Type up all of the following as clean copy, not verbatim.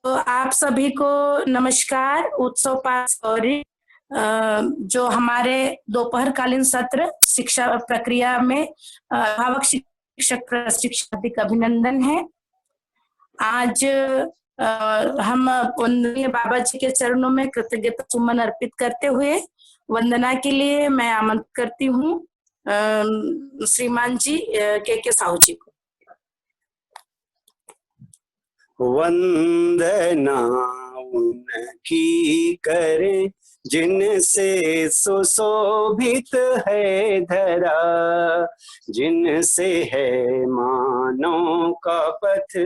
तो आप सभी को नमस्कार। उत्सव पास और जो हमारे दोपहरकालीन सत्र शिक्षा प्रक्रिया में अभिभावक शिक्षक प्रशिक्षण हार्दिक अभिनंदन है। आज हम वंदनीय बाबा जी के चरणों में कृतज्ञता सुमन अर्पित करते हुए वंदना के लिए मैं आमंत्रित करती हूँ श्रीमान जी के साहू जी को। वंदना उनकी करें जिनसे सुशोभित है धरा, जिनसे है मानव का पथ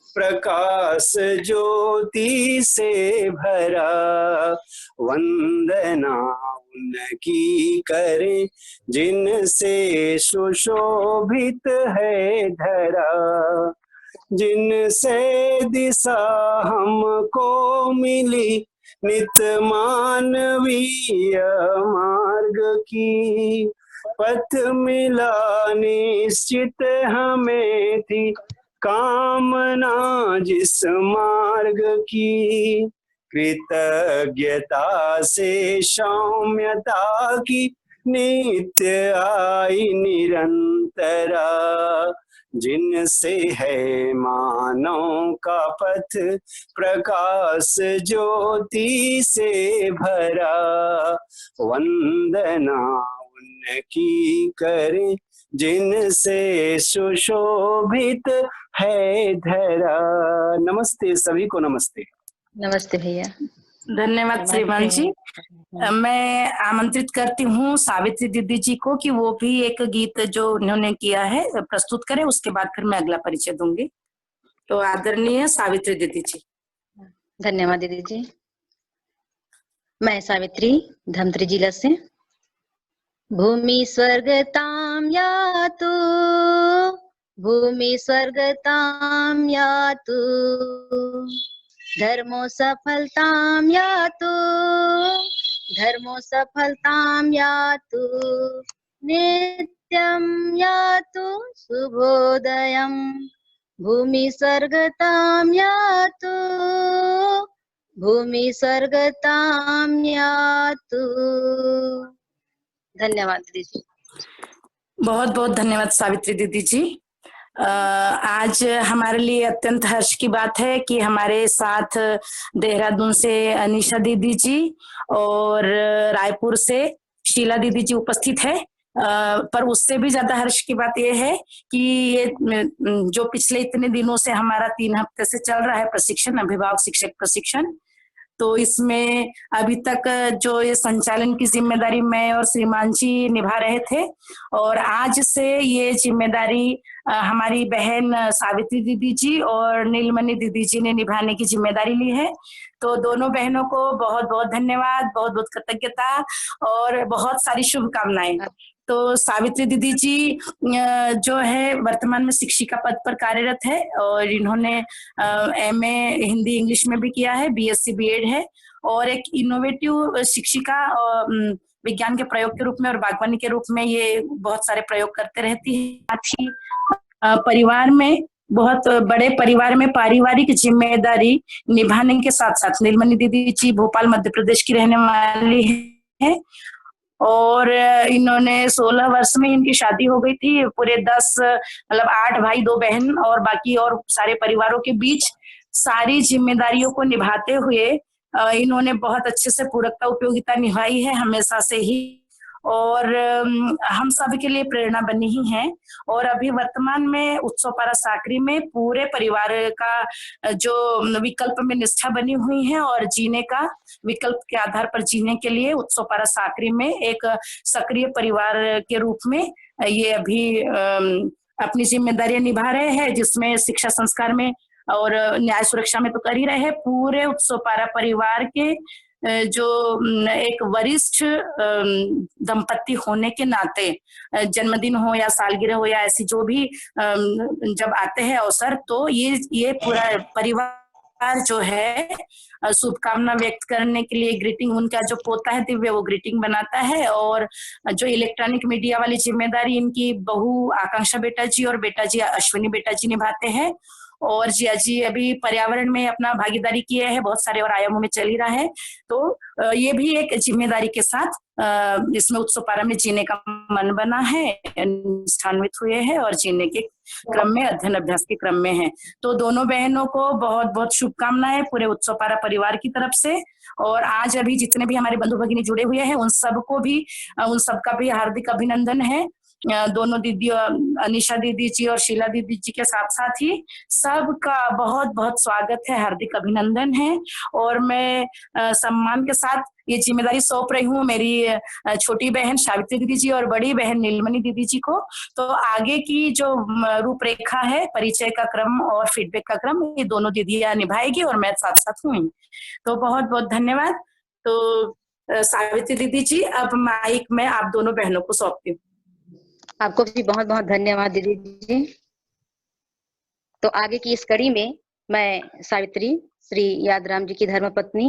प्रकाश ज्योति से भरा। वंदना उनकी करें जिनसे सुशोभित है धरा, जिनसे दिशा हमको मिली नित मानवीय मार्ग की। पथ मिला निश्चित हमें थी कामना जिस मार्ग की। कृतज्ञता से सौम्यता की नित्य आई निरंतरा, जिनसे है मानव का पथ प्रकाश ज्योति से भरा। वंदना उनकी करें जिनसे सुशोभित है धरा। नमस्ते सभी को। नमस्ते। नमस्ते भैया। धन्यवाद श्रीमान जी। मैं आमंत्रित करती हूँ सावित्री दीदी जी को कि वो भी एक गीत जो उन्होंने किया है प्रस्तुत करें, उसके बाद फिर मैं अगला परिचय दूंगी। तो आदरणीय सावित्री दीदी जी। धन्यवाद दीदी जी। मैं सावित्री धमत्री जिला से। भूमि स्वर्गतां यातु, भूमि स्वर्गतां यातु, धर्मो सफलतां यातु, धर्मो सफलतां यातु, नित्यं यातु शुभोदयं, भूमि स्वर्गतां यातु, भूमि स्वर्गतां यातु। धन्यवाद दीदी। बहुत बहुत धन्यवाद सावित्री दीदी जी। आज हमारे लिए अत्यंत हर्ष की बात है कि हमारे साथ देहरादून से अनीशा दीदी जी और रायपुर से शीला दीदी जी उपस्थित है। पर उससे भी ज्यादा हर्ष की बात यह है कि ये जो पिछले इतने दिनों से हमारा 3 हफ्ते से चल रहा है प्रशिक्षण, अभिभावक शिक्षक प्रशिक्षण, तो इसमें अभी तक जो ये संचालन की जिम्मेदारी मैं और श्रीमान जी निभा रहे थे, और आज से ये जिम्मेदारी हमारी बहन सावित्री दीदी जी और नीलमणि दीदी जी ने निभाने की जिम्मेदारी ली है। तो दोनों बहनों को बहुत बहुत धन्यवाद, बहुत बहुत कृतज्ञता और बहुत सारी शुभकामनाएं। तो सावित्री दीदी जी जो है वर्तमान में शिक्षिका पद पर कार्यरत है और इन्होंने MA हिंदी इंग्लिश में भी किया है, BSc BEd है, और एक इनोवेटिव शिक्षिका विज्ञान के प्रयोग के रूप में और बागवानी के रूप में ये बहुत सारे प्रयोग करते रहती है। साथ ही परिवार में, बहुत बड़े परिवार में पारिवारिक जिम्मेदारी निभाने के साथ साथ नीलमणि दीदी जी भोपाल मध्य प्रदेश की रहने वाली है और इन्होंने 16 वर्ष में इनकी शादी हो गई थी। पूरे 10 मतलब 8 भाई 2 बहन और बाकी और सारे परिवारों के बीच सारी जिम्मेदारियों को निभाते हुए इन्होंने बहुत अच्छे से पूरकता उपयोगिता निभाई है हमेशा से ही, और हम सभी के लिए प्रेरणा बनी ही है। और अभी वर्तमान में उत्सव पारा साकरी में पूरे परिवार का जो विकल्प में निष्ठा बनी हुई है और जीने का विकल्प के आधार पर जीने के लिए उत्सव पारा साकरी में एक सक्रिय परिवार के रूप में ये अभी अपनी जिम्मेदारियां निभा रहे हैं, जिसमें शिक्षा संस्कार में और न्याय सुरक्षा में तो कर ही रहे हैं। पूरे उत्सव पारा परिवार के जो एक वरिष्ठ दंपत्ति होने के नाते जन्मदिन हो या सालगिरह हो या ऐसी जो भी जब आते हैं अवसर, तो ये पूरा परिवार जो है शुभकामना व्यक्त करने के लिए ग्रीटिंग, उनका जो पोता है दिव्य वो ग्रीटिंग बनाता है, और जो इलेक्ट्रॉनिक मीडिया वाली जिम्मेदारी इनकी बहू आकांक्षा बेटा जी और बेटा जी अश्विनी बेटा जी निभाते हैं। और जिया जी अभी पर्यावरण में अपना भागीदारी किए हैं, बहुत सारे और आयामों में चल ही रहा है। तो ये भी एक जिम्मेदारी के साथ इसमें उत्सव पारा में जीने का मन बना है, अनुष्ठान्वित हुए हैं और जीने के क्रम में, अध्ययन अभ्यास के क्रम में है। तो दोनों बहनों को बहुत बहुत शुभकामनाएं पूरे उत्सव पारा परिवार की तरफ से। और आज अभी जितने भी हमारे बंधु भगिनी जुड़े हुए हैं उन सबको भी, उन सबका भी हार्दिक अभिनंदन है। दोनों दीदी, अनीशा दीदी जी और शीला दीदी जी के साथ साथ ही सबका बहुत बहुत स्वागत है, हार्दिक अभिनंदन है। और मैं सम्मान के साथ ये जिम्मेदारी सौंप रही हूँ मेरी छोटी बहन सावित्री दीदी जी और बड़ी बहन नीलमणि दीदी जी को। तो आगे की जो रूपरेखा है, परिचय का क्रम और फीडबैक का क्रम, ये दोनों दीदियां निभाएगी और मैं साथ साथ हूँ। तो बहुत बहुत धन्यवाद। तो सावित्री दीदी जी, अब माइक मैं आप दोनों बहनों को सौंपती हूँ। आपको भी बहुत बहुत धन्यवाद दीदी जी। तो आगे की इस कड़ी में मैं सावित्री श्री यादराम जी की धर्मपत्नी,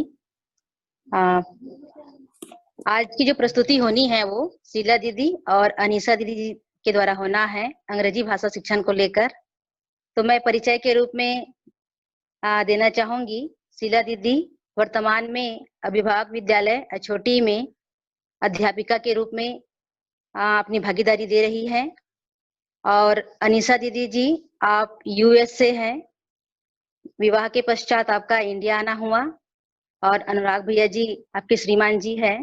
आज की जो प्रस्तुति होनी है वो शीला दीदी और अनीशा दीदी जी के द्वारा होना है अंग्रेजी भाषा शिक्षण को लेकर। तो मैं परिचय के रूप में देना चाहूंगी। शीला दीदी वर्तमान में अभिभावक विद्यालय अछोटी में अध्यापिका के रूप में अपनी भागीदारी दे रही है। और अनीशा दीदी जी, आप यूएस से हैं, विवाह के पश्चात आपका इंडिया आना हुआ। और अनुराग भैया जी आपके श्रीमान जी हैं।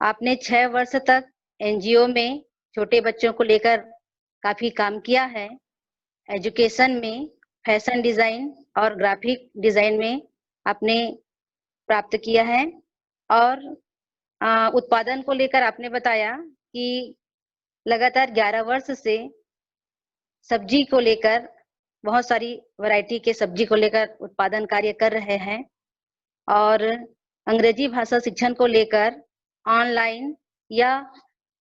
आपने 6 वर्ष तक एनजीओ में छोटे बच्चों को लेकर काफी काम किया है। एजुकेशन में, फैशन डिजाइन और ग्राफिक डिजाइन में आपने प्राप्त किया है। और उत्पादन को लेकर आपने बताया कि लगातार 11 वर्ष से सब्जी को लेकर, बहुत सारी वैरायटी के सब्जी को लेकर उत्पादन कार्य कर रहे हैं। और अंग्रेजी भाषा शिक्षण को लेकर ऑनलाइन या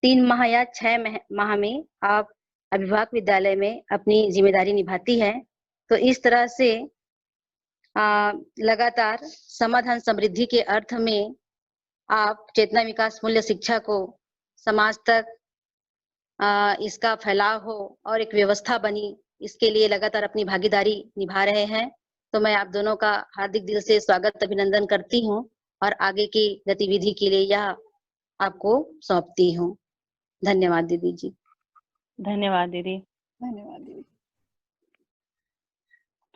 3 माह या 6 माह में आप अभिभावक विद्यालय में अपनी जिम्मेदारी निभाती है। तो इस तरह से लगातार समाधान समृद्धि के अर्थ में आप चेतना विकास मूल्य शिक्षा को समाज तक इसका फैलाव हो और एक व्यवस्था बनी, इसके लिए लगातार अपनी भागीदारी निभा रहे हैं। तो मैं आप दोनों का हार्दिक दिल से स्वागत अभिनंदन करती हूँ और आगे की गतिविधि के लिए यह आपको सौंपती हूँ। धन्यवाद दीदी जी। धन्यवाद दीदी। धन्यवाद दीदी।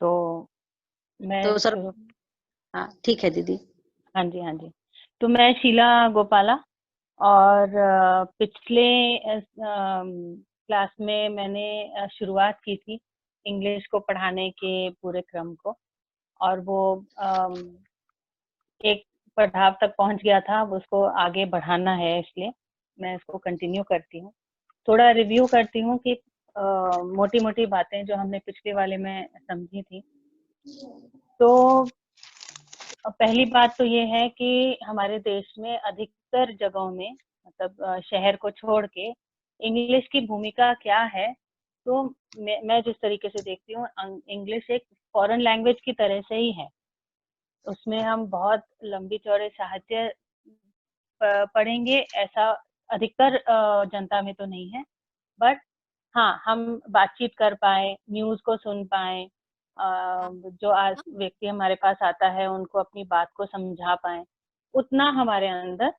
तो मैं तो सर, हाँ ठीक है दीदी। हाँ जी, हाँ जी। तो मैं शीला गोपाला, और पिछले क्लास में मैंने शुरुआत की थी इंग्लिश को पढ़ाने के पूरे क्रम को, और वो एक पड़ाव तक पहुंच गया था। अब उसको आगे बढ़ाना है, इसलिए मैं इसको कंटिन्यू करती हूँ। थोड़ा रिव्यू करती हूँ कि मोटी मोटी बातें जो हमने पिछले वाले में समझी थी। तो पहली बात तो ये है कि हमारे देश में अधिकतर जगहों में, मतलब शहर को छोड़ के, इंग्लिश की भूमिका क्या है। तो मैं जिस तरीके से देखती हूँ, इंग्लिश एक फॉरेन लैंग्वेज की तरह से ही है। उसमें हम बहुत लंबी चौड़े साहित्य पढ़ेंगे, ऐसा अधिकतर जनता में तो नहीं है। बट हाँ, हम बातचीत कर पाए, न्यूज को सुन पाए, जो आज व्यक्ति हमारे पास आता है उनको अपनी बात को समझा पाए, उतना हमारे अंदर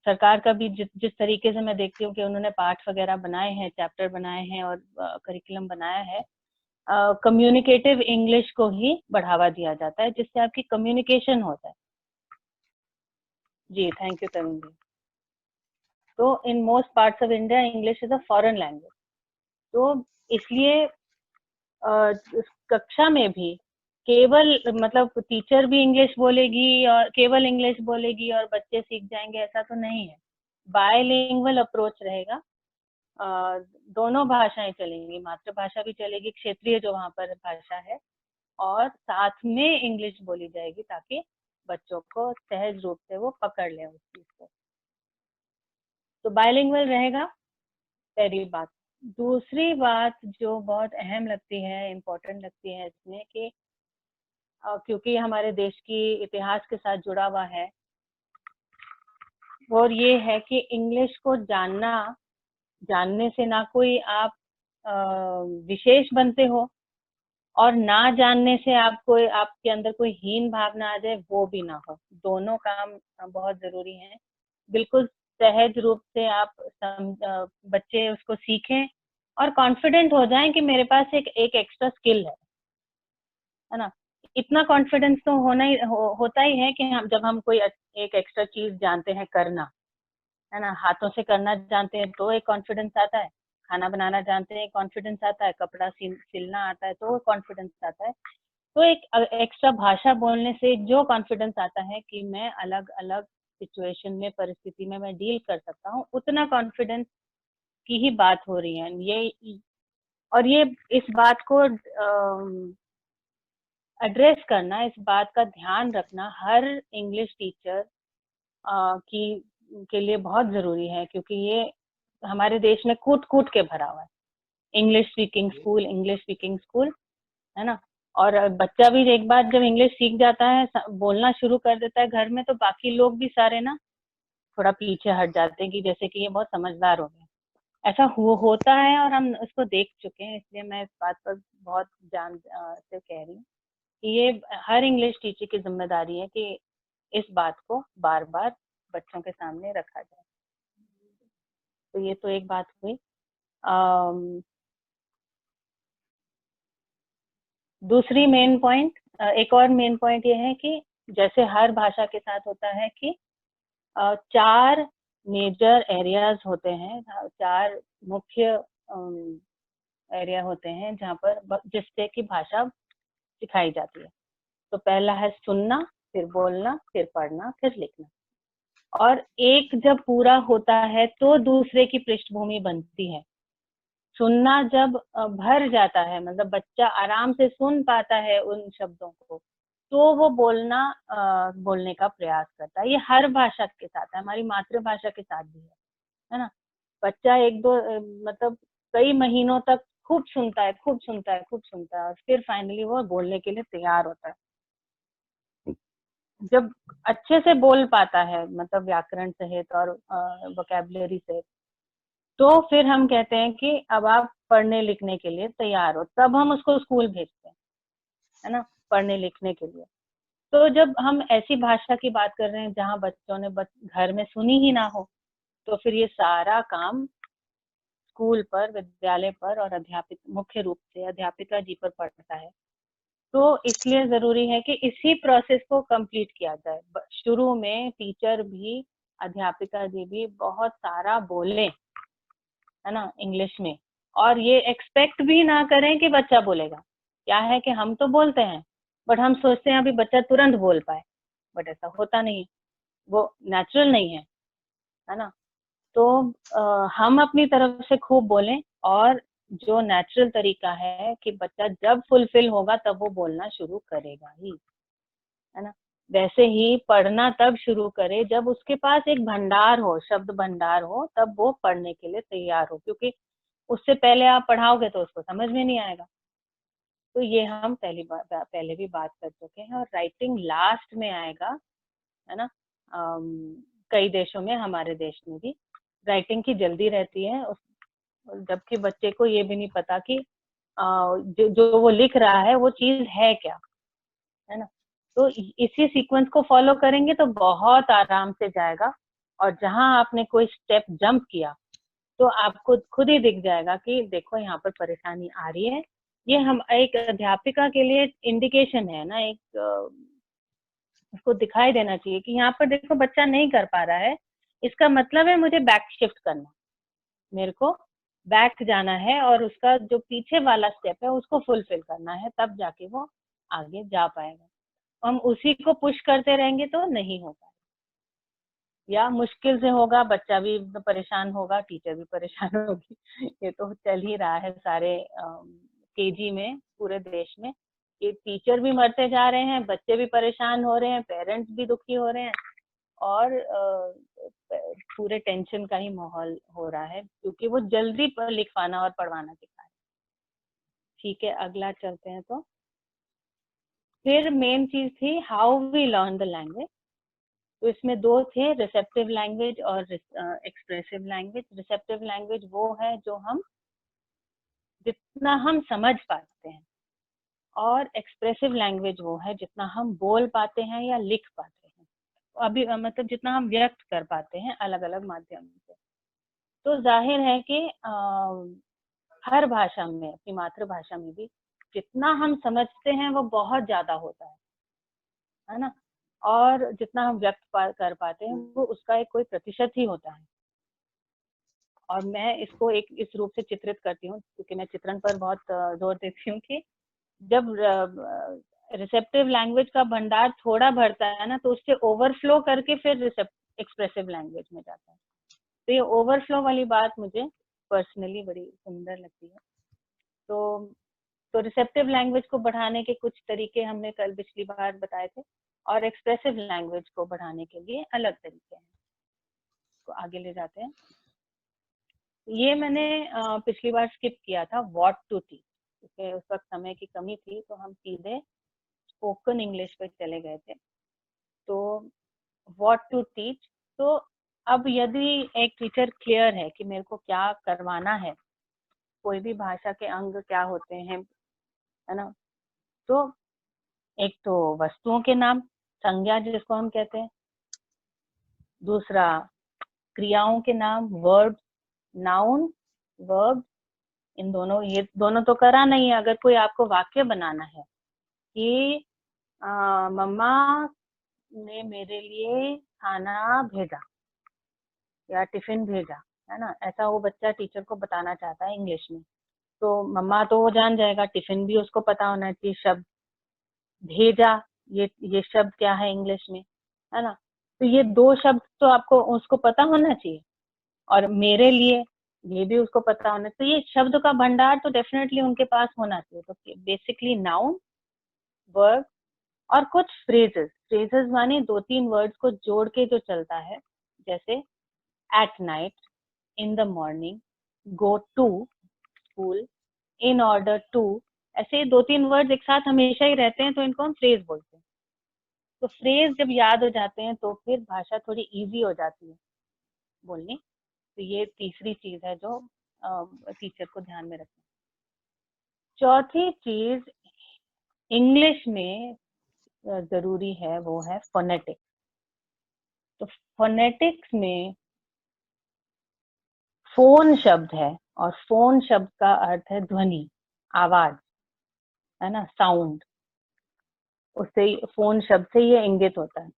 सरकार का भी जिस तरीके से मैं देखती हूँ कि उन्होंने पाठ वगैरह बनाए हैं, चैप्टर बनाए हैं और करिकुलम बनाया है, कम्युनिकेटिव इंग्लिश को ही बढ़ावा दिया जाता है, जिससे आपकी कम्युनिकेशन होता है। जी, थैंक यू तरुण जी। तो in most parts of India English is a foreign language. तो इसलिए कक्षा में भी केवल, मतलब टीचर भी इंग्लिश बोलेगी और केवल इंग्लिश बोलेगी और बच्चे सीख जाएंगे, ऐसा तो नहीं है। बायलिंगुअल अप्रोच रहेगा, दोनों भाषाएं चलेंगी, मातृभाषा भी चलेगी, क्षेत्रीय जो वहाँ पर भाषा है, और साथ में इंग्लिश बोली जाएगी, ताकि बच्चों को सहज रूप से वो पकड़ ले उस चीज को। तो बायलिंगुअल रहेगा, पहली बात। दूसरी बात जो बहुत अहम लगती है, इम्पोर्टेंट लगती है इसमें, कि क्योंकि हमारे देश की इतिहास के साथ जुड़ा हुआ है, और ये है कि इंग्लिश को जानने से ना कोई आप विशेष बनते हो, और ना जानने से आपको आपके अंदर कोई हीन भावना आ जाए, वो भी ना हो। दोनों काम बहुत जरूरी हैं। बिल्कुल सहज रूप से आप बच्चे उसको सीखें और कॉन्फिडेंट हो जाएं कि मेरे पास एक एक्स्ट्रा स्किल है ना। इतना कॉन्फिडेंस तो होता ही है कि हम जब हम कोई एक एक्स्ट्रा चीज जानते हैं करना, है ना, हाथों से करना जानते हैं तो एक कॉन्फिडेंस आता है, खाना बनाना जानते हैं कॉन्फिडेंस आता है, कपड़ा सिलना आता है तो कॉन्फिडेंस आता है। तो एक एक्स्ट्रा भाषा बोलने से जो कॉन्फिडेंस आता है कि मैं अलग अलग सिचुएशन में, परिस्थिति में मैं डील कर सकता हूँ, उतना कॉन्फिडेंस की ही बात हो रही है। ये इस बात को एड्रेस करना, इस बात का ध्यान रखना हर इंग्लिश टीचर की के लिए बहुत जरूरी है, क्योंकि ये हमारे देश में कूट कूट के भरा हुआ है। इंग्लिश स्पीकिंग स्कूल, है ना। और बच्चा भी एक बार जब इंग्लिश सीख जाता है, बोलना शुरू कर देता है घर में, तो बाकी लोग भी सारे ना थोड़ा पीछे हट जाते हैं कि जैसे कि ये बहुत समझदार हो गया। ऐसा होता है और हम उसको देख चुके हैं, इसलिए मैं इस बात पर बहुत जान से कह रही हूँ कि ये हर इंग्लिश टीचर की जिम्मेदारी है कि इस बात को बार बार बच्चों के सामने रखा जाए। तो ये तो एक बात हुई। दूसरी मेन पॉइंट, एक और मेन पॉइंट ये है कि जैसे हर भाषा के साथ होता है कि 4 मेजर एरियाज होते हैं, 4 मुख्य एरिया होते हैं जहाँ पर जिससे कि भाषा सिखाई जाती है। तो पहला है सुनना, फिर बोलना, फिर पढ़ना, फिर लिखना। और एक जब पूरा होता है तो दूसरे की पृष्ठभूमि बनती है। सुनना जब भर जाता है, मतलब बच्चा आराम से सुन पाता है उन शब्दों को, तो वो बोलने का प्रयास करता है। ये हर भाषा के साथ है, हमारी मातृभाषा के साथ भी है ना। बच्चा एक दो मतलब कई महीनों तक खूब सुनता है और फिर फाइनली वो बोलने के लिए तैयार होता है। जब अच्छे से बोल पाता है, मतलब व्याकरण सहित और वोकैबुलरी सहित, तो फिर हम कहते हैं कि अब आप पढ़ने लिखने के लिए तैयार हो। तब हम उसको स्कूल भेजते हैं, है ना, पढ़ने लिखने के लिए। तो जब हम ऐसी भाषा की बात कर रहे हैं जहाँ बच्चों ने घर में सुनी ही ना हो, तो फिर ये सारा काम स्कूल पर, विद्यालय पर और मुख्य रूप से अध्यापिका जी पर पड़ता है। तो इसलिए जरूरी है कि इसी प्रोसेस को कंप्लीट किया जाए। शुरू में टीचर भी, अध्यापिका जी भी बहुत सारा बोले, है ना, इंग्लिश में, और ये एक्सपेक्ट भी ना करें कि बच्चा बोलेगा। क्या है कि हम तो बोलते हैं, बट हम सोचते हैं अभी बच्चा तुरंत बोल पाए, बट ऐसा होता नहीं है, वो नेचुरल नहीं है ना। तो हम अपनी तरफ से खूब बोलें, और जो नेचुरल तरीका है कि बच्चा जब फुलफिल होगा तब वो बोलना शुरू करेगा ही, है ना। वैसे ही पढ़ना तब शुरू करे जब उसके पास एक भंडार हो, शब्द भंडार हो, तब वो पढ़ने के लिए तैयार हो, क्योंकि उससे पहले आप पढ़ाओगे तो उसको समझ में नहीं आएगा। तो ये हम पहले भी बात कर चुके हैं। और राइटिंग लास्ट में आएगा, है ना। कई देशों में, हमारे देश में भी राइटिंग की जल्दी रहती है, जबकि बच्चे को ये भी नहीं पता कि जो वो लिख रहा है वो चीज है क्या, है ना। तो इसी सीक्वेंस को फॉलो करेंगे तो बहुत आराम से जाएगा। और जहां आपने कोई स्टेप जंप किया तो आपको खुद ही दिख जाएगा कि देखो यहाँ पर परेशानी आ रही है। ये हम एक अध्यापिका के लिए इंडिकेशन है ना, एक उसको दिखाई देना चाहिए कि यहाँ पर देखो बच्चा नहीं कर पा रहा है, इसका मतलब है मुझे बैक शिफ्ट करना, मेरे को बैक जाना है और उसका जो पीछे वाला स्टेप है उसको फुलफिल करना है, तब जाके वो आगे जा पाएगा। हम उसी को पुश करते रहेंगे तो नहीं हो पाएगा, या मुश्किल से होगा, बच्चा भी परेशान होगा, टीचर भी परेशान होगी। ये तो चल ही रहा है सारे केजी में, पूरे देश में। ये टीचर भी मरते जा रहे हैं, बच्चे भी परेशान हो रहे हैं, पेरेंट्स भी दुखी हो रहे हैं, और पूरे टेंशन का ही माहौल हो रहा है, क्योंकि वो जल्दी लिखवाना और पढ़वाना सिखा रहे हैं। ठीक है, अगला चलते हैं। तो फिर मेन चीज थी how we learn the language. तो इसमें 2 थे, रिसेप्टिव लैंग्वेज और एक्सप्रेसिव लैंग्वेज। रिसेप्टिव लैंग्वेज वो है जो हम जितना हम समझ पाते हैं, और एक्सप्रेसिव लैंग्वेज वो है जितना हम बोल पाते हैं या लिख पाते हैं, अभी मतलब जितना हम व्यक्त कर पाते हैं अलग अलग माध्यम से। तो जाहिर है कि हर भाषा में, अपनी मातृभाषा में भी जितना हम समझते हैं वो बहुत ज्यादा होता है ना, और जितना हम व्यक्त कर पाते हैं वो उसका एक कोई प्रतिशत ही होता है। और मैं इसको एक इस रूप से चित्रित करती हूँ, क्योंकि मैं चित्रण पर बहुत जोर देती हूँ कि जब रिसेप्टिव लैंग्वेज का भंडार थोड़ा भरता है ना, तो उससे ओवरफ्लो करके फिर एक्सप्रेसिव लैंग्वेज में जाता है। तो ये ओवरफ्लो वाली बात मुझे पर्सनली बड़ी सुंदर लगती है। तो रिसेप्टिव लैंग्वेज को बढ़ाने के कुछ तरीके हमने कल पिछली बार बताए थे, और एक्सप्रेसिव लैंग्वेज को बढ़ाने के लिए अलग तरीके हैं। तो आगे ले जाते हैं। ये मैंने पिछली बार स्किप किया था, व्हाट टू टीच, क्योंकि उस वक्त समय की कमी थी, तो हम सीधे स्पोकन इंग्लिश पे चले गए थे। तो व्हाट टू टीच, तो अब यदि एक टीचर क्लियर है कि मेरे को क्या करवाना है, कोई भी भाषा के अंग क्या होते हैं, है ना, तो एक तो वस्तुओं के नाम, संज्ञा जिसको हम कहते हैं, दूसरा क्रियाओं के नाम, वर्ब, नाउन, वर्ब, इन दोनों, ये दोनों तो करा नहीं है। अगर कोई आपको वाक्य बनाना है कि मम्मा ने मेरे लिए खाना भेजा या टिफिन भेजा, है ना, ऐसा वो बच्चा टीचर को बताना चाहता है इंग्लिश में, तो मम्मा तो वो जान जाएगा, टिफिन भी उसको पता होना चाहिए, शब्द भेजा, ये शब्द क्या है इंग्लिश में, है ना। तो ये दो शब्द तो आपको उसको पता होना चाहिए, और मेरे लिए ये भी उसको पता होना चाहिए। तो ये शब्द का भंडार तो डेफिनेटली उनके पास होना चाहिए। तो बेसिकली नाउन, वर्ब और कुछ फ्रेजेस, फ्रेजेस माने 2-3 वर्ड्स को जोड़ के जो चलता है, जैसे at night, in the morning, go to school, in order to, ऐसे 2-3 वर्ड्स एक साथ हमेशा ही रहते हैं, तो इनको हम फ्रेज बोलते हैं। तो फ्रेज जब याद हो जाते हैं तो फिर भाषा थोड़ी इजी हो जाती है बोलनी। तो ये तीसरी चीज है जो टीचर को ध्यान में रखना। चौथी चीज इंग्लिश में जरूरी है, वो है फोनेटिक्स। तो फोनेटिक्स में फोन शब्द है, और फोन शब्द का अर्थ है ध्वनि, आवाज, है ना, साउंड। उससे फोन शब्द से ये इंगित होता है।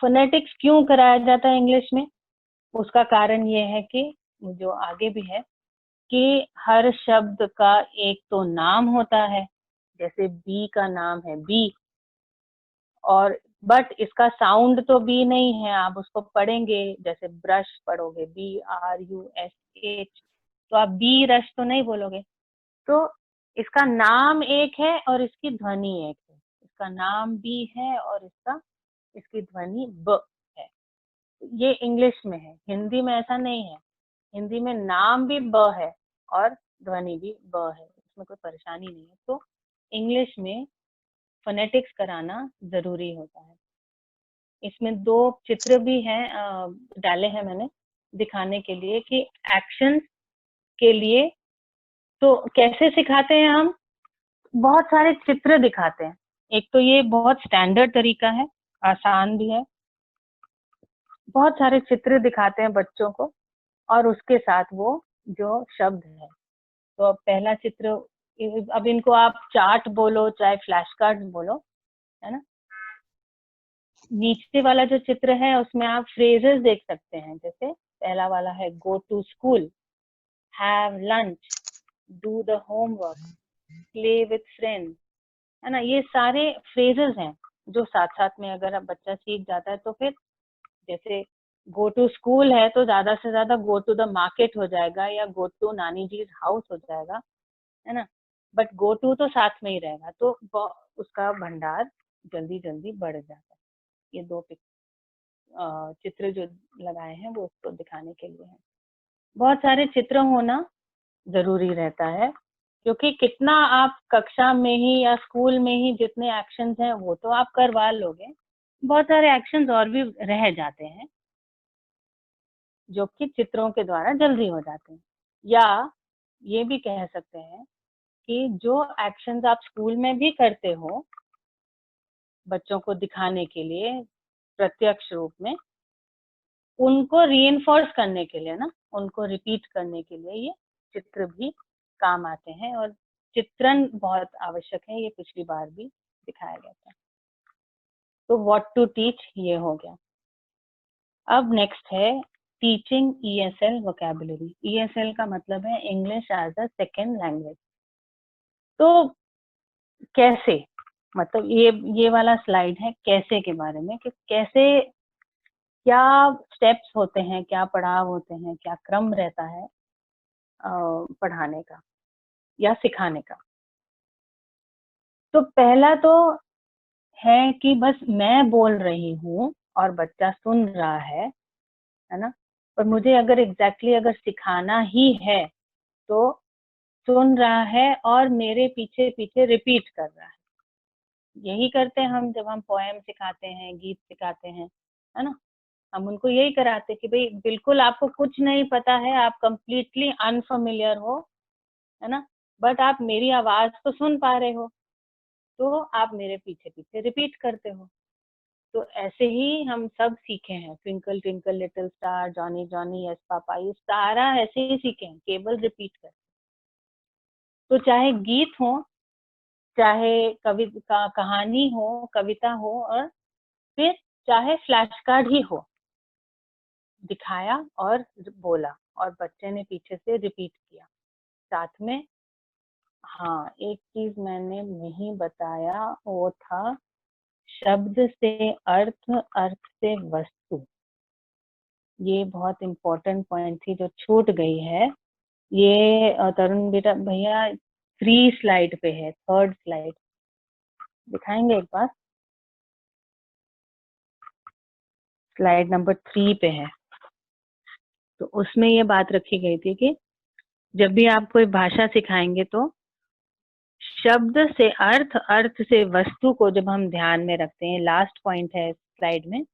फोनेटिक्स क्यों कराया जाता है इंग्लिश में, उसका कारण ये है कि जो आगे भी है कि हर शब्द का एक तो नाम होता है, जैसे बी का नाम है बी, और बट इसका साउंड तो बी नहीं है। आप उसको पढ़ेंगे, जैसे ब्रश पढ़ोगे, BRUSH, तो आप बी रश तो नहीं बोलोगे। तो इसका नाम एक है और इसकी ध्वनि एक है। इसका नाम बी है और इसकी ध्वनि ब है। ये इंग्लिश में है, हिंदी में ऐसा नहीं है। हिंदी में नाम भी ब है और ध्वनि भी ब है, इसमें कोई परेशानी नहीं है। तो इंग्लिश में फोनेटिक्स कराना जरूरी होता है। इसमें 2 चित्र भी हैं, डाले हैं मैंने दिखाने के लिए कि एक्शन के लिए तो कैसे सिखाते हैं हम। बहुत सारे चित्र दिखाते हैं। एक तो ये बहुत स्टैंडर्ड तरीका है, आसान भी है। बहुत सारे चित्र दिखाते हैं बच्चों को, और उसके साथ वो जो शब्द है। तो अब पहला चित्र, अब इनको आप चार्ट बोलो चाहे फ्लैश कार्ड बोलो, है ना। नीचे वाला जो चित्र है उसमें आप फ्रेजेस देख सकते हैं। जैसे पहला वाला है go to school, have lunch, do the homework, play with friends, है ना। ये सारे फ्रेजेस हैं जो साथ साथ में अगर अब बच्चा सीख जाता है तो फिर, जैसे गो टू स्कूल है तो ज्यादा से ज्यादा गो टू द मार्केट हो जाएगा या गो टू नानी जीज हाउस हो जाएगा, है ना। बट गो टू तो साथ में ही रहेगा, तो उसका भंडार जल्दी जल्दी बढ़ जाता है। ये 2 चित्र जो लगाए हैं वो उसको दिखाने के लिए है। बहुत सारे चित्र होना जरूरी रहता है, क्योंकि कितना आप कक्षा में ही या स्कूल में ही जितने एक्शंस हैं वो तो आप करवा लोगे, बहुत सारे एक्शंस और भी रह जाते हैं जो कि चित्रों के द्वारा जल्दी हो जाते हैं। या ये भी कह सकते हैं कि जो एक्शंस आप स्कूल में भी करते हो बच्चों को दिखाने के लिए प्रत्यक्ष रूप में, उनको रीइंफोर्स करने के लिए ना, उनको रिपीट करने के लिए ये चित्र भी काम आते हैं और चित्रण बहुत आवश्यक है। ये पिछली बार भी दिखाया गया था। तो व्हाट टू टीच ये हो गया। अब नेक्स्ट है टीचिंग ESL वोकैबुलरी। ESL का मतलब है English as a second language. तो कैसे, मतलब ये वाला स्लाइड है कैसे के बारे में, कि कैसे, क्या स्टेप्स होते हैं, क्या पड़ाव होते हैं, क्या क्रम रहता है पढ़ाने का या सिखाने का। तो पहला तो है कि बस मैं बोल रही हूँ और बच्चा सुन रहा है ना। और मुझे अगर अगर सिखाना ही है तो सुन रहा है और मेरे पीछे पीछे रिपीट कर रहा है। यही करते हैं हम जब हम पोएम सिखाते हैं, गीत सिखाते हैं, है ना। हम उनको यही कराते कि भाई बिल्कुल आपको कुछ नहीं पता है, आप कंप्लीटली अनफेमिलियर हो, है ना, बट आप मेरी आवाज तो सुन पा रहे हो, तो आप मेरे पीछे पीछे रिपीट करते हो। तो ऐसे ही हम सब सीखे हैं, twinkle twinkle little star, Johnny Johnny yes papa, ये सारा ऐसे ही सीखे हैं, केवल रिपीट कर। तो चाहे गीत हो, चाहे कहानी हो, कविता हो, और फिर चाहे फ्लैश कार्ड ही हो, दिखाया और बोला और बच्चे ने पीछे से रिपीट किया साथ में। हाँ, एक चीज मैंने नहीं बताया, वो था शब्द से अर्थ, अर्थ से वस्तु। ये बहुत इम्पोर्टेंट पॉइंट थी जो छूट गई है। ये तरुण बेटा भैया 3 स्लाइड पे है, 3rd स्लाइड दिखाएंगे एक बार, स्लाइड नंबर 3 पे है। तो उसमें ये बात रखी गई थी कि जब भी आप कोई भाषा सिखाएंगे तो शब्द से अर्थ, अर्थ से वस्तु को जब हम ध्यान में रखते हैं, लास्ट पॉइंट है स्लाइड में,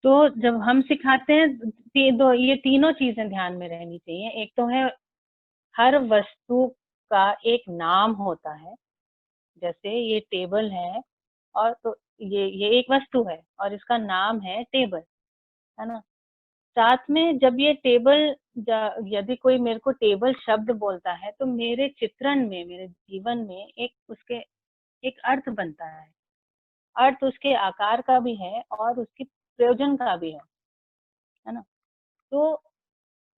तो जब हम सिखाते हैं ये तीनों चीजें ध्यान में रहनी चाहिए। एक तो है हर वस्तु का एक नाम होता है, जैसे ये टेबल है और तो ये एक वस्तु है और इसका नाम है टेबल, है ना। साथ में जब ये टेबल, यदि कोई मेरे को टेबल शब्द बोलता है तो मेरे चित्रण में, मेरे जीवन में एक उसके एक अर्थ बनता है। अर्थ उसके आकार का भी है और उसकी प्रयोजन का भी है ना। तो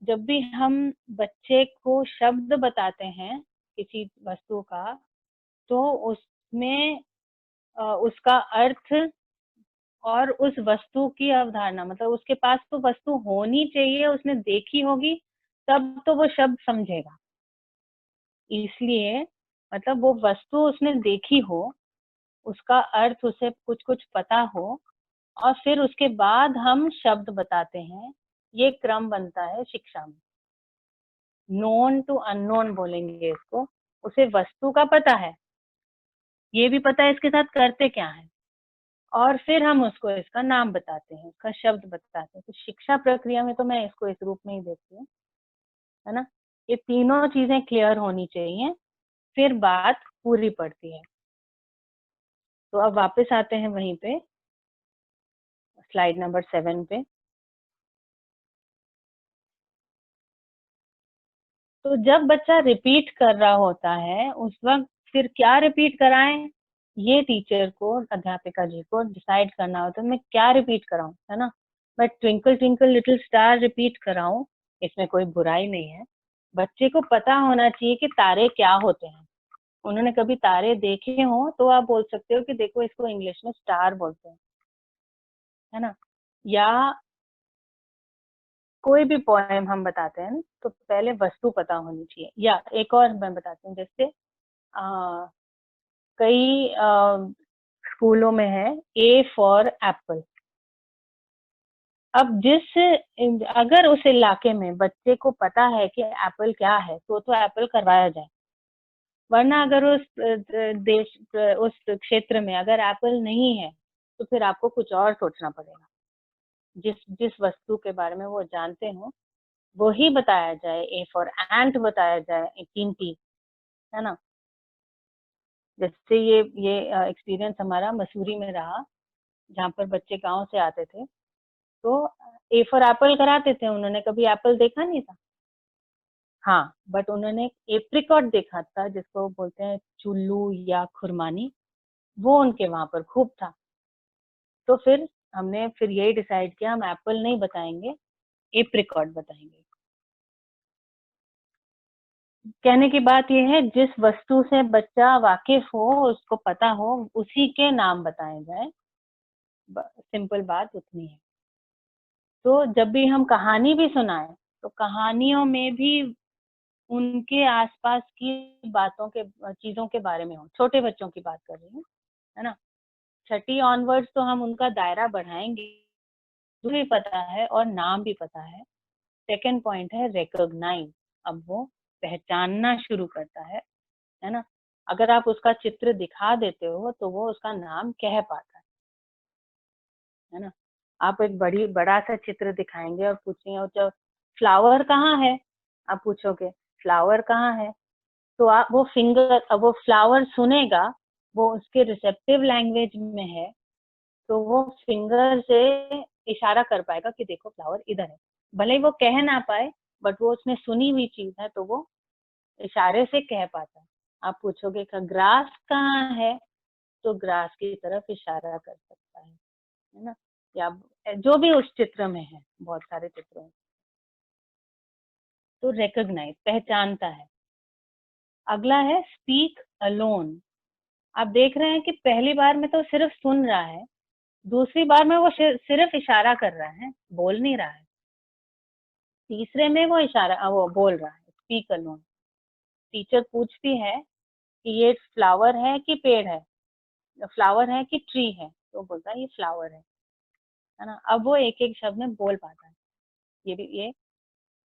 जब भी हम बच्चे को शब्द बताते हैं किसी वस्तु का, तो उसमें उसका अर्थ और उस वस्तु की अवधारणा, मतलब उसके पास तो वस्तु होनी चाहिए, उसने देखी होगी, तब तो वो शब्द समझेगा। इसलिए मतलब वो वस्तु उसने देखी हो, उसका अर्थ उसे कुछ कुछ पता हो, और फिर उसके बाद हम शब्द बताते हैं। ये क्रम बनता है शिक्षा में। नोन टू अननोन बोलेंगे इसको। उसे वस्तु का पता है, ये भी पता है इसके साथ करते क्या है, और फिर हम उसको इसका नाम बताते हैं, उसका शब्द बताते हैं। तो शिक्षा प्रक्रिया में तो मैं इसको इस रूप में ही देखती हूँ, है ना। ये तीनों चीजें क्लियर होनी चाहिए, फिर बात पूरी पड़ती है। तो अब वापस आते हैं वहीं पे, स्लाइड नंबर 7 पे। तो जब बच्चा रिपीट कर रहा होता है उस वक्त फिर क्या रिपीट कराएं, ये टीचर को, अध्यापिका जी को डिसाइड करना होता है मैं क्या रिपीट कराऊं, है ना। मैं twinkle twinkle little star repeat कराऊं, इसमें कोई बुराई नहीं है। बच्चे को पता होना चाहिए कि तारे क्या होते हैं। उन्होंने कभी तारे देखे हो तो आप बोल सकते हो कि देखो इसको इंग्लिश में स्टार बोलते हैं, है ना। या कोई भी पोएम हम बताते हैं तो पहले वस्तु पता होनी चाहिए। या एक और मैं बताती हूँ, जैसे कई स्कूलों में है ए फॉर एप्पल। अब अगर उस इलाके में बच्चे को पता है कि एप्पल क्या है तो एप्पल करवाया जाए, वरना अगर उस देश, उस क्षेत्र में अगर एप्पल नहीं है तो फिर आपको कुछ और सोचना पड़ेगा। जिस जिस वस्तु के बारे में वो जानते हो वही बताया जाए, ए फॉर एंट बताया जाए, चींटी, है ना। जैसे ये एक्सपीरियंस हमारा मसूरी में रहा, जहाँ पर बच्चे गांव से आते थे, तो ए फॉर एप्पल कराते थे, उन्होंने कभी एप्पल देखा नहीं था। हाँ, बट उन्होंने एप्रिकॉट देखा था, जिसको बोलते हैं चुल्लू या खुरमानी, वो उनके वहां पर खूब था। तो फिर हमने फिर यही डिसाइड किया, हम एप्पल नहीं बताएंगे, एप्रिकॉट बताएंगे। कहने की बात यह है, जिस वस्तु से बच्चा वाकिफ हो, उसको पता हो, उसी के नाम बताए जाए, सिंपल बात उतनी है। तो जब भी हम कहानी भी सुनाएं, तो कहानियों में भी उनके आसपास की बातों के, चीजों के बारे में हो। छोटे बच्चों की बात कर रही हूँ, है ना। छठी ऑनवर्ड्स तो हम उनका दायरा बढ़ाएंगे, भी पता है और नाम भी पता है। सेकंड पॉइंट है रिकॉग्नाइज, अब वो पहचानना शुरू करता है ना। अगर आप उसका चित्र दिखा देते हो तो वो उसका नाम कह पाता है ना। आप एक बड़ा सा चित्र दिखाएंगे और पूछेंगे, और फ्लावर कहाँ है, आप पूछोगे फ्लावर कहाँ है, तो आप वो फिंगर, अब वो फ्लावर सुनेगा, वो उसके रिसेप्टिव लैंग्वेज में है, तो वो फिंगर से इशारा कर पाएगा कि देखो फ्लावर इधर है। भले ही वो कह ना पाए, बट वो उसने सुनी हुई चीज है, तो वो इशारे से कह पाता है। आप पूछोगे कि ग्रास कहाँ है, तो ग्रास की तरफ इशारा कर सकता है ना। या जो भी उस चित्र में है, बहुत सारे चित्रों में, तो रिकॉग्नाइज, पहचानता है। अगला है स्पीक अलोन। आप देख रहे हैं कि पहली बार में तो सिर्फ सुन रहा है, दूसरी बार में वो सिर्फ इशारा कर रहा है, बोल नहीं रहा है, तीसरे में वो बोल रहा है, स्पीक अलोन। टीचर पूछती है कि ये फ्लावर है कि पेड़ है, फ्लावर है कि ट्री है, तो बोलता है ये फ्लावर है ना। अब वो एक एक शब्द में बोल पाता है, ये।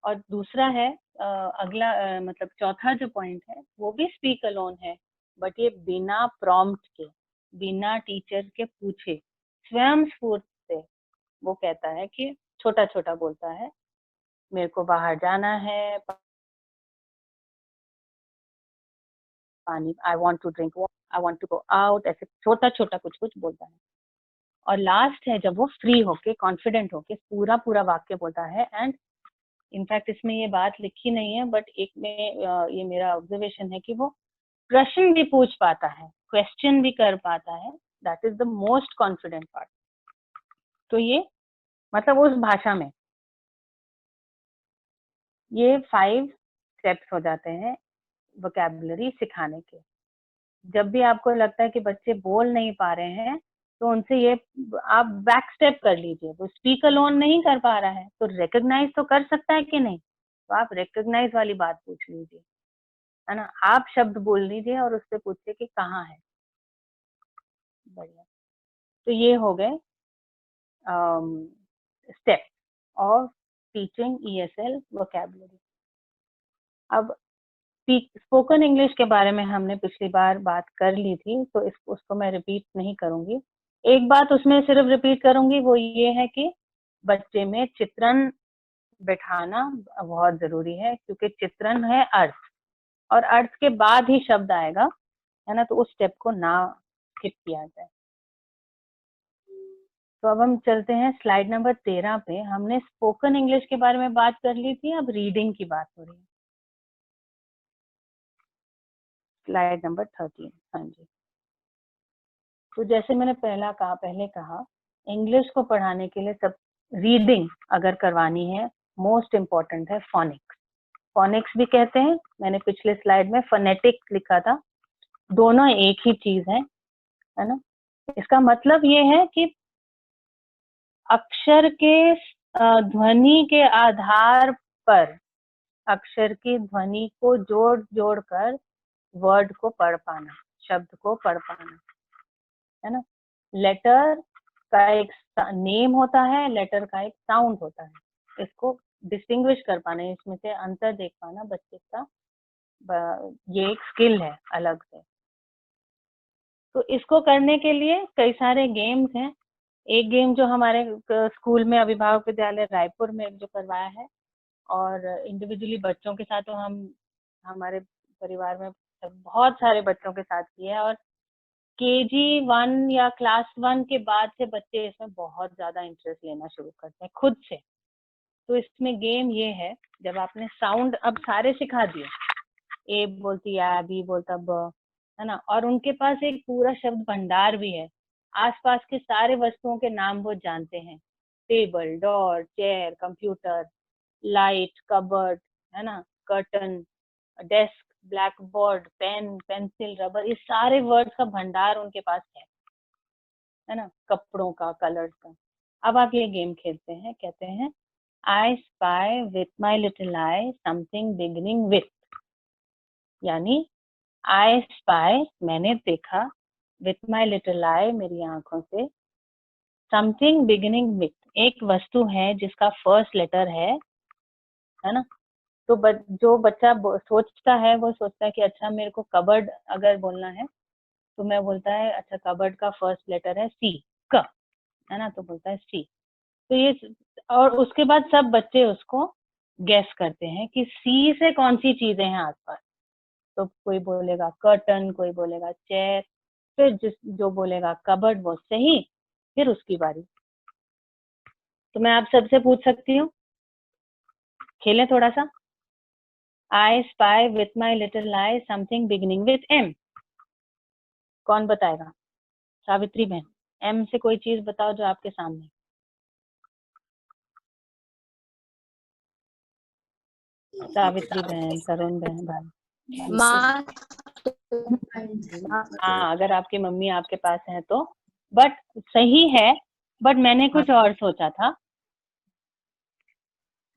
और दूसरा है अगला, मतलब चौथा जो पॉइंट है, वो भी स्पीक अलोन है, बट ये बिना प्रॉम्प्ट के, बिना टीचर के पूछे, स्वयं स्फूर्त से वो कहता है कि छोटा छोटा बोलता है, मेरे को बाहर जाना है, पानी, I want to drink, I want to go out, ऐसे छोटा छोटा कुछ कुछ बोलता है। और लास्ट है जब वो फ्री होके, कॉन्फिडेंट होके पूरा पूरा वाक्य बोलता है। एंड इनफैक्ट इसमें ये बात लिखी नहीं है, बट एक में ये मेरा ऑब्जर्वेशन है कि वो प्रश्न भी पूछ पाता है, क्वेश्चन भी कर पाता है। That is the most confident part. तो ये मतलब उस भाषा में ये 5 स्टेप्स हो जाते हैं वोकैबुलरी सिखाने के। जब भी आपको लगता है कि बच्चे बोल नहीं पा रहे हैं, तो उनसे ये आप बैक स्टेप कर लीजिए। वो स्पीक अलोन नहीं कर पा रहा है, तो रिकॉग्नाइज तो कर सकता है कि नहीं, तो आप रिकॉग्नाइज वाली बात पूछ लीजिए, है ना। आप शब्द बोल लीजिए और उससे पूछिए कि कहाँ है। बढ़िया। तो ये हो गए step of teaching ESL vocabulary. अब स्पोकन इंग्लिश के बारे में हमने पिछली बार बात कर ली थी, तो उसको मैं रिपीट नहीं करूंगी। एक बात उसमें सिर्फ रिपीट करूंगी, वो ये है कि बच्चे में चित्रण बैठाना बहुत जरूरी है, क्योंकि चित्रण है अर्थ, और अर्थ के बाद ही शब्द आएगा, है ना। तो उस स्टेप को ना स्किप किया जाए। तो अब हम चलते हैं स्लाइड नंबर 13 पे। हमने स्पोकन इंग्लिश के बारे में बात कर ली थी, अब रीडिंग की बात हो रही है। स्लाइड नंबर 13, हाँ जी। तो जैसे मैंने पहले कहा, इंग्लिश को पढ़ाने के लिए सब रीडिंग अगर करवानी है, मोस्ट इम्पोर्टेंट है फोनिक्स। फोनिक्स भी कहते हैं, मैंने पिछले स्लाइड में फोनेटिक लिखा था, दोनों एक ही चीज है ना। इसका मतलब ये है कि अक्षर के ध्वनि के आधार पर, अक्षर की ध्वनि को जोड़ जोड़ कर वर्ड को पढ़ पाना, शब्द को पढ़ पाना, है ना। लेटर का एक नेम होता है, लेटर का एक साउंड होता है, इसको डिस्टिंग्विश कर पाना, इसमें से अंतर देख पाना बच्चे का, ये एक स्किल है अलग से। तो इसको करने के लिए कई सारे गेम्स हैं। एक गेम जो हमारे स्कूल में, अभिभावक विद्यालय रायपुर में जो करवाया है, और इंडिविजुअली बच्चों के साथ तो हम हमारे परिवार में बहुत सारे बच्चों के साथ किए हैं, और KG 1 या क्लास 1 के बाद से बच्चे इसमें बहुत ज्यादा इंटरेस्ट लेना शुरू करते हैं खुद से। तो इसमें गेम ये है, जब आपने साउंड अब सारे सिखा दिए, ए बोलती है, बी बोलता ब, है ना, और उनके पास एक पूरा शब्द भंडार भी है, आसपास के सारे वस्तुओं के नाम वो जानते हैं, table, door, chair, computer, light, cupboard, है ना, curtain, desk, black board, pen, pencil, rubber, ये सारे वर्ड्स का भंडार उनके पास है ना, कपड़ों का, कलर्स का। अब आप ये गेम खेलते हैं, कहते हैं I spy with my little eye something beginning with, यानी I spy, मैंने देखा, with my little eye, मेरी आंखों से, something beginning with, एक वस्तु है जिसका फर्स्ट लेटर है ना। तो जो बच्चा सोचता है वो सोचता है कि अच्छा मेरे को कबर्ड अगर बोलना है तो मैं बोलता है अच्छा कबर्ड का फर्स्ट लेटर है C, क, है ना, तो बोलता है C। तो ये, और उसके बाद सब बच्चे उसको गेस करते हैं कि सी से कौन सी चीजें हैं आसपास। तो कोई बोलेगा कर्टन, कोई बोलेगा चेयर, फिर जो बोलेगा कबर्ड वो सही, फिर उसकी बारी। तो मैं आप सबसे पूछ सकती हूँ, खेलें थोड़ा सा। I spy with my little eye something beginning with M, कौन बताएगा? सावित्री बहन, M से कोई चीज बताओ जो आपके सामने। सावित्री बहन, तरुण बहन, भाई। हाँ, अगर आपकी मम्मी आपके पास है तो, बट सही है, बट मैंने कुछ और सोचा था।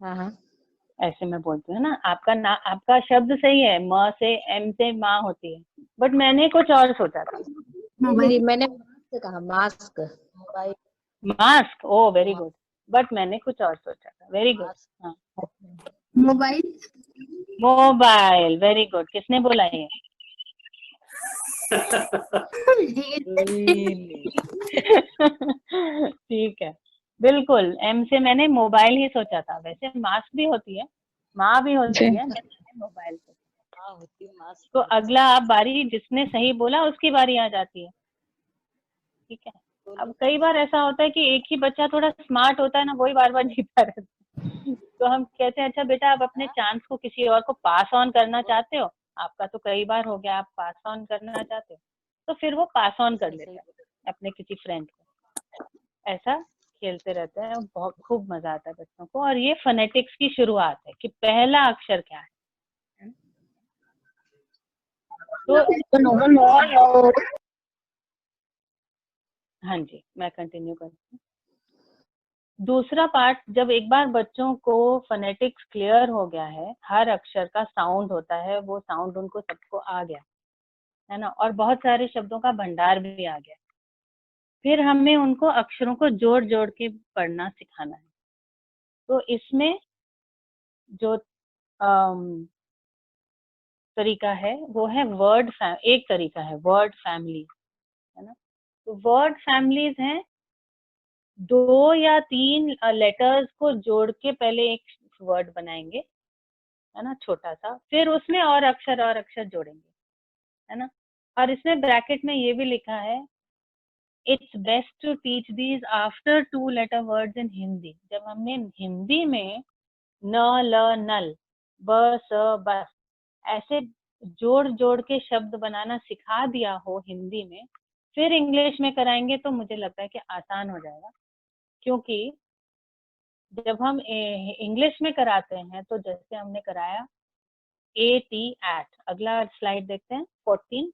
हाँ ऐसे मैं बोलती हूँ ना, आपका शब्द सही है, म से M से माँ होती है, बट मैंने कुछ और सोचा था। मैंने मास्क कहा, mask, mask, oh very good, but मैंने कुछ और सोचा था। Very good. हाँ, मोबाइल। Mobile, very good. किसने बोला ये? ठीक है, बिल्कुल, M से मैंने मोबाइल ही सोचा था। वैसे मास्क भी होती है, माँ भी होती है, मैंने मोबाइल सोचा। तो अगला आप बारी, जिसने सही बोला उसकी बारी आ जाती है, ठीक है। अब कई बार ऐसा होता है कि एक ही बच्चा थोड़ा स्मार्ट होता है ना, वही बार बार जीता रहता है। तो हम कहते हैं अच्छा बेटा आप अपने चांस को किसी और को पास ऑन करना चाहते हो, आपका तो कई बार हो गया, आप पास ऑन करना चाहते हो, तो फिर वो पास ऑन कर लेता है अपने किसी फ्रेंड को। ऐसा खेलते रहते हैं, बहुत खूब मजा आता है बच्चों को। और ये फोनेटिक्स की शुरुआत है कि पहला अक्षर क्या है। तो हाँ जी, मैं कंटिन्यू करती हूँ। दूसरा पार्ट, जब एक बार बच्चों को फोनेटिक्स क्लियर हो गया है, हर अक्षर का साउंड होता है, वो साउंड उनको सबको आ गया है ना, और बहुत सारे शब्दों का भंडार भी आ गया, फिर हमें उनको अक्षरों को जोड़ जोड़ के पढ़ना सिखाना है। तो इसमें जो तरीका है वो है एक तरीका है वर्ड फैमिली, है ना। तो वर्ड फैमिलीज हैं, 2 या 3 लेटर्स को जोड़ के पहले एक वर्ड बनाएंगे, है ना, छोटा सा, फिर उसमें और अक्षर जोड़ेंगे, है ना। और इसमें ब्रैकेट में ये भी लिखा है, it's best to teach these after 2 letter words in Hindi. जब हमने हिंदी में न, ल, नल, ब, स, बस ऐसे जोड़ जोड़ के शब्द बनाना सिखा दिया हो हिंदी में, फिर इंग्लिश में कराएंगे तो मुझे लगता है कि आसान हो जाएगा। क्योंकि जब हम इंग्लिश में कराते हैं तो जैसे हमने कराया AT, एट, अगला स्लाइड देखते हैं 14।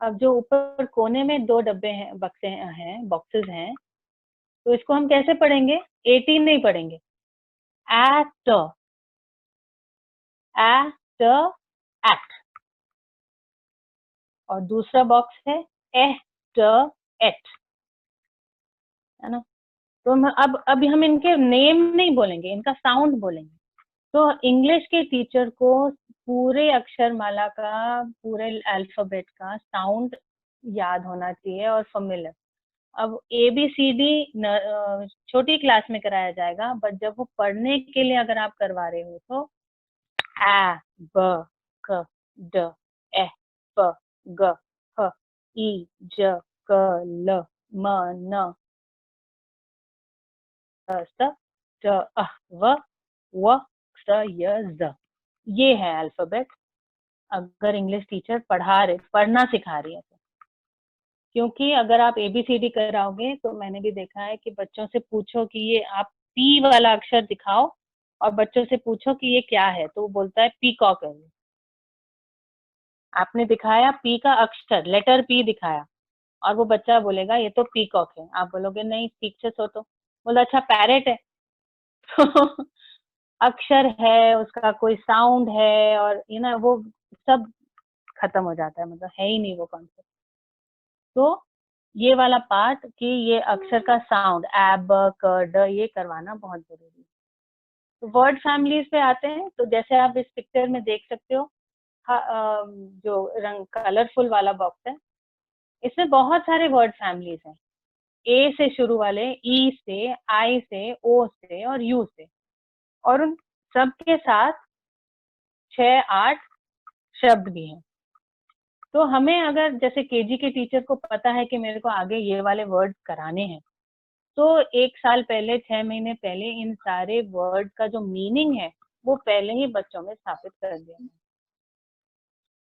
अब जो ऊपर कोने में 2 डब्बे हैं, बॉक्सेस हैं, तो इसको हम कैसे पढ़ेंगे? 18 नहीं पढ़ेंगे, एट, एट, एट। और दूसरा बॉक्स है एट, एट, है ना। तो अब हम इनके नेम नहीं बोलेंगे, इनका साउंड बोलेंगे। तो इंग्लिश के टीचर को पूरे अक्षरमाला का, पूरे अल्फाबेट का साउंड याद होना चाहिए और फेमिलियर। अब ABCD छोटी क्लास में कराया जाएगा, बट जब वो पढ़ने के लिए अगर आप करवा रहे हो तो A B C D E F G H I J K L M N S T A V W X Y Z, ये है अल्फाबेट। अगर इंग्लिश टीचर पढ़ना सिखा रही है तो, क्योंकि अगर आप ABCD कराओगे तो मैंने भी देखा है कि बच्चों से पूछो कि ये आप P वाला अक्षर दिखाओ और बच्चों से पूछो कि ये क्या है, तो वो बोलता है पीकॉक है। आपने दिखाया P का अक्षर, लेटर P दिखाया और वो बच्चा बोलेगा ये तो पीकॉक है। आप बोलोगे नहीं ठीक से सोचो, बोला अच्छा पैरेट है। तो अक्षर है, उसका कोई साउंड है और वो सब खत्म हो जाता है, मतलब है ही नहीं वो कॉन्सेप्ट। तो ये वाला पार्ट कि ये अक्षर का साउंड ए ब क ड ये करवाना बहुत जरूरी है। तो वर्ड फैमिलीज पे आते हैं, तो जैसे आप इस पिक्चर में देख सकते हो, जो रंग कलरफुल वाला बॉक्स है, इसमें बहुत सारे वर्ड फैमिलीज हैं। ए से शुरू वाले, ई से, आई से, ओ से और यू से, और उन सबके साथ 6-8 शब्द भी हैं। तो हमें अगर जैसे केजी के टीचर को पता है कि मेरे को आगे ये वाले वर्ड कराने हैं, तो 1 साल पहले, 6 महीने पहले इन सारे वर्ड का जो मीनिंग है वो पहले ही बच्चों में स्थापित कर दिया है।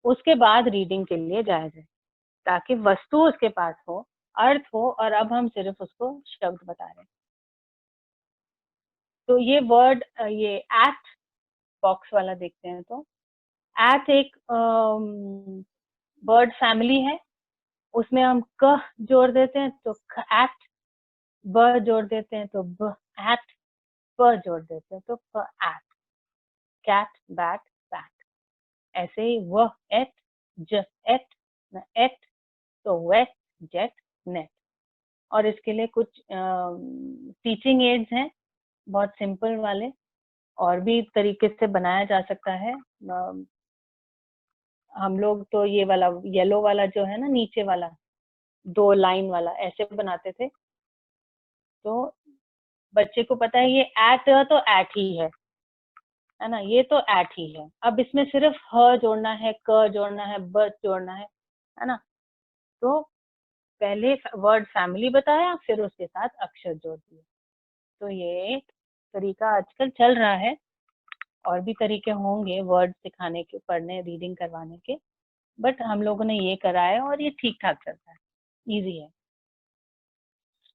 उसके बाद रीडिंग के लिए जाया जाए, ताकि वस्तु उसके पास हो, अर्थ हो, और अब हम सिर्फ उसको शब्द बता रहे हैं। तो ये वर्ड, ये एट बॉक्स वाला देखते हैं, तो एट एक वर्ड फैमिली है। उसमें हम क जोड़ देते हैं तो एट, ब जोड़ देते हैं तो ब एट, प जोड़ देते हैं तो प एट, कैट बैट बैट। ऐसे ही व एट, ज एट, न एट तो वेट जेट नेट। और इसके लिए कुछ टीचिंग एड्स हैं, बहुत सिंपल वाले, और भी तरीके से बनाया जा सकता है। हम लोग तो ये वाला येलो वाला जो है ना, नीचे वाला 2 लाइन वाला, ऐसे बनाते थे। तो बच्चे को पता है ये एट तो एट ही है ना, ये तो एट ही है। अब इसमें सिर्फ ह जोड़ना है, क जोड़ना है, ब जोड़ना है ना। तो पहले वर्ड फैमिली बताया, फिर उसके साथ अक्षर जोड़ दिए। तो ये तरीका आजकल चल रहा है, और भी तरीके होंगे वर्ड सिखाने के, पढ़ने रीडिंग करवाने के, बट हम लोगों ने ये कराया और ये ठीक ठाक चलता है, इजी है।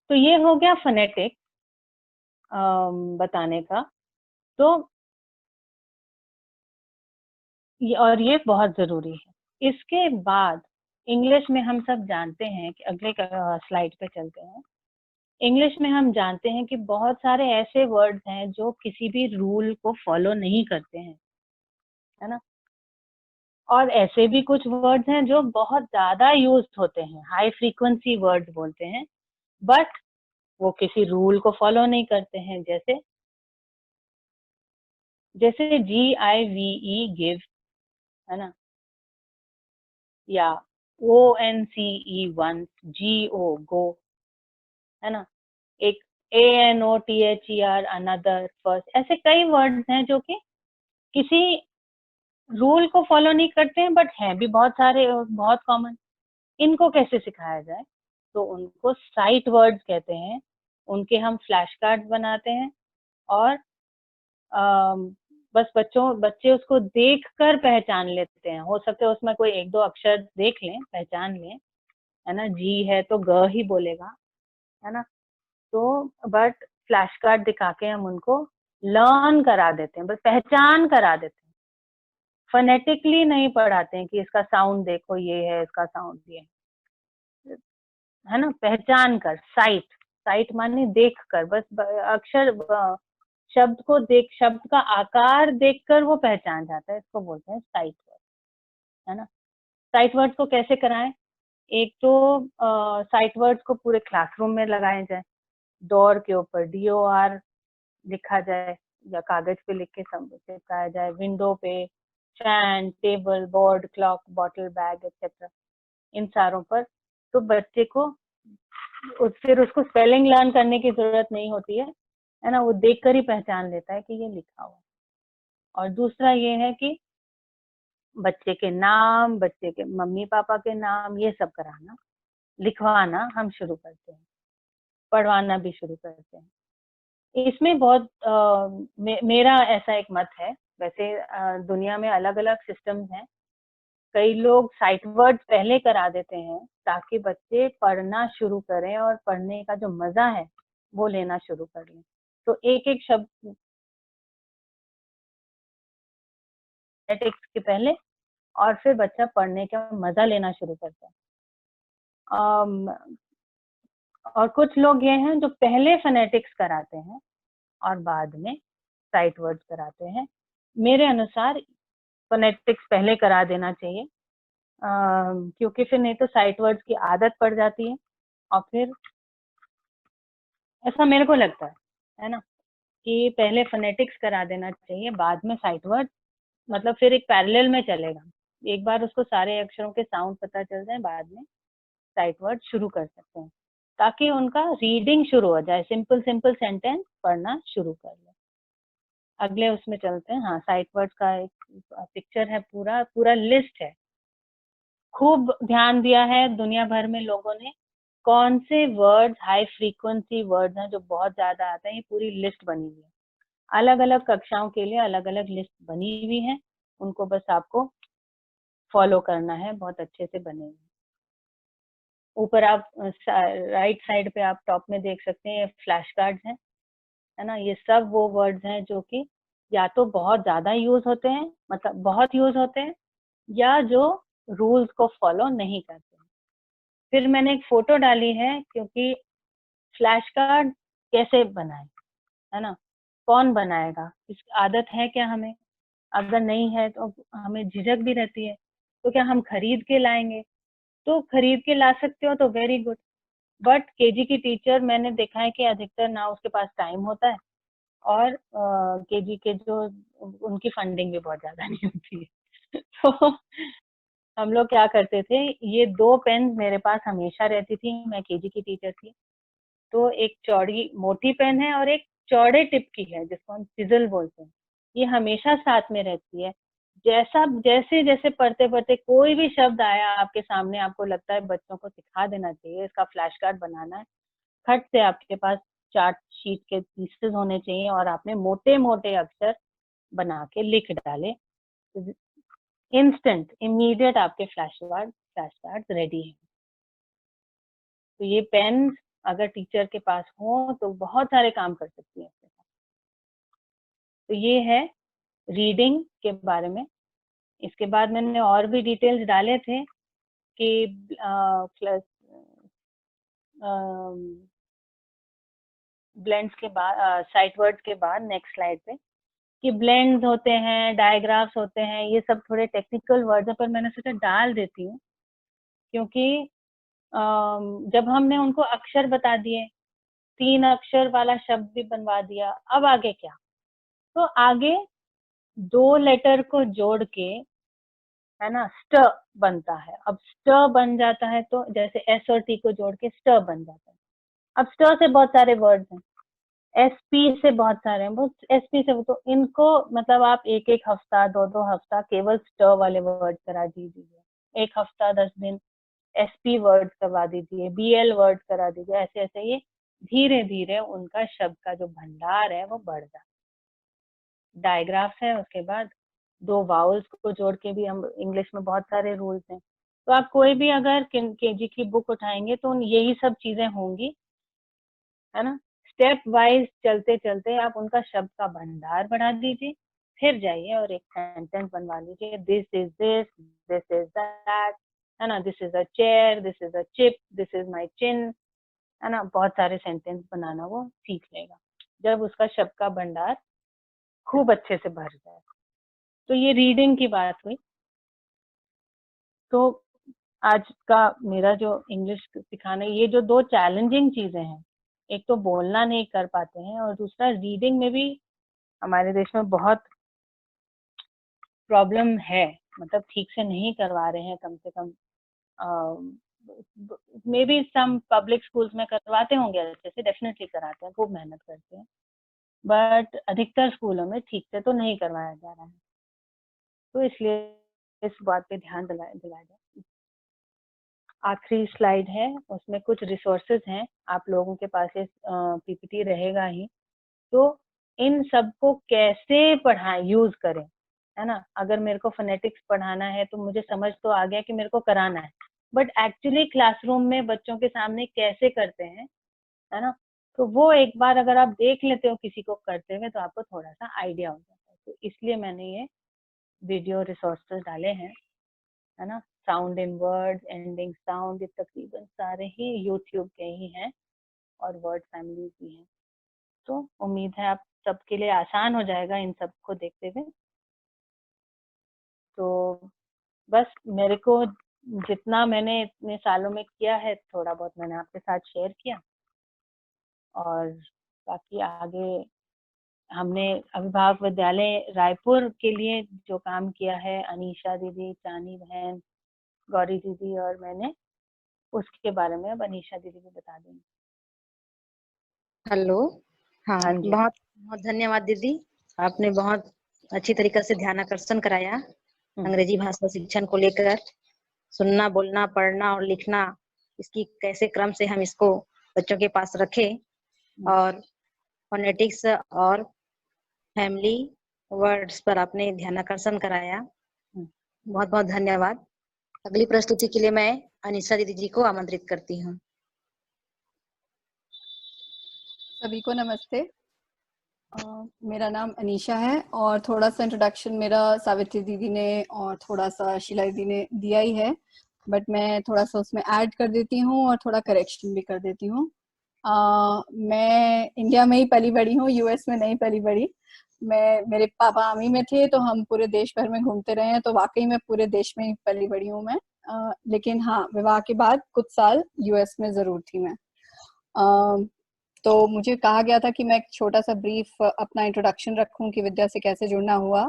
तो ये हो गया फोनेटिक बताने का। तो और ये बहुत जरूरी है। इसके बाद इंग्लिश में हम सब जानते हैं कि, अगले स्लाइड पे चलते हैं। इंग्लिश में हम जानते हैं कि बहुत सारे ऐसे वर्ड्स हैं जो किसी भी रूल को फॉलो नहीं करते हैं, है ना। और ऐसे भी कुछ वर्ड्स हैं जो बहुत ज्यादा यूज होते हैं, हाई फ्रीक्वेंसी वर्ड्स बोलते हैं, बट वो किसी रूल को फॉलो नहीं करते हैं। जैसे GIVE गिव, है ना, या ONCE वंस, GO गो, है ना। एक ANOTHER अनदर, फर्स्ट, ऐसे कई वर्ड्स हैं जो कि किसी रूल को फॉलो नहीं करते हैं, बट हैं भी बहुत सारे, बहुत कॉमन। इनको कैसे सिखाया जाए, तो उनको साइट वर्ड्स कहते हैं। उनके हम फ्लैश कार्ड बनाते हैं, और बस बच्चे उसको देखकर पहचान लेते हैं। हो सकता है उसमें कोई 1-2 अक्षर देख लें, पहचान लें, है ना। जी है तो ग ही बोलेगा, है ना। तो बट फ्लैश कार्ड दिखा के हम उनको लर्न करा देते हैं, बस पहचान करा देते हैं। फोनेटिकली नहीं पढ़ाते हैं कि इसका साउंड देखो ये है, इसका साउंड ये है ना। पहचान कर, साइट माने देख कर, बस अक्षर शब्द को देख, शब्द का आकार देखकर वो पहचान जाता है, इसको बोलते हैं साइट वर्ड, है ना। साइट वर्ड्स को कैसे कराएं? एक तो साइट वर्ड्स को पूरे क्लासरूम में लगाए जाए, डोर के ऊपर DOR लिखा जाए, या कागज पे लिख के चिपकाया जाए, विंडो पे, fan, table, board, clock, bottle, bag, etcetera, इन सारों पर। तो बच्चे को फिर उसको स्पेलिंग लर्न करने की जरूरत नहीं होती है ना, वो देखकर ही पहचान लेता है कि ये लिखा हुआ है। और दूसरा ये है कि बच्चे के नाम, बच्चे के मम्मी पापा के नाम, ये सब कराना, लिखवाना हम शुरू करते हैं, पढ़वाना भी शुरू करते हैं। इसमें बहुत मेरा ऐसा एक मत है, वैसे दुनिया में अलग अलग सिस्टम्स हैं। कई लोग साइट वर्ड्स पहले करा देते हैं ताकि बच्चे पढ़ना शुरू करें और पढ़ने का जो मजा है वो लेना शुरू कर लें। तो एक एक शब्द फोनेटिक्स के पहले, और फिर बच्चा पढ़ने का मजा लेना शुरू करता है। और कुछ लोग ये हैं जो पहले फोनेटिक्स कराते हैं और बाद में साइट वर्ड्स कराते हैं। मेरे अनुसार फोनेटिक्स पहले करा देना चाहिए, क्योंकि फिर नहीं तो साइट वर्ड्स की आदत पड़ जाती है, और फिर ऐसा मेरे को लगता है ना, कि पहले फोनेटिक्स करा देना चाहिए, बाद में साइट वर्ड, मतलब फिर एक पैरेलल में चलेगा। एक बार उसको सारे अक्षरों के साउंड पता चल जाए, बाद में साइट वर्ड शुरू कर सकते हैं, ताकि उनका रीडिंग शुरू हो जाए, सिंपल सिंपल सेंटेंस पढ़ना शुरू कर ले। अगले उसमें चलते हैं। हाँ, साइट वर्ड का एक पिक्चर है, पूरा पूरा लिस्ट है। खूब ध्यान दिया है दुनिया भर में लोगों ने, कौन से वर्ड्स हाई फ्रीक्वेंसी वर्ड्स हैं जो बहुत ज्यादा आते हैं, ये पूरी लिस्ट बनी हुई है। अलग अलग कक्षाओं के लिए अलग अलग लिस्ट बनी हुई है, उनको बस आपको फॉलो करना है, बहुत अच्छे से बने हुए। ऊपर आप राइट साइड पे आप टॉप में देख सकते हैं, ये फ्लैश कार्ड्स हैं, है ना। ये सब वो वर्ड्स हैं जो कि या तो बहुत ज्यादा यूज होते हैं, मतलब बहुत यूज होते हैं, या जो रूल्स को फॉलो नहीं करते हैं। फिर मैंने एक फोटो डाली है, क्योंकि फ्लैश कार्ड कैसे बनाए, है ना, कौन बनाएगा, इसकी आदत है क्या हमें? अगर नहीं है तो हमें झिझक भी रहती है, तो क्या हम खरीद के लाएंगे? तो खरीद के ला सकते हो तो वेरी गुड, बट केजी की टीचर मैंने देखा है कि अधिकतर ना उसके पास टाइम होता है, और केजी के जो उनकी फंडिंग भी बहुत ज्यादा नहीं होती है। तो हम लोग क्या करते थे, ये 2 पेन मेरे पास हमेशा रहती थी, मैं केजी की टीचर थी। तो एक चौड़ी मोटी पेन है और एक चौड़े टिप की है, जिसको हम सिजल बोलते हैं। ये हमेशा साथ में रहती है। जैसे जैसे पढ़ते पढ़ते कोई भी शब्द आया आपके सामने, आपको लगता है बच्चों को सिखा देना चाहिए, इसका फ्लैश कार्ड बनाना है, खट से आपके पास चार्ट शीट के पीसेस होने चाहिए, और आपने मोटे मोटे अक्षर बना के लिख डाले। इंस्टेंट इमीडिएट आपके फ्लैश कार्ड रेडी है। तो ये पेन अगर टीचर के पास हो तो बहुत सारे काम कर सकती है इसके साथ। तो ये है रीडिंग के बारे में। इसके बाद मैंने और भी डिटेल्स डाले थे कि ब्लेंड्स के बाद, साइट वर्ड्स के बाद नेक्स्ट स्लाइड पे, कि ब्लेंड्स होते हैं, डायग्राफ्स होते हैं, ये सब थोड़े टेक्निकल वर्ड्स हैं, पर मैंने सोचा डाल देती हूँ, क्योंकि जब हमने उनको अक्षर बता दिए, 3 अक्षर वाला शब्द भी बनवा दिया, अब आगे क्या? तो आगे 2 लेटर को जोड़ के, है ना, स्ट बनता है। अब स्ट बन जाता है, तो जैसे एस और टी को जोड़ के स्ट बन जाता है। अब स्ट से बहुत सारे वर्ड्स हैं, एसपी से बहुत सारे हैं, बहुत एसपी से, तो इनको मतलब आप एक एक हफ्ता, 2 हफ्ता केवल स्ट वाले वर्ड करा दीजिए, 1 हफ्ता 10 दिन एसपी वर्ड करवा दीजिए, बीएल वर्ड करा दीजिए, ऐसे ऐसे ये धीरे धीरे उनका शब्द का जो भंडार है वो बढ़ जाता है। डायग्राफ्स है, उसके बाद 2 वाउल्स को जोड़ के भी हम, इंग्लिश में बहुत सारे रूल्स हैं, तो आप कोई भी अगर केजी की बुक उठाएंगे तो यही सब चीजें होंगी, है ना। स्टेप वाइज चलते चलते आप उनका शब्द का भंडार बढ़ा दीजिए, फिर जाइए और एक सेंटेंस बनवा लीजिए, दिस इज दैट, है ना, this is a chair, this is a chip, this is my chin, है ना। बहुत सारे सेंटेंस बनाना वो सीख लेगा जब उसका शब्द का भंडार खूब अच्छे से भर जाए। तो ये रीडिंग की बात हुई। तो आज का मेरा जो इंग्लिश सिखाना, ये जो 2 चैलेंजिंग चीजें हैं, एक तो बोलना नहीं कर पाते हैं, और दूसरा रीडिंग में भी हमारे देश में बहुत प्रॉब्लम है, मतलब ठीक से नहीं करवा रहे हैं, कम से कम maybe some public schools में करवाते होंगे अच्छे से, डेफिनेटली कराते हैं, खूब मेहनत करते हैं, बट अधिकतर स्कूलों में ठीक से तो नहीं करवाया जा रहा है, तो इसलिए इस बात पे ध्यान दिलाया जाए। आखिरी स्लाइड है, उसमें कुछ रिसोर्सेज हैं, आप लोगों के पास ये पीपीटी रहेगा ही, तो इन सबको कैसे पढ़ाएं, यूज करें, है ना। अगर मेरे को फोनेटिक्स पढ़ाना है तो मुझे समझ तो आ गया कि मेरे को कराना है, बट एक्चुअली क्लासरूम में बच्चों के सामने कैसे करते हैं, है ना, तो वो एक बार अगर आप देख लेते हो किसी को करते हुए तो आपको थोड़ा सा आइडिया हो जाता है। तो इसलिए मैंने ये वीडियो रिसोर्सेज डाले हैं, है ना। Sound in words, ending sound, ये तकरीबन सारे ही यूट्यूब के ही हैं और वर्ड फैमिली भी हैं। तो उम्मीद है आप सबके लिए आसान हो जाएगा इन सबको देखते हुए। तो बस मेरे को जितना मैंने इतने सालों में किया है थोड़ा बहुत मैंने आपके साथ शेयर किया, और बाकी आगे हमने अभिभावक विद्यालय रायपुर के लिए जो काम किया है, अनीशा दीदी, चानी बहन, गौरी दीदी और मैंने, उसके बारे में अब अनीशा दीदी भी बता देंगी। हेलो। हाँ, हाँ जी। बहुत बहुत धन्यवाद दीदी, आपने बहुत अच्छी तरीके से ध्यानाकर्षण कराया अंग्रेजी भाषा शिक्षण को लेकर। सुनना, बोलना, पढ़ना और लिखना, इसकी कैसे क्रम से हम इसको बच्चों के पास रखें, और फोनेटिक्स और फैमिली वर्ड्स पर आपने ध्यानाकर्षण कराया। बहुत बहुत धन्यवाद। अगली प्रस्तुति के लिए मैं अनीशा दीदी जी को आमंत्रित करती हूँ। सभी को नमस्ते। मेरा नाम अनीशा है और थोड़ा सा इंट्रोडक्शन मेरा सावित्री दीदी ने और थोड़ा सा शीला दीदी ने दिया ही है, बट मैं थोड़ा सा उसमें ऐड कर देती हूँ और थोड़ा करेक्शन भी कर देती हूँ। मैं इंडिया में ही पली बड़ी हूँ, यूएस में नहीं पली बड़ी। मेरे पापा आर्मी में थे तो हम पूरे देश भर में घूमते रहे हैं, तो वाकई में पूरे देश में ही पली बड़ी हूँ मैं। लेकिन हाँ, विवाह के बाद कुछ साल यूएस में जरूर थी मैं। तो मुझे कहा गया था कि मैं एक छोटा सा ब्रीफ अपना इंट्रोडक्शन रखूं कि विद्या से कैसे जुड़ना हुआ,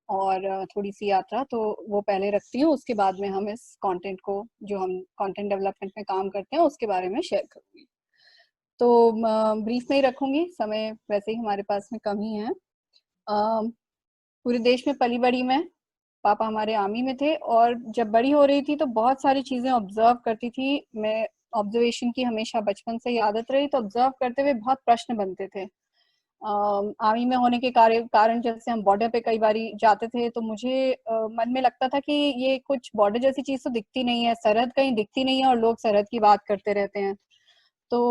और थोड़ी सी यात्रा तो वो पहले रखती हूँ, उसके बाद में हम इस कंटेंट को, जो हम कंटेंट डेवलपमेंट में काम करते हैं, उसके बारे में शेयर करूंगी। तो ब्रीफ में ही रखूंगी, समय वैसे ही हमारे पास में कम ही है। पूरे देश में पली बड़ी मैं, पापा हमारे आर्मी में थे, और जब बड़ी हो रही थी तो बहुत सारी चीजें ऑब्जर्व करती थी मैं। ऑब्जर्वेशन की हमेशा बचपन से ही आदत रही, तो ऑब्जर्व करते हुए बहुत प्रश्न बनते थे। आर्मी में होने के कारण जैसे हम बॉर्डर पे कई बारी जाते थे तो मुझे मन में लगता था कि ये कुछ बॉर्डर जैसी चीज तो दिखती नहीं है, सरहद कहीं दिखती नहीं है और लोग सरहद की बात करते रहते हैं। तो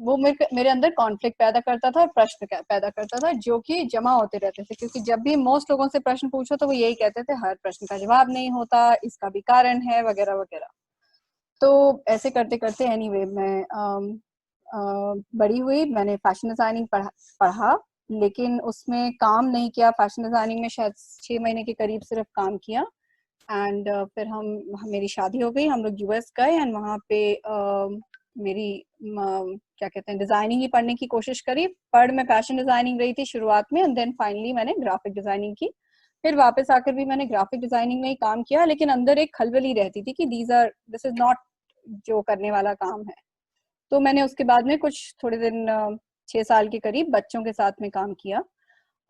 वो मेरे अंदर कॉन्फ्लिक्ट पैदा करता था और प्रश्न पैदा करता था, जो कि जमा होते रहते थे, क्योंकि जब भी मोस्ट लोगों से प्रश्न पूछो तो वो यही कहते थे हर प्रश्न का जवाब नहीं होता, इसका भी कारण है, वगैरह वगैरह। तो ऐसे करते करते एनीवे मैं बड़ी हुई, मैंने फैशन डिजाइनिंग पढ़ा, लेकिन उसमें काम नहीं किया। फैशन डिजाइनिंग में शायद 6 महीने के करीब सिर्फ काम किया, एंड फिर मेरी शादी हो गई, हम लोग यूएस गए, एंड वहाँ पे मेरी क्या कहते हैं, डिजाइनिंग ही पढ़ने की कोशिश करी। मैं फैशन डिजाइनिंग रही थी शुरुआत में, एंड देन फाइनली मैंने ग्राफिक डिजाइनिंग की। फिर वापस आकर भी मैंने ग्राफिक डिजाइनिंग में ही काम किया, लेकिन अंदर एक खलबली रहती थी कि दिस इज नॉट जो करने वाला काम है। तो मैंने उसके बाद में कुछ थोड़े दिन 6 साल के करीब बच्चों के साथ में काम किया,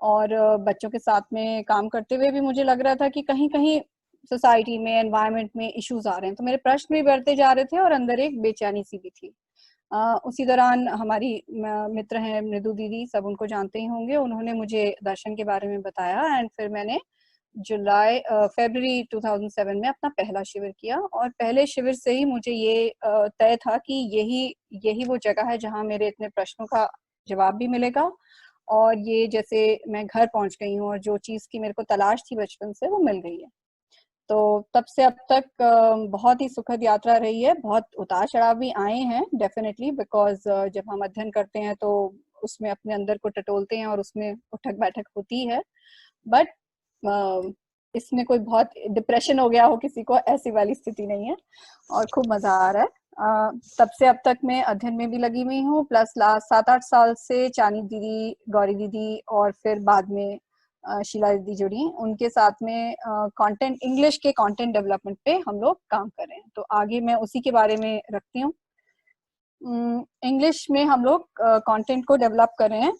और बच्चों के साथ में काम करते हुए भी मुझे लग रहा था कि कहीं कहीं सोसाइटी में, एनवायरनमेंट में इश्यूज आ रहे हैं, तो मेरे प्रश्न भी बढ़ते जा रहे थे और अंदर एक बेचैनी सी भी थी। उसी दौरान हमारी मित्र हैं मृदु दीदी, सब उनको जानते ही होंगे, उन्होंने मुझे दर्शन के बारे में बताया, एंड फिर मैंने फरवरी 2007 में अपना पहला शिविर किया, और पहले शिविर से ही मुझे ये तय था कि यही वो जगह है जहाँ मेरे इतने प्रश्नों का जवाब भी मिलेगा, और ये जैसे मैं घर पहुंच गई हूँ और जो चीज की मेरे को तलाश थी बचपन से वो मिल गई है। तो तब से अब तक बहुत ही सुखद यात्रा रही है। बहुत उतार चढ़ाव भी आए हैं डेफिनेटली, बिकॉज जब हम अध्ययन करते हैं तो उसमें अपने अंदर को टटोलते हैं और उसमें उठक बैठक होती है, बट इसमें कोई बहुत डिप्रेशन हो गया हो किसी को, ऐसी वाली स्थिति नहीं है, और खूब मजा आ रहा है। तब से अब तक मैं अध्ययन में भी लगी हुई हूँ, प्लस लास्ट 7-8 साल से चानी दीदी, गौरी दीदी, और फिर बाद में शीला दीदी जुड़ी हैं, उनके साथ में कंटेंट, इंग्लिश के कंटेंट डेवलपमेंट पे हम लोग काम कर रहे हैं। तो आगे मैं उसी के बारे में रखती हूँ। इंग्लिश में हम लोग कंटेंट को डेवलप कर रहे हैं,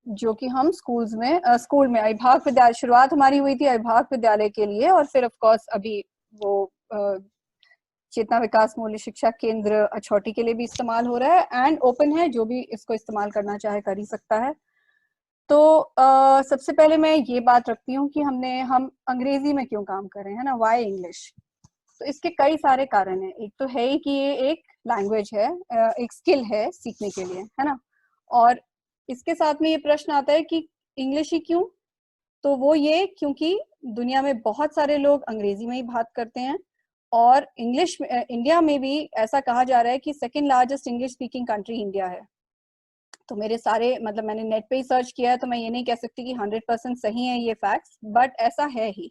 जो कि हम स्कूल में अभिभावक विद्यालय, शुरुआत हमारी हुई थी अभिभावक विद्यालय के लिए, और फिर ऑफ कोर्स अभी वो चेतना विकास मूल्य शिक्षा केंद्र अछौटी के लिए भी इस्तेमाल हो रहा है, एंड ओपन है, जो भी इसको इस्तेमाल करना चाहे कर ही सकता है। तो सबसे पहले मैं ये बात रखती हूँ कि हम अंग्रेजी में क्यों काम कर रहे हैं ना, वाई इंग्लिश। तो इसके कई सारे कारण हैं। एक तो है ही कि ये एक लैंग्वेज है, एक स्किल है सीखने के लिए, है ना। और इसके साथ में ये प्रश्न आता है कि इंग्लिश ही क्यों? तो वो ये, क्योंकि दुनिया में बहुत सारे लोग अंग्रेजी में ही बात करते हैं, और इंडिया में भी ऐसा कहा जा रहा है कि second largest English speaking country India है। तो मेरे सारे, मतलब मैंने नेट पे ही सर्च किया है, तो मैं ये नहीं कह सकती कि 100% सही है ये फैक्ट्स, बट ऐसा है ही।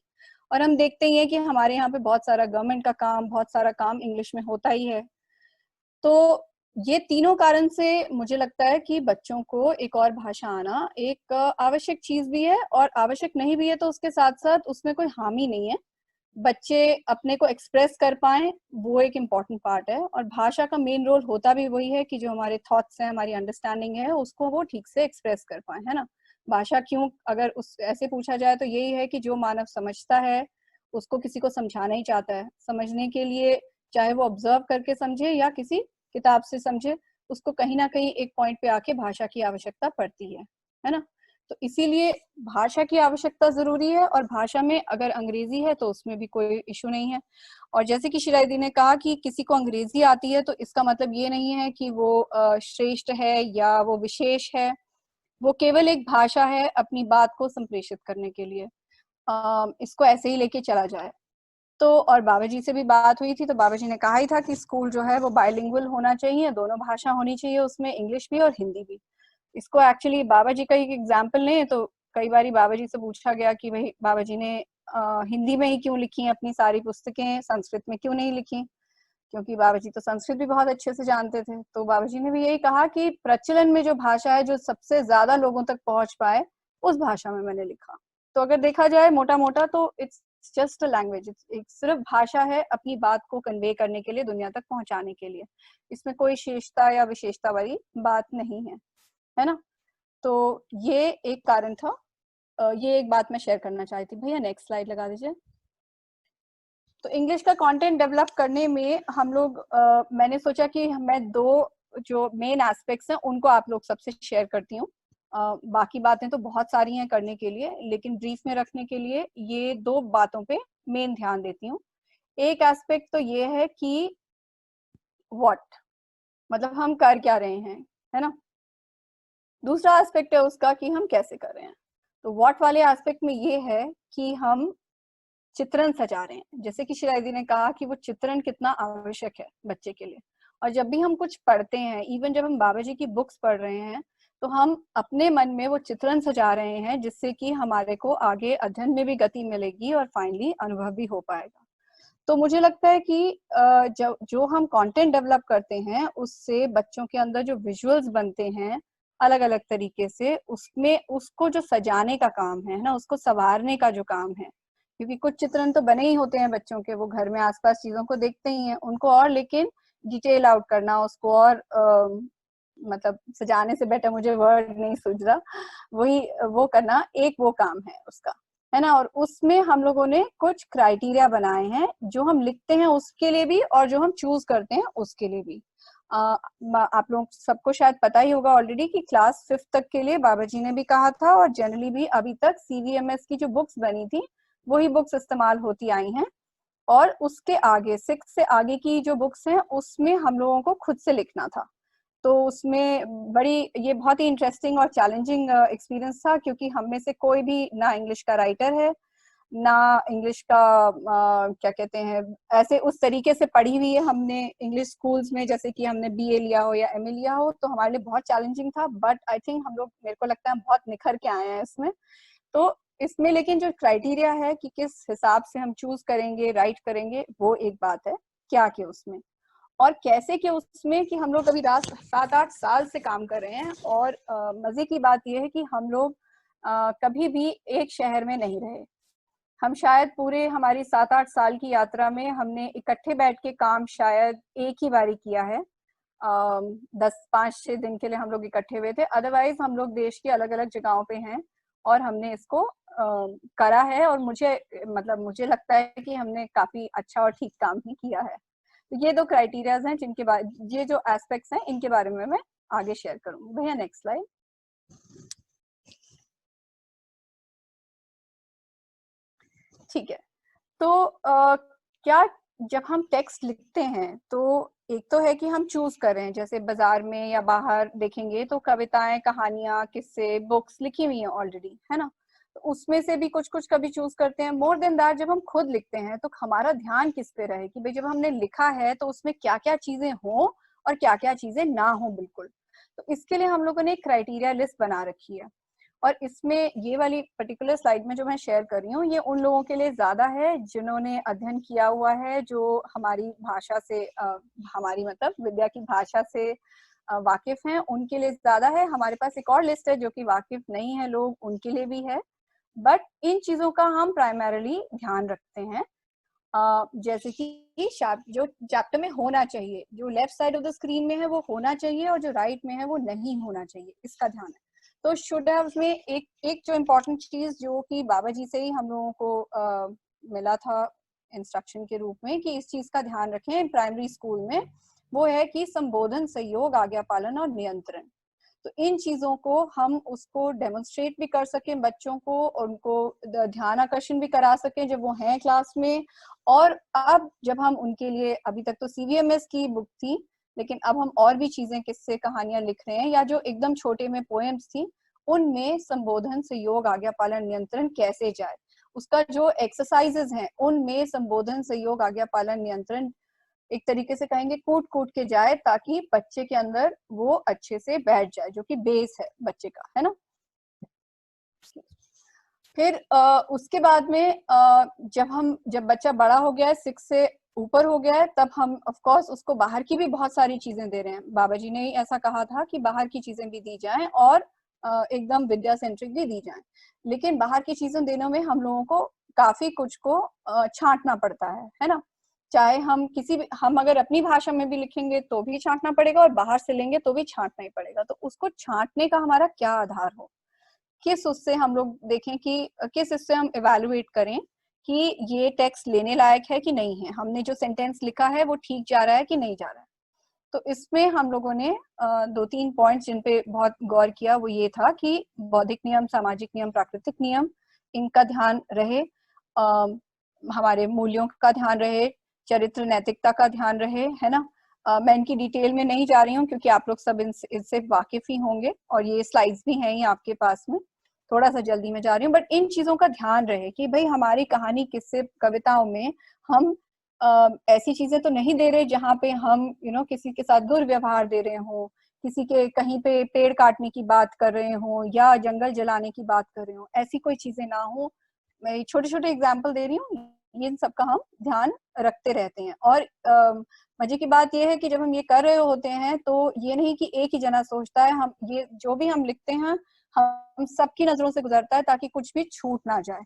और हम देखते ही हैं कि हमारे यहाँ पे बहुत सारा गवर्नमेंट का काम, बहुत सारा काम इंग्लिश में होता ही है। तो ये तीनों कारण से मुझे लगता है कि बच्चों को एक और भाषा आना एक आवश्यक चीज भी है, और आवश्यक नहीं भी है तो उसके साथ साथ उसमें कोई हानि नहीं है। बच्चे अपने को एक्सप्रेस कर पाए, वो एक इम्पॉर्टेंट पार्ट है। और भाषा का मेन रोल होता भी वही है कि जो हमारे थॉट्स हैं, हमारी अंडरस्टैंडिंग है, उसको वो ठीक से एक्सप्रेस कर पाए, है ना। भाषा क्यों, अगर उस ऐसे पूछा जाए तो यही है कि जो मानव समझता है उसको किसी को समझाना ही चाहता है। समझने के लिए चाहे वो ऑब्जर्व करके समझे या किसी किताब से समझे, उसको कहीं ना कहीं एक पॉइंट पे आके भाषा की आवश्यकता पड़ती है ना। तो इसीलिए भाषा की आवश्यकता जरूरी है, और भाषा में अगर अंग्रेजी है तो उसमें भी कोई इशू नहीं है। और जैसे कि शीला दीदी ने कहा कि किसी को अंग्रेजी आती है, तो इसका मतलब ये नहीं है कि वो श्रेष्ठ है या वो विशेष है। वो केवल एक भाषा है अपनी बात को संप्रेषित करने के लिए। इसको ऐसे ही लेके चला जाए। तो और बाबा जी से भी बात हुई थी, तो बाबा जी ने कहा ही था कि स्कूल जो है वो बाइलिंगुअल होना चाहिए, दोनों भाषा होनी चाहिए उसमें, इंग्लिश भी और हिंदी भी। इसको एक्चुअली बाबा जी का एक एग्जाम्पल लें तो कई बार बाबा जी से पूछा गया कि भाई बाबा जी ने हिंदी में ही क्यों लिखी अपनी सारी पुस्तकें, संस्कृत में क्यों नहीं लिखी, क्योंकि बाबा जी तो संस्कृत भी बहुत अच्छे से जानते थे। तो बाबा जी ने भी यही कहा कि प्रचलन में जो भाषा है, जो सबसे ज्यादा लोगों तक पहुंच पाए, उस भाषा में मैंने लिखा। तो अगर देखा जाए मोटा मोटा तो इट्स जस्ट अ लैंग्वेज, एक सिर्फ भाषा है अपनी बात को कन्वे करने के लिए, दुनिया तक पहुंचाने के लिए। इसमें कोई श्रेष्ठता या विशेषता वाली बात नहीं है ना। तो ये एक कारण था। ये एक बात मैं शेयर करना चाहती थी। भैया नेक्स्ट स्लाइड लगा दीजिए। तो इंग्लिश का कंटेंट डेवलप करने में हम लोग मैंने सोचा कि मैं दो जो मेन एस्पेक्ट्स हैं उनको आप लोग सबसे शेयर करती हूँ। बाकी बातें तो बहुत सारी हैं करने के लिए, लेकिन ब्रीफ में रखने के लिए ये दो बातों पे मेन ध्यान देती हूँ। एक एस्पेक्ट तो ये है कि व्हाट, मतलब हम कर क्या रहे हैं, है ना। दूसरा एस्पेक्ट है उसका कि हम कैसे कर रहे हैं। तो व्हाट वाले एस्पेक्ट में ये है कि हम चित्रण सजा रहे हैं। जैसे कि शिराइदी ने कहा कि वो चित्रण कितना आवश्यक है बच्चे के लिए। और जब भी हम कुछ पढ़ते हैं, इवन जब हम बाबा जी की बुक्स पढ़ रहे हैं, तो हम अपने मन में वो चित्रण सजा रहे हैं, जिससे कि हमारे को आगे अध्ययन में भी गति मिलेगी और फाइनली अनुभव भी हो पाएगा। तो मुझे लगता है कि जो हम कंटेंट डेवलप करते हैं, उससे बच्चों के अंदर जो विजुअल्स बनते हैं अलग अलग तरीके से, उसमें उसको जो सजाने का काम है ना, उसको संवारने का जो काम है, क्योंकि कुछ चित्रण तो बने ही होते हैं बच्चों के, वो घर में आसपास चीजों को देखते ही हैं, उनको और लेकिन डिटेल आउट करना, उसको और मतलब सजाने से बेटर मुझे वर्ड नहीं सूझ रहा, वही वो करना एक वो काम है उसका, है ना। और उसमें हम लोगों ने कुछ क्राइटेरिया बनाए हैं, जो हम लिखते हैं उसके लिए भी और जो हम चूज करते हैं उसके लिए भी। आप लोग सबको शायद पता ही होगा ऑलरेडी कि क्लास 5th तक के लिए बाबा जी ने भी कहा था, और जनरली भी अभी तक CVMS की जो बुक्स बनी थी वही बुक्स इस्तेमाल होती आई हैं। और उसके आगे 6 से आगे की जो बुक्स हैं उसमें हम लोगों को खुद से लिखना था। तो उसमें ये बहुत ही इंटरेस्टिंग और चैलेंजिंग एक्सपीरियंस था, क्योंकि हम में से कोई भी ना इंग्लिश का राइटर है, ना इंग्लिश का क्या कहते हैं ऐसे उस तरीके से पढ़ी हुई है हमने इंग्लिश स्कूल्स में, जैसे कि हमने BA लिया हो या MA लिया हो। तो हमारे लिए बहुत चैलेंजिंग था, बट आई थिंक हम लोग, मेरे को लगता है, बहुत निखर के आए हैं इसमें। तो इसमें लेकिन जो क्राइटेरिया है कि किस हिसाब से हम चूज करेंगे, राइट करेंगे, वो एक बात है। क्या कि उसमें और कैसे कि उसमें कि हम लोग अभी 7-8 साल से काम कर रहे हैं। और मजे की बात यह है कि हम लोग कभी भी एक शहर में नहीं रहे। हम शायद पूरे हमारी 7-8 साल की यात्रा में हमने इकट्ठे बैठ के काम शायद एक ही बारी किया है। 5-6 दिन के लिए हम लोग इकट्ठे हुए थे, अदरवाइज हम लोग देश की अलग अलग जगहों पे हैं और हमने इसको करा है, और मुझे लगता है कि हमने काफी अच्छा और ठीक काम ही किया है। तो ये 2 क्राइटेरियाज हैं जिनके बारे, ये जो एस्पेक्ट्स हैं इनके बारे में मैं आगे शेयर करूंगी। भैया नेक्स्ट स्लाइड। ठीक है, तो क्या जब हम टेक्स्ट लिखते हैं तो एक तो है कि हम चूज कर रहे हैं, जैसे बाजार में या बाहर देखेंगे तो कविताएं, कहानियां, किस्से, बुक्स लिखी हुई हैं ऑलरेडी, है ना, तो उसमें से भी कुछ कुछ कभी चूज करते हैं। मोर देन दैट, जब हम खुद लिखते हैं तो हमारा ध्यान किस पे रहे कि भाई जब हमने लिखा है तो उसमें क्या क्या चीजें हों और क्या क्या चीजें ना हो बिल्कुल। तो इसके लिए हम लोगों ने एक क्राइटेरिया लिस्ट बना रखी है, और इसमें ये वाली पर्टिकुलर स्लाइड में जो मैं शेयर कर रही हूँ ये उन लोगों के लिए ज्यादा है जिन्होंने अध्ययन किया हुआ है, जो हमारी भाषा से हमारी विद्या की भाषा से वाकिफ हैं, उनके लिए ज्यादा है। हमारे पास एक और लिस्ट है जो कि वाकिफ नहीं है लोग, उनके लिए भी है, बट इन चीजों का हम प्राइमरीली ध्यान रखते हैं। जैसे कि जो चैप्टर में होना चाहिए, जो left side of the screen में है वो होना चाहिए, और जो राइट में है वो नहीं होना चाहिए, इसका ध्यान है। तो शुड हैव में एक जो इम्पोर्टेंट चीज जो कि बाबा जी से ही हम लोगों को मिला था इंस्ट्रक्शन के रूप में कि इस चीज का ध्यान रखें प्राइमरी स्कूल में, वो है कि संबोधन, सहयोग, आज्ञा पालन और नियंत्रण। तो इन चीजों को हम उसको डेमोन्स्ट्रेट भी कर सकें बच्चों को, और उनको ध्यान आकर्षण भी करा सकें जब वो हैं क्लास में। और अब जब हम उनके लिए, अभी तक तो CVMS की बुक थी, लेकिन अब हम और भी चीजें, किस्से, कहानियां लिख रहे हैं, या जो एकदम छोटे में पोएम्स थी उनमें संबोधन, सहयोग, आज्ञा पालन, नियंत्रण कैसे जाए, उसका जो एक्सरसाइजेस हैं उनमें संबोधन, सहयोग, आज्ञा पालन, नियंत्रण एक तरीके से कहेंगे कूट कूट के जाए, ताकि बच्चे के अंदर वो अच्छे से बैठ जाए, जो कि बेस है बच्चे का, है ना। फिर उसके बाद में जब बच्चा बड़ा हो गया है, 6 से ऊपर हो गया है, तब हम ऑफ कोर्स उसको बाहर की भी बहुत सारी चीजें दे रहे हैं। बाबा जी ने ऐसा कहा था कि बाहर की चीजें भी दी जाएं और एकदम विद्या सेंट्रिक भी दी जाएं, लेकिन बाहर की चीजें देने में हम लोगों को काफी कुछ को छांटना पड़ता है ना। चाहे हम अगर अपनी भाषा में भी लिखेंगे तो भी छांटना पड़ेगा, और बाहर से लेंगे तो भी छांटना ही पड़ेगा। तो उसको छांटने का हमारा क्या आधार हो, किस उससे हम लोग देखें कि किस इससे हम इवैल्यूएट करें कि ये टेक्स्ट लेने लायक है कि नहीं है, हमने जो सेंटेंस लिखा है वो ठीक जा रहा है कि नहीं जा रहा है। तो इसमें हम लोगों ने 2-3 पॉइंट्स जिन पे बहुत गौर किया, वो ये था कि बौद्धिक नियम, सामाजिक नियम, प्राकृतिक नियम, इनका ध्यान रहे, हमारे मूल्यों का ध्यान रहे, चरित्र, नैतिकता का ध्यान रहे, है ना। मैं इनकी डिटेल में नहीं जा रही हूँ क्योंकि आप लोग सब इससे वाकिफ ही होंगे, और ये स्लाइड्स भी हैं ही आपके पास में, थोड़ा सा जल्दी में जा रही हूँ, बट इन चीजों का ध्यान रहे कि भाई हमारी कहानी, किस्से, कविताओं में हम ऐसी चीजें तो नहीं दे रहे जहाँ पे हम किसी के साथ दुर्व्यवहार दे रहे हों, किसी के कहीं पे पेड़ काटने की बात कर रहे हों या जंगल जलाने की बात कर रहे हों, ऐसी कोई चीजें ना हो। मैं छोटे छोटे एग्जाम्पल दे रही हूँ, इन सब का हम ध्यान रखते रहते हैं। और मजे की बात यह है कि जब हम ये कर रहे होते हैं तो ये नहीं कि एक ही जना सोचता है, हम ये जो भी हम लिखते हैं हम सबकी नजरों से गुजरता है ताकि कुछ भी छूट ना जाए।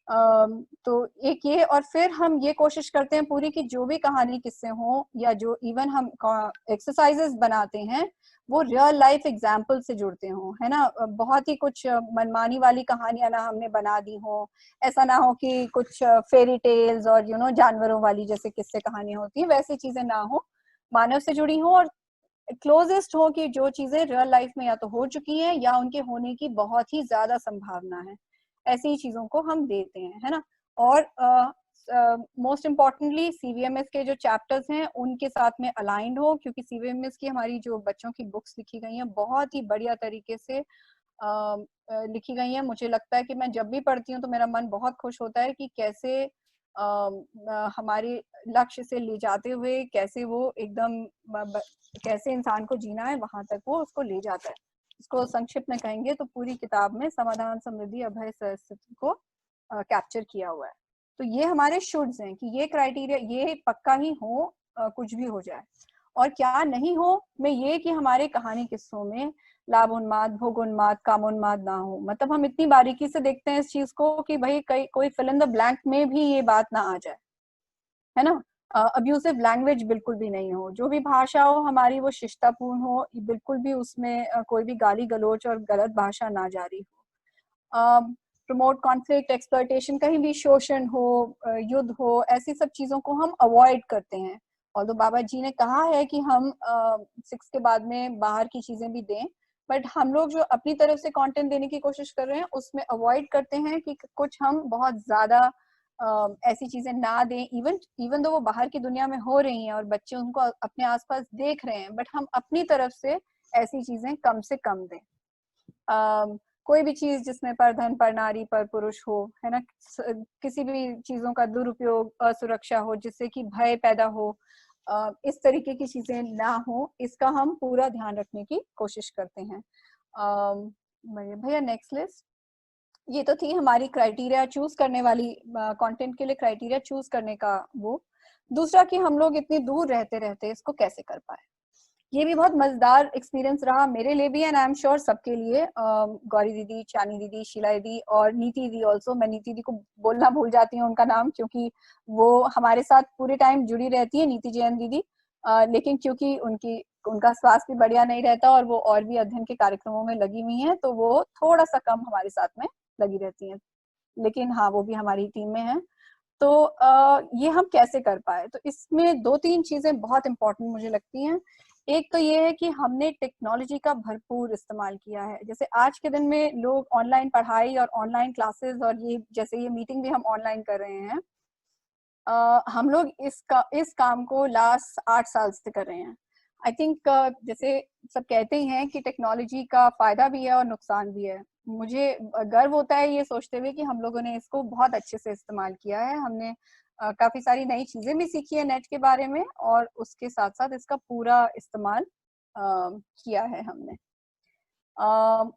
तो एक ये, और फिर हम ये कोशिश करते हैं पूरी कि जो भी कहानी, किस्से हों, या जो इवन हम एक्सरसाइजेस बनाते हैं वो रियल लाइफ एग्जाम्पल से जुड़ते हों, है ना। बहुत ही कुछ मनमानी वाली कहानियां ना हमने बना दी हो, ऐसा ना हो कि कुछ फेरी टेल्स और जानवरों वाली जैसे किस्से कहानियां होती हैं वैसी चीजें ना हो, मानव से जुड़ी हो और क्लोजेस्ट हो कि जो चीजें रियल लाइफ में या तो हो चुकी हैं या उनके होने की बहुत ही ज्यादा संभावना है, ऐसी ही चीजों को हम देते हैं, है ना। और मोस्ट इम्पोर्टेंटली CVMS के जो चैप्टर्स हैं उनके साथ में अलाइंड हो, क्योंकि CVMS की हमारी जो बच्चों की बुक्स लिखी गई हैं बहुत ही बढ़िया तरीके से लिखी गई हैं। मुझे लगता है कि मैं जब भी पढ़ती हूँ तो मेरा मन बहुत खुश होता है कि कैसे हमारे लक्ष्य से ले जाते हुए कैसे वो एकदम कैसे इंसान को जीना है वहां तक वो उसको ले जाता है। इसको संक्षिप्त में कहेंगे तो पूरी किताब में समाधान, समृद्धि, अभय, सरस्वती को कैप्चर किया हुआ है। तो ये हमारे शुड्स हैं कि ये क्राइटेरिया ये पक्का ही हो, कुछ भी हो जाए। और क्या नहीं हो में ये कि हमारे कहानी किस्सों में लाभ उन्माद, भोग उन्माद, कामोन्माद ना हो। मतलब हम इतनी बारीकी से देखते हैं इस चीज को कि भाई कोई फिल इन द ब्लैंक में भी ये बात ना आ जाए, है ना। अब्यूसिव लैंग्वेज बिल्कुल भी नहीं हो, जो भी भाषा हो हमारी वो शिष्टापूर्ण हो, बिल्कुल भी उसमें कोई भी गाली गलौच और गलत भाषा ना जारी हो। प्रमोट कॉन्फ्लिक्ट, एक्सप्लॉयटेशन, कहीं भी शोषण हो, युद्ध हो, ऐसी सब चीजों को हम अवॉइड करते हैं। और तो बाबा जी ने कहा है कि हम 6 के बाद में बाहर की चीजें भी दें, बट हम लोग जो अपनी तरफ से कंटेंट देने की कोशिश कर रहे हैं उसमें अवॉइड करते हैं कि कुछ हम बहुत ज्यादा ऐसी चीजें ना दें, इवन दो वो बाहर की दुनिया में हो रही हैं और बच्चे उनको अपने आसपास देख रहे हैं, बट हम अपनी तरफ से ऐसी चीजें कम से कम दें। कोई भी चीज जिसमें पर धन, पर नारी, पर पुरुष हो, है ना, किसी भी चीजों का दुरुपयोग, असुरक्षा हो जिससे कि भय पैदा हो, इस तरीके की चीजें ना हो, इसका हम पूरा ध्यान रखने की कोशिश करते हैं। भैया नेक्स्ट लिस्ट। ये तो थी हमारी क्राइटेरिया चूज करने वाली, कंटेंट के लिए क्राइटेरिया चूज करने का वो। दूसरा कि हम लोग इतनी दूर रहते रहते इसको कैसे कर पाए। ये भी बहुत मजेदार एक्सपीरियंस रहा मेरे लिए भी, एंड आई एम श्योर सबके लिए। गौरी दीदी, चानी दीदी, शीला दीदी और नीति दी ऑल्सो। मैं नीति दी को बोलना भूल जाती हूँ उनका नाम, क्योंकि वो हमारे साथ पूरे टाइम जुड़ी रहती है, नीति जैन दीदी। लेकिन क्योंकि उनका स्वास्थ्य भी बढ़िया नहीं रहता और वो और भी अध्ययन के कार्यक्रमों में लगी हुई हैं, तो वो थोड़ा सा कम हमारे साथ में लगी रहती हैं, लेकिन हाँ वो भी हमारी टीम में है। तो ये हम कैसे कर पाए, तो इसमें 2-3 चीजें बहुत इंपॉर्टेंट मुझे लगती हैं। एक तो ये है कि हमने टेक्नोलॉजी का भरपूर इस्तेमाल किया है। जैसे आज के दिन में लोग ऑनलाइन पढ़ाई और ऑनलाइन क्लासेस और ये जैसे ये मीटिंग भी हम ऑनलाइन कर रहे हैं, हम लोग इस काम को लास्ट 8 साल से कर रहे हैं। आई थिंक जैसे सब कहते ही हैं कि टेक्नोलॉजी का फायदा भी है और नुकसान भी है। मुझे गर्व होता है ये सोचते हुए कि हम लोगों ने इसको बहुत अच्छे से इस्तेमाल किया है। हमने काफी सारी नई चीजें भी सीखी है नेट के बारे में, और उसके साथ साथ इसका पूरा इस्तेमाल किया है हमने।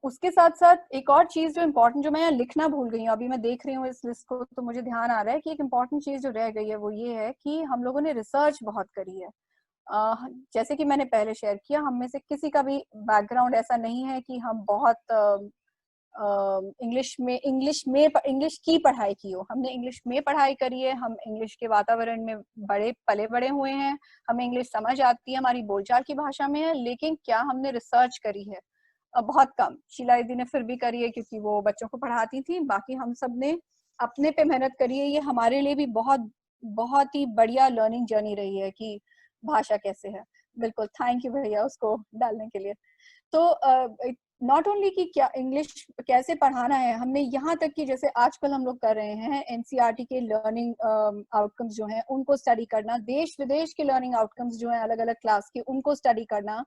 उसके साथ साथ एक और चीज जो इम्पोर्टेंट, जो मैं यहाँ लिखना भूल गई हूँ, अभी मैं देख रही हूँ इस लिस्ट को तो मुझे ध्यान आ रहा है कि एक इम्पोर्टेंट चीज जो रह गई है वो ये है कि हम लोगों ने रिसर्च बहुत करी है। जैसे कि मैंने पहले शेयर किया, हम में से किसी का भी बैकग्राउंड ऐसा नहीं है कि हम बहुत इंग्लिश की पढ़ाई की हो। हमने इंग्लिश में पढ़ाई करी है, हम इंग्लिश के वातावरण में बड़े हुए हैं, हमें इंग्लिश समझ आती है, हमारी बोलचाल की भाषा में है, लेकिन क्या हमने रिसर्च करी है? बहुत कम। शीला दीदी ने फिर भी करी है क्योंकि वो बच्चों को पढ़ाती थी, बाकी हम सब ने अपने पे मेहनत करी है। ये हमारे लिए भी बहुत बहुत ही बढ़िया लर्निंग जर्नी रही है कि भाषा कैसे है। बिल्कुल, थैंक यू भैया उसको डालने के लिए। तो नॉट ओनली कि क्या इंग्लिश कैसे पढ़ाना है, हमने यहाँ तक कि जैसे आजकल हम लोग कर रहे हैं एनसीईआरटी के लर्निंग आउटकम्स जो हैं उनको स्टडी करना, देश विदेश के लर्निंग आउटकम्स जो हैं अलग अलग क्लास के उनको स्टडी करना।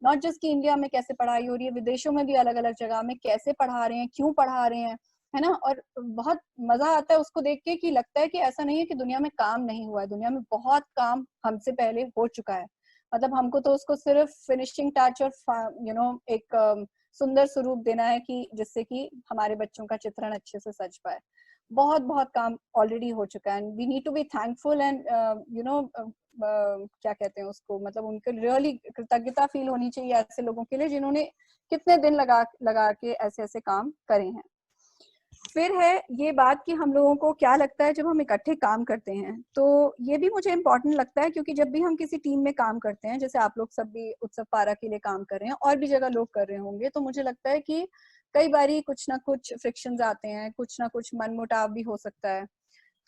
नॉट जस्ट कि इंडिया में कैसे पढ़ाई हो रही है, विदेशों में भी अलग अलग जगह में कैसे पढ़ा रहे हैं, क्यों पढ़ा रहे हैं, है ना। और बहुत मजा आता है उसको देख के कि लगता है कि ऐसा नहीं है कि दुनिया में काम नहीं हुआ है, दुनिया में बहुत काम हमसे पहले हो चुका है। मतलब हमको तो उसको सिर्फ फिनिशिंग टच और एक सुंदर स्वरूप देना है कि जिससे कि हमारे बच्चों का चित्रण अच्छे से सज पाए। बहुत बहुत काम ऑलरेडी हो चुका है, and we need to be thankful and क्या कहते हैं उसको, मतलब उनके रियली कृतज्ञता फील होनी चाहिए ऐसे लोगों के लिए जिन्होंने कितने दिन लगा के ऐसे ऐसे काम करे हैं। फिर है ये बात कि हम लोगों को क्या लगता है जब हम इकट्ठे काम करते हैं, तो ये भी मुझे इम्पोर्टेंट लगता है क्योंकि जब भी हम किसी टीम में काम करते हैं, जैसे आप लोग सब भी उत्सव पारा के लिए काम कर रहे हैं और भी जगह लोग कर रहे होंगे, तो मुझे लगता है कि कई बारी कुछ ना कुछ फ्रिक्शंस आते हैं, कुछ ना कुछ मनमुटाव भी हो सकता है।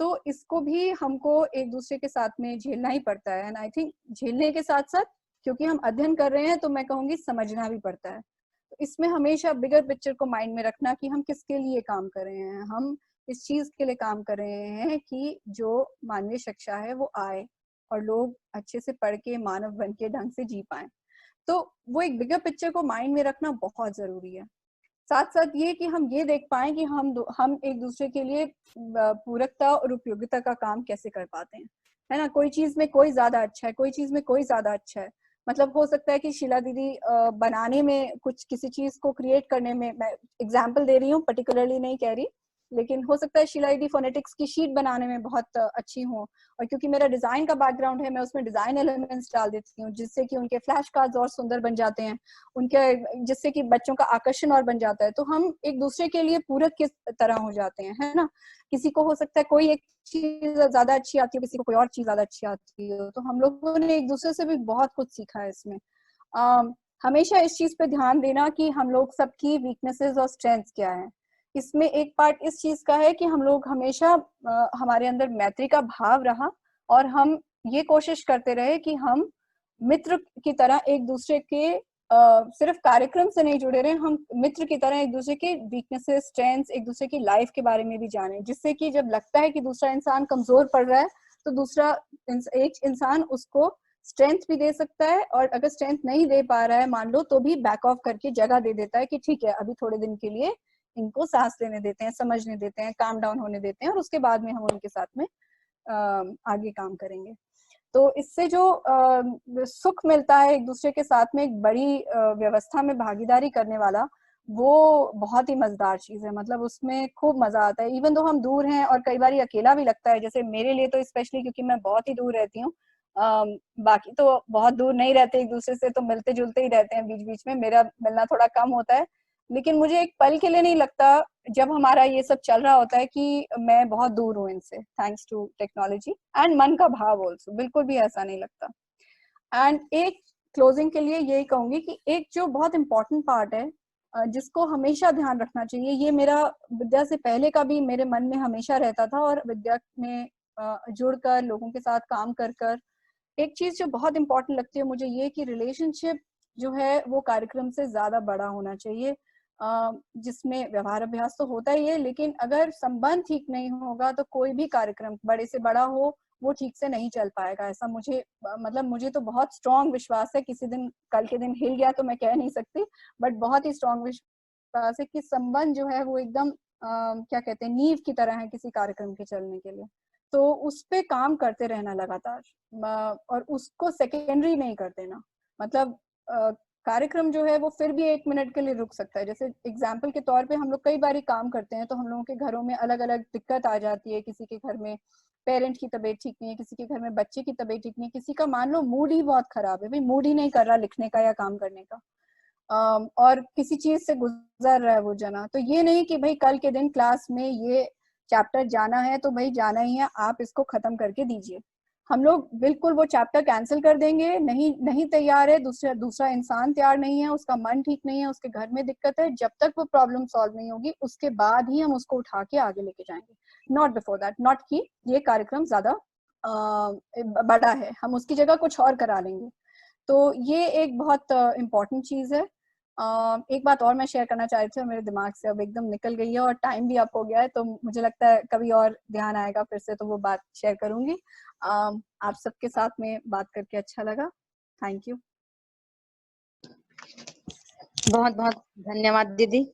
तो इसको भी हमको एक दूसरे के साथ में झेलना ही पड़ता है, एंड आई थिंक झेलने के साथ साथ क्योंकि हम अध्ययन कर रहे हैं तो मैं कहूँगी समझना भी पड़ता है। तो इसमें हमेशा बिगर पिक्चर को माइंड में रखना कि हम किसके लिए काम कर रहे हैं। हम इस चीज के लिए काम कर रहे हैं कि जो मानवीय शिक्षा है वो आए और लोग अच्छे से पढ़ के मानव बन के ढंग से जी पाए। तो वो एक बिगर पिक्चर को माइंड में रखना बहुत जरूरी है। साथ साथ ये कि हम ये देख पाए कि हम एक दूसरे के लिए पूरकता और उपयोगिता का काम कैसे कर पाते हैं, है ना। कोई चीज में कोई ज्यादा अच्छा है, कोई चीज में कोई ज्यादा अच्छा है। मतलब हो सकता है कि शीला दीदी बनाने में कुछ किसी चीज को क्रिएट करने में, मैं एग्जाम्पल दे रही हूँ, पर्टिकुलरली नहीं कह रही, लेकिन हो सकता है शीला दीदी फोनेटिक्स की शीट बनाने में बहुत अच्छी हूँ, और क्योंकि मेरा डिजाइन का बैकग्राउंड है मैं उसमें डिजाइन एलिमेंट्स डाल देती हूँ जिससे कि उनके फ्लैश कार्ड्स और सुंदर बन जाते हैं, उनके जिससे कि बच्चों का आकर्षण और बन जाता है, तो हम एक दूसरे के लिए पूरक किस तरह हो जाते हैं, है ना। किसी को हो सकता है कोई एक चीज ज्यादा अच्छी आती है, किसी को कोई और चीज ज्यादा अच्छी आती है, तो हम लोगों ने एक दूसरे से भी बहुत कुछ सीखा है इसमें। हमेशा इस चीज पे ध्यान देना कि हम लोग सबकी वीकनेसेस और स्ट्रेंथ्स क्या है। इसमें एक पार्ट इस चीज का है कि हम लोग हमेशा हमारे अंदर मैत्री का भाव रहा, और हम ये कोशिश करते रहे कि हम मित्र की तरह एक दूसरे के सिर्फ कार्यक्रम से नहीं जुड़े रहे, हम मित्र की तरह एक दूसरे के वीकनेसेस, स्ट्रेंथ्स, एक दूसरे की लाइफ के बारे में भी जाने, जिससे कि जब लगता है कि दूसरा इंसान कमजोर पड़ रहा है तो दूसरा एक इंसान उसको स्ट्रेंथ भी दे सकता है, और अगर स्ट्रेंथ नहीं दे पा रहा है मान लो, तो भी बैक ऑफ करके जगह दे देता है कि ठीक है अभी थोड़े दिन के लिए इनको सांस लेने देते हैं, समझने देते हैं, काम डाउन होने देते हैं, और उसके बाद में हम उनके साथ में आगे काम करेंगे। तो इससे जो सुख मिलता है एक दूसरे के साथ में, एक बड़ी व्यवस्था में भागीदारी करने वाला, वो बहुत ही मजेदार चीज है। मतलब उसमें खूब मजा आता है, इवन दो हम दूर हैं और कई बार अकेला भी लगता है। जैसे मेरे लिए तो स्पेशली क्योंकि मैं बहुत ही दूर रहती हूँ, बाकी तो बहुत दूर नहीं रहते एक दूसरे से, तो मिलते जुलते ही रहते हैं, बीच बीच में मेरा मिलना थोड़ा कम होता है, लेकिन मुझे एक पल के लिए नहीं लगता जब हमारा ये सब चल रहा होता है कि मैं बहुत दूर हूँ इनसे, थैंक्स टू टेक्नोलॉजी एंड मन का भाव ऑल्सो, बिल्कुल भी ऐसा नहीं लगता। एंड एक क्लोजिंग के लिए यही कहूंगी कि एक जो बहुत इंपॉर्टेंट पार्ट है जिसको हमेशा ध्यान रखना चाहिए, ये मेरा विद्या से पहले का भी मेरे मन में हमेशा रहता था, और विद्या में जुड़कर लोगों के साथ काम कर कर एक चीज जो बहुत इंपॉर्टेंट लगती है मुझे, ये कि रिलेशनशिप जो है वो कार्यक्रम से ज्यादा बड़ा होना चाहिए, जिसमें व्यवहार अभ्यास तो होता ही है, लेकिन अगर संबंध ठीक नहीं होगा तो कोई भी कार्यक्रम बड़े से बड़ा हो वो ठीक से नहीं चल पाएगा। ऐसा मुझे मतलब मुझे तो बहुत स्ट्रांग विश्वास है, किसी दिन कल के दिन हिल गया तो मैं कह नहीं सकती, बट बहुत ही स्ट्रांग विश्वास है कि संबंध जो है वो एकदम क्या कहते हैं नींव की तरह है किसी कार्यक्रम के चलने के लिए। तो उस पे काम करते रहना लगातार, और उसको सेकेंडरी नहीं कर देना। मतलब कार्यक्रम जो है वो फिर भी 1 मिनट के लिए रुक सकता है। जैसे एग्जाम्पल के तौर पे हम लोग कई बार काम करते हैं तो हम लोगों के घरों में अलग अलग दिक्कत आ जाती है, किसी के घर में पेरेंट की तबीयत ठीक नहीं है, किसी के घर में बच्चे की तबीयत ठीक नहीं है, किसी का मान लो मूड ही बहुत खराब है, भाई मूड ही नहीं कर रहा लिखने का या काम करने का, और किसी चीज से गुजर रहा है वो जना, तो ये नहीं कि भाई कल के दिन क्लास में ये चैप्टर जाना है तो भाई जाना ही है, आप इसको खत्म करके दीजिए। हम लोग बिल्कुल वो चैप्टर कैंसिल कर देंगे, नहीं तैयार है, दूसरा इंसान तैयार नहीं है, उसका मन ठीक नहीं है, उसके घर में दिक्कत है, जब तक वो प्रॉब्लम सॉल्व नहीं होगी उसके बाद ही हम उसको उठा के आगे लेके जाएंगे, नॉट बिफोर दैट। नॉट कि ये कार्यक्रम ज्यादा बड़ा है, हम उसकी जगह कुछ और करा लेंगे। तो ये एक बहुत इम्पोर्टेंट चीज है। एक बात और मैं शेयर करना चाह रही थी और मेरे दिमाग से अब एकदम निकल गई है, और टाइम भी अप हो गया है, तो मुझे लगता है कभी और ध्यान आएगा फिर से तो वो बात शेयर करूंगी। आप सबके साथ में बात करके अच्छा लगा, थैंक यू। बहुत बहुत धन्यवाद दीदी।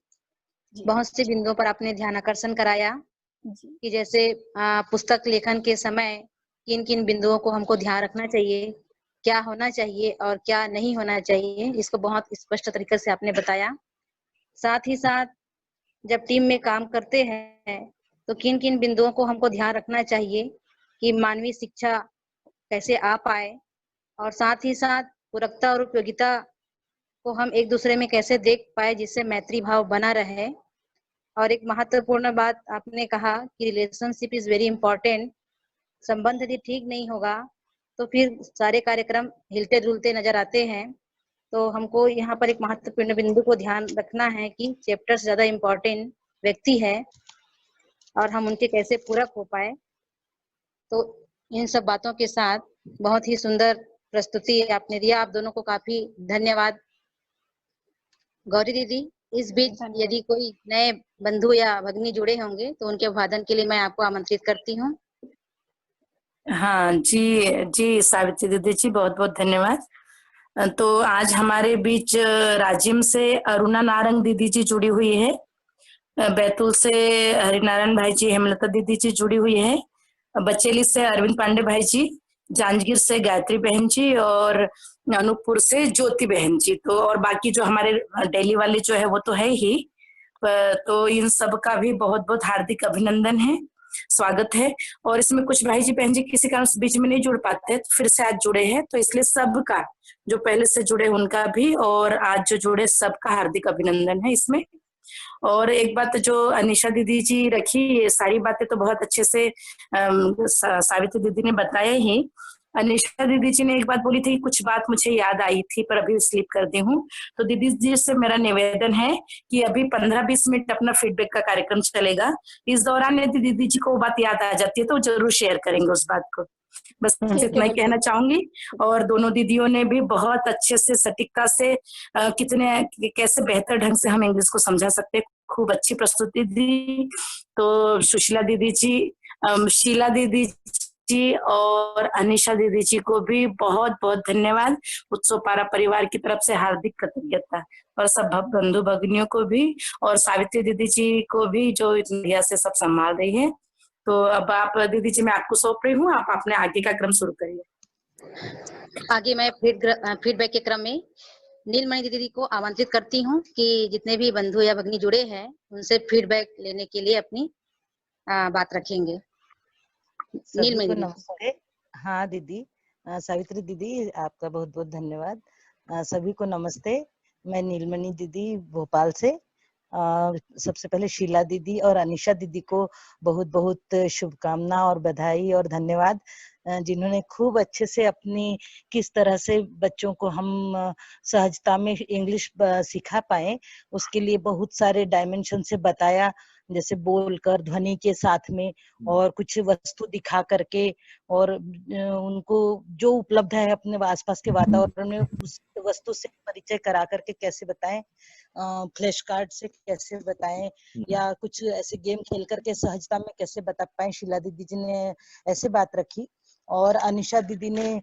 बहुत से बिंदुओं पर आपने ध्यान आकर्षण कराया कि जैसे पुस्तक लेखन के समय किन किन बिंदुओं को हमको ध्यान रखना चाहिए, क्या होना चाहिए और क्या नहीं होना चाहिए, इसको बहुत स्पष्ट तरीके से आपने बताया। साथ ही साथ जब टीम में काम करते हैं तो किन किन बिंदुओं को हमको ध्यान रखना चाहिए कि मानवीय शिक्षा कैसे आ पाए, और साथ ही साथ पूरकता और उपयोगिता को हम एक दूसरे में कैसे देख पाए जिससे मैत्री भाव बना रहे। और एक महत्वपूर्ण बात आपने कहा कि रिलेशनशिप इज वेरी इंपॉर्टेंट। संबंध यदि ठीक नहीं होगा तो फिर सारे कार्यक्रम हिलते डुलते नजर आते हैं। तो हमको यहाँ पर एक महत्वपूर्ण बिंदु को ध्यान रखना है कि चैप्टर से ज्यादा इम्पोर्टेंट व्यक्ति है और हम उनके कैसे पूरक हो पाए। तो इन सब बातों के साथ बहुत ही सुंदर प्रस्तुति आपने दिया, आप दोनों को काफी धन्यवाद। गौरी दीदी, इस बीच यदि कोई नए बंधु या भगिनी जुड़े होंगे तो उनके अभिवादन के लिए मैं आपको आमंत्रित करती हूँ। हाँ जी जी सावित्री दीदी जी, बहुत बहुत धन्यवाद। तो आज हमारे बीच राजिम से अरुणा नारंग दीदी जी जुड़ी हुई है, बैतूल से हरिनारायण भाई जी, हेमलता दीदी जी जुड़ी हुई है, बचेली से अरविंद पांडे भाई जी, जांजगीर से गायत्री बहन जी और अनूपपुर से ज्योति बहन जी। तो और बाकी जो हमारे डेली वाले जो है वो तो है ही, तो इन सब का भी बहुत बहुत हार्दिक अभिनंदन है, स्वागत है। और इसमें कुछ भाई जी बहन जी किसी कारण से बीच में नहीं जुड़ पाते, तो फिर से आज जुड़े हैं, तो इसलिए सबका जो पहले से जुड़े उनका भी और आज जो जुड़े सबका हार्दिक अभिनंदन है इसमें। और एक बात जो अनीशा दीदी जी रखी, ये सारी बातें तो बहुत अच्छे से सावित्री दीदी ने बताया ही। अनीशा दीदी जी ने एक बात बोली थी, कुछ बात मुझे याद आई थी पर अभी स्लिप कर दी हूँ। तो दीदी जी से मेरा निवेदन है कि अभी 15-20 मिनट अपना फीडबैक का कार्यक्रम चलेगा। इस दौरान यदि दीदी जी को वो बात याद आ जाती है तो जरूर शेयर करेंगे उस बात को। बस ठीक है, इतना ही कहना बिल्कुल। चाहूंगी। और दोनों दीदियों ने भी बहुत अच्छे से सटीकता से कितने कैसे बेहतर ढंग से हम इंग्लिश को समझा सकते हैं, खूब अच्छी प्रस्तुति दी। तो सुशीला दीदी जी, शीला दीदी जी और अनीशा दीदी जी को भी बहुत बहुत धन्यवाद। उत्सव पारा परिवार की तरफ से हार्दिक कृतज्ञता, और सब बंधु भगिनियों को भी, और सावित्री दीदी जी को भी जो इंडिया से सब संभाल रही है। तो अब आप दीदी जी मैं आपको सौंप रही हूँ, आप अपने आगे का क्रम शुरू करिए। आगे मैं फीडबैक के क्रम में नीलमणि दीदी को आमंत्रित करती हूँ कि जितने भी बंधु या भगिनी जुड़े हैं उनसे फीडबैक लेने के लिए अपनी बात रखेंगे। सभी नीलमणि को दीदी। नमस्ते। हाँ दीदी, सावित्री दीदी आपका बहुत बहुत धन्यवाद। सभी को नमस्ते। मैं नीलमणि दीदी भोपाल से। सबसे पहले शीला दीदी और अनीशा दीदी को बहुत बहुत शुभकामना और बधाई और धन्यवाद, जिन्होंने खूब अच्छे से अपनी किस तरह से बच्चों को हम सहजता में इंग्लिश सिखा पाए, उसके लिए बहुत सारे डायमेंशन से बताया, जैसे बोलकर, ध्वनि के साथ में, और कुछ वस्तु दिखा करके, और उनको जो उपलब्ध है अपने आसपास के वातावरण में उस वस्तु से परिचय करा करके कैसे बताएं, फ्लैश कार्ड से कैसे बताएं, या कुछ ऐसे गेम खेल करके सहजता में कैसे बता पाए। शीला दीदी जी ने ऐसे बात रखी। और अनीशा दीदी ने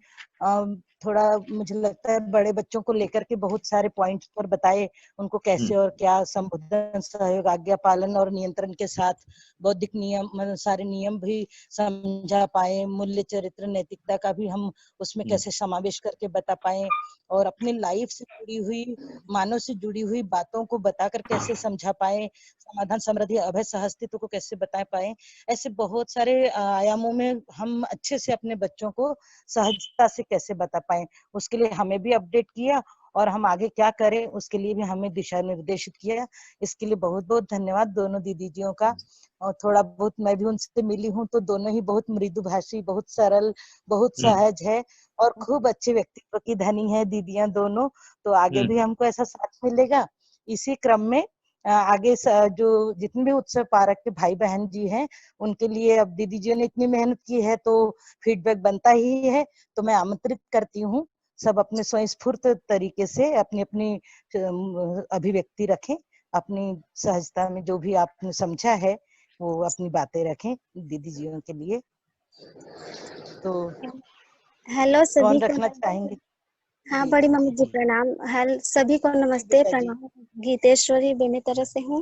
थोड़ा मुझे लगता है बड़े बच्चों को लेकर के बहुत सारे पॉइंट्स पर बताए, उनको कैसे और क्या संबोधन, सहयोग, आज्ञा पालन और नियंत्रण के साथ बौद्धिक नियम, सारे नियम भी समझा पाए। मूल्य, चरित्र, नैतिकता का भी हम उसमें कैसे समावेश करके बता पाए, और अपने लाइफ से जुड़ी हुई, मानव से जुड़ी हुई बातों को बताकर कैसे समझा पाए, समाधान, समृद्धि, अभय, सहअस्तित्व को कैसे बता पाए। ऐसे बहुत सारे आयामों में हम अच्छे से अपने बच्चों को सहजता से कैसे बता पाए, उसके लिए हमें भी अपडेट किया, और हम आगे क्या करें उसके लिए भी हमें दिशा निर्देशित किया। इसके लिए बहुत बहुत धन्यवाद दोनों दीदीजियों का। और थोड़ा बहुत मैं भी उनसे मिली हूँ, तो दोनों ही बहुत मृदुभाषी, बहुत सरल, बहुत सहज है, और खूब अच्छे व्यक्तित्व की धनी है दीदियां दोनों। तो आगे भी हमको ऐसा साथ मिलेगा। इसी क्रम में आगे जो जितने भी उत्सव पारक के भाई बहन जी हैं, उनके लिए अब दीदी जी ने इतनी मेहनत की है तो फीडबैक बनता ही है। तो मैं आमंत्रित करती हूँ, सब अपने स्वयंस्फूर्त तरीके से अपनी अपनी अभिव्यक्ति रखें, अपनी सहजता में जो भी आपने समझा है वो अपनी बातें रखें दीदी जियों के लिए। तो हेलो सभी कौन को। रखना चाहेंगे? हाँ, जी बड़ी मम्मी जी प्रणाम। हेलो सभी को, नमस्ते, बताइए। प्रणाम। गीतेश्वरी बेनीतरा से हूँ।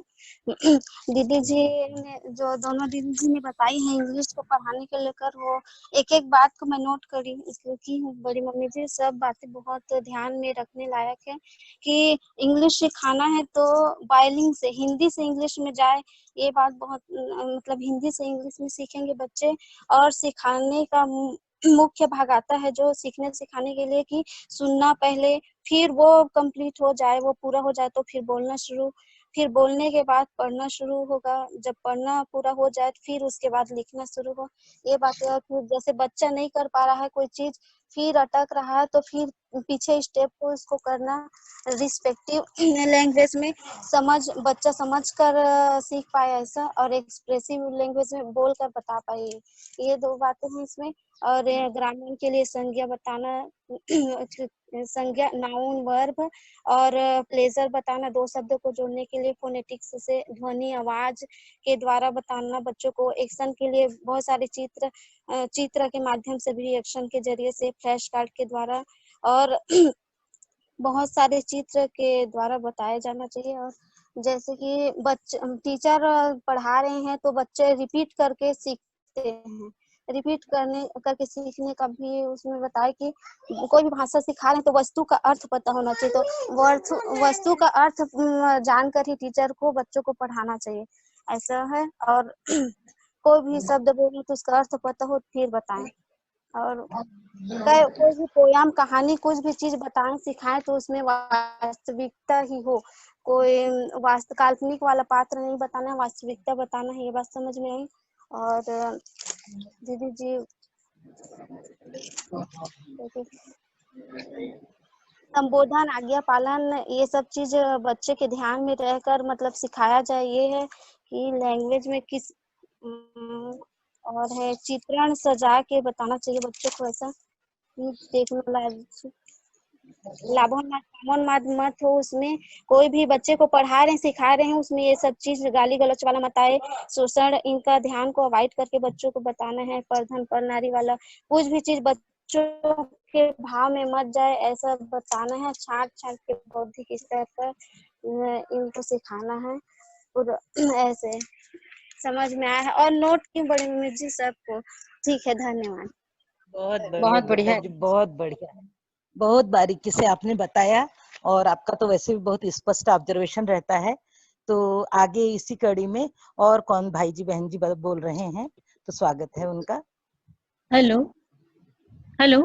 दीदी जी ने जो दोनों दीदी जी ने बताई है इंग्लिश को पढ़ाने के लेकर, वो एक एक बात को मैं नोट करी, इसलिए की हूँ। बड़ी मम्मी जी सब बातें बहुत ध्यान में रखने लायक है कि इंग्लिश सिखाना है तो बाइलिंग से, हिंदी से इंग्लिश में जाए। ये बात बहुत मतलब हिंदी से इंग्लिश में सीखेंगे बच्चे, और सिखाने का मुख्य भाग आता है जो सीखने सिखाने के लिए कि सुनना पहले, फिर वो कंप्लीट हो जाए, वो पूरा हो जाए तो फिर बोलना शुरू, फिर बोलने के बाद पढ़ना शुरू होगा, जब पढ़ना पूरा हो जाए फिर उसके बाद लिखना शुरू हो। ये बात है। फिर जैसे बच्चा नहीं कर पा रहा है कोई चीज, फिर अटक रहा है, तो फिर पीछे स्टेप को इसको करना रिस्पेक्टिव लैंग्वेज में, बच्चा समझ कर सीख पाए ऐसा, और एक्सप्रेसिव लैंग्वेज में बोल कर बता पाए। ये दो बातें हैं इसमें। और ग्रामीण के लिए संज्ञा बताना, संज्ञा, नाउन, वर्ब, और प्लेजर बताना, दो शब्दों को जोड़ने के लिए फोनेटिक्स से ध्वनि, आवाज के द्वारा बताना बच्चों को। एक्शन के लिए बहुत सारे चित्र के माध्यम से भी, एक्शन के जरिए से, फ्लैश कार्ड के द्वारा, और बहुत सारे चित्र के द्वारा बताया जाना चाहिए। और जैसे कि टीचर पढ़ा रहे हैं तो बच्चे रिपीट करके सीखते हैं, रिपीट करके सीखने का भी उसमें बताया कि कोई भी भाषा सिखा रहे हैं तो वस्तु का अर्थ पता होना चाहिए, तो वस्तु का अर्थ जानकर ही टीचर को बच्चों को पढ़ाना चाहिए, ऐसा है। और कोई भी शब्द बोले तो उसका अर्थ पता हो फिर बताएं। और कोई भी पोयम, कहानी, कुछ भी चीज बताएं सिखाएं तो उसमें वास्तविकता ही हो, कोई काल्पनिक वाला पात्र नहीं बताना है, वास्तविकता बताना है, ये बात समझ में आई। और दीदी जी संबोधन, आज्ञा पालन, ये सब चीज बच्चे के ध्यान में रहकर मतलब सिखाया जाए। ये है कि लैंग्वेज में किस और है चित्रण सजा के बताना चाहिए बच्चों को, ऐसा देखना लाभोन्माद मत हो उसमें। कोई भी बच्चे को पढ़ा रहे हैं सिखा रहे हैं उसमें ये सब चीज गाली गलौच वाला मत आए, शोषण, इनका ध्यान को अवॉइड करके बच्चों को बताना है। परधन पर नारी वाला कुछ भी चीज बच्चों के भाव में मत जाए, ऐसा बताना है। छाट छाट के बौद्धिक स्तर पर इनको सिखाना है और ऐसे समझ में आया है। और नोट की बड़ी मम्मी जी सबको। ठीक है, धन्यवाद। बहुत बढ़िया बहुत बेटा बढ़िया। जी, बहुत बढ़िया, बहुत बारीकी से आपने बताया और आपका तो वैसे भी बहुत स्पष्ट ऑब्जर्वेशन रहता है। तो आगे इसी कड़ी में और कौन भाई जी बहन जी बोल रहे हैं तो स्वागत है उनका। हेलो हेलो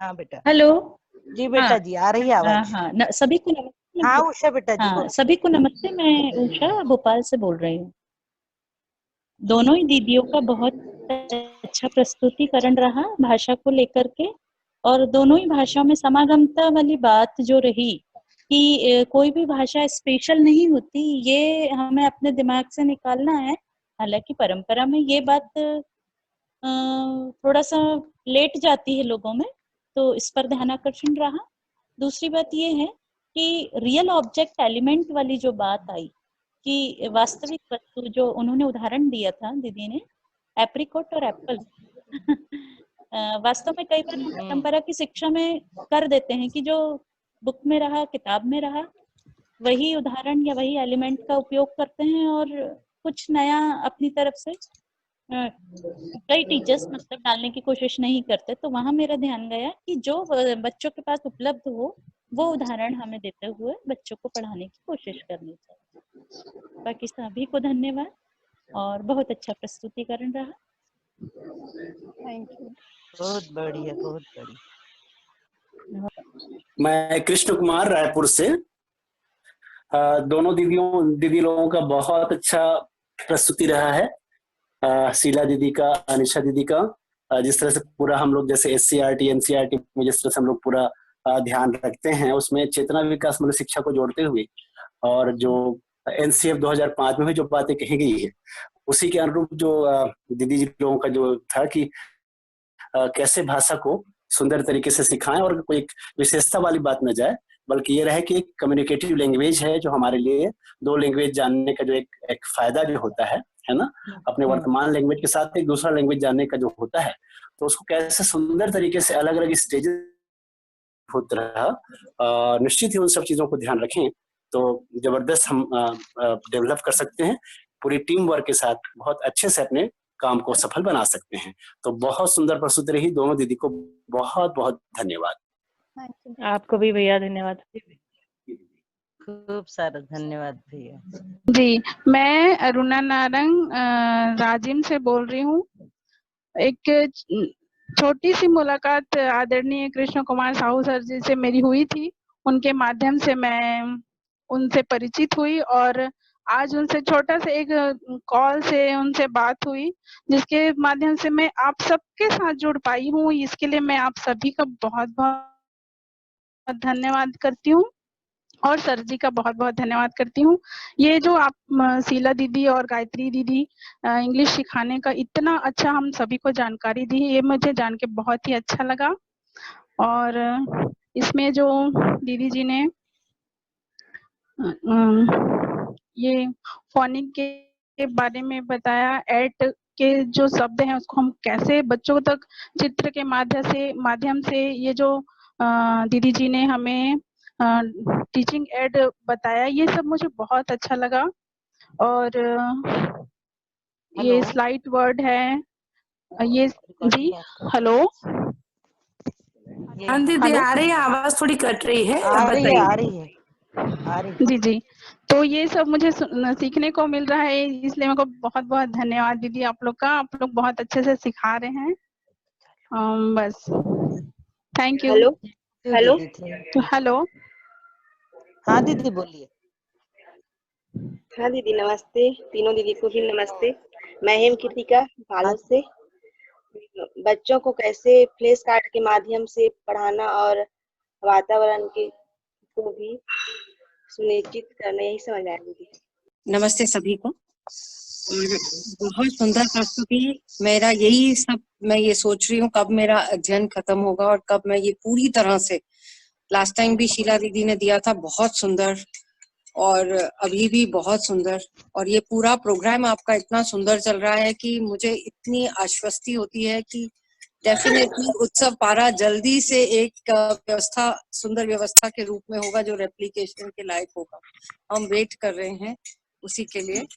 हाँ बेटा। हेलो। जी बेटा हाँ जी, आ रही है आवाज। हाँ सभी को नमस्ते। हाँ उषा बेटा जी हाँ बोलो। सभी को नमस्ते, मैं उषा भोपाल से बोल रही हूँ। दोनों ही दीदियों का बहुत अच्छा प्रस्तुतिकरण रहा भाषा को लेकर के, और दोनों ही भाषाओं में समागमता वाली बात जो रही कि कोई भी भाषा स्पेशल नहीं होती, ये हमें अपने दिमाग से निकालना है। हालांकि परंपरा में ये बात थोड़ा सा लेट जाती है लोगों में, तो इस पर ध्यान आकर्षण रहा। दूसरी बात ये है कि रियल ऑब्जेक्ट एलिमेंट वाली जो बात आई कि वास्तविक वस्तु, जो उन्होंने उदाहरण दिया था दीदी ने, एप्रिकॉट और एप्पल वास्तव में कई बार हम परंपरा की शिक्षा में कर देते हैं कि जो बुक में रहा, किताब में रहा, वही उदाहरण या वही एलिमेंट का उपयोग करते हैं और कुछ नया अपनी तरफ से कई टीचर्स मतलब डालने की कोशिश नहीं करते। तो वहां मेरा ध्यान गया कि जो बच्चों के पास उपलब्ध हो वो उदाहरण हमें देते हुए बच्चों को पढ़ाने की कोशिश करनी चाहिए। बाकी सभी को धन्यवाद और बहुत अच्छा प्रस्तुतिकरण रहा। Thank you. बहुत बढ़िया, बहुत बढ़िया। मैं कृष्ण कुमार रायपुर से। दोनों दीदी लोगों का बहुत अच्छा प्रस्तुति रहा है। शीला दीदी का, अनिशा दीदी का। जिस तरह से पूरा हम लोग जैसे SCERT NCERT में जिस तरह से हम लोग पूरा ध्यान रखते हैं, उसमें चेतना विकास मूल्य शिक्षा को जोड़ते हुए और जो NCF 2005 में भी जो बातें कही गई है उसी के अनुरूप जो दीदी जी लोगों का जो था कि कैसे भाषा को सुंदर तरीके से सिखाएं और कोई एक विशेषता वाली बात न जाए, बल्कि ये रहे कि एक कम्युनिकेटिव लैंग्वेज है जो हमारे लिए दो लैंग्वेज जानने का जो एक फायदा जो होता है ना, अपने वर्तमान लैंग्वेज के साथ एक दूसरा लैंग्वेज जानने का जो होता है, तो उसको कैसे सुंदर तरीके से अलग अलग स्टेजेस होता रहा। निश्चित ही उन सब चीजों को ध्यान रखें तो जबरदस्त हम डेवलप कर सकते हैं, पूरी टीम वर्क के साथ बहुत अच्छे से अपने काम को सफल बना सकते हैं। तो बहुत सुंदर प्रस्तुति रही, दोनों दीदी को बहुत बहुत धन्यवाद। आपको भी भैया धन्यवाद। खूब सारा धन्यवाद भैया जी। मैं अरुणा नारंग राजिम से बोल रही हूँ। एक छोटी सी मुलाकात आदरणीय कृष्ण कुमार साहू सर जी से मेरी हुई थी, उनके माध्यम से मैं उनसे परिचित हुई और आज उनसे छोटा सा एक कॉल से उनसे बात हुई, जिसके माध्यम से मैं आप सबके साथ जुड़ पाई हूँ। इसके लिए मैं आप सभी का बहुत बहुत धन्यवाद करती हूँ और सर जी का बहुत बहुत धन्यवाद करती हूँ। ये जो आप शीला दीदी और गायत्री दीदी इंग्लिश सिखाने का इतना अच्छा हम सभी को जानकारी दी, ये मुझे जान के बहुत ही अच्छा लगा। और इसमें जो दीदी जी ने ये फोनिक के बारे में बताया, एट के जो शब्द हैं उसको हम कैसे बच्चों तक चित्र के माध्यम से ये जो दीदी जी ने हमें टीचिंग एड बताया, ये सब मुझे बहुत अच्छा लगा। और ये स्लाइट वर्ड है, ये जी, हेलो हाँ दीदी, हेलो, आ रही है, आवाज थोड़ी कट रही है, आ रही है, बताइए। आ रही है, आ रही है। जी जी। तो ये सब मुझे सीखने को मिल रहा है, इसलिए मेरे को बहुत बहुत धन्यवाद दीदी आप लोग का। आप लोग बहुत अच्छे से सिखा रहे हैं। बस थैंक यू। हेलो हेलो दीदी थैंक तो यू। हेलो, हाँ दीदी बोलिए। हाँ दीदी नमस्ते, तीनों दीदी को भी नमस्ते। मैं हेम कृतिका हाँ बालोद से। बच्चों को कैसे फ्लैश कार्ड के माध्यम से पढ़ाना और वातावरण के को भी सुनिश्चित करना, यही समझ आया दीदी। नमस्ते सभी को। और बहुत सुंदर प्रस्तुति। मेरा यही सब, मैं ये सोच रही हूँ कब मेरा अध्ययन खत्म होगा और कब मैं ये पूरी तरह से, लास्ट टाइम भी शीला दीदी ने दिया था बहुत सुंदर, और अभी भी बहुत सुंदर, और ये पूरा प्रोग्राम आपका इतना सुंदर चल रहा है कि मुझे इतनी आश्वस्ति होती है कि डेफिनेटली उत्सव पारा जल्दी से एक व्यवस्था, सुंदर व्यवस्था के रूप में होगा जो रेप्लिकेशन के लायक होगा। हम वेट कर रहे हैं उसी के लिए,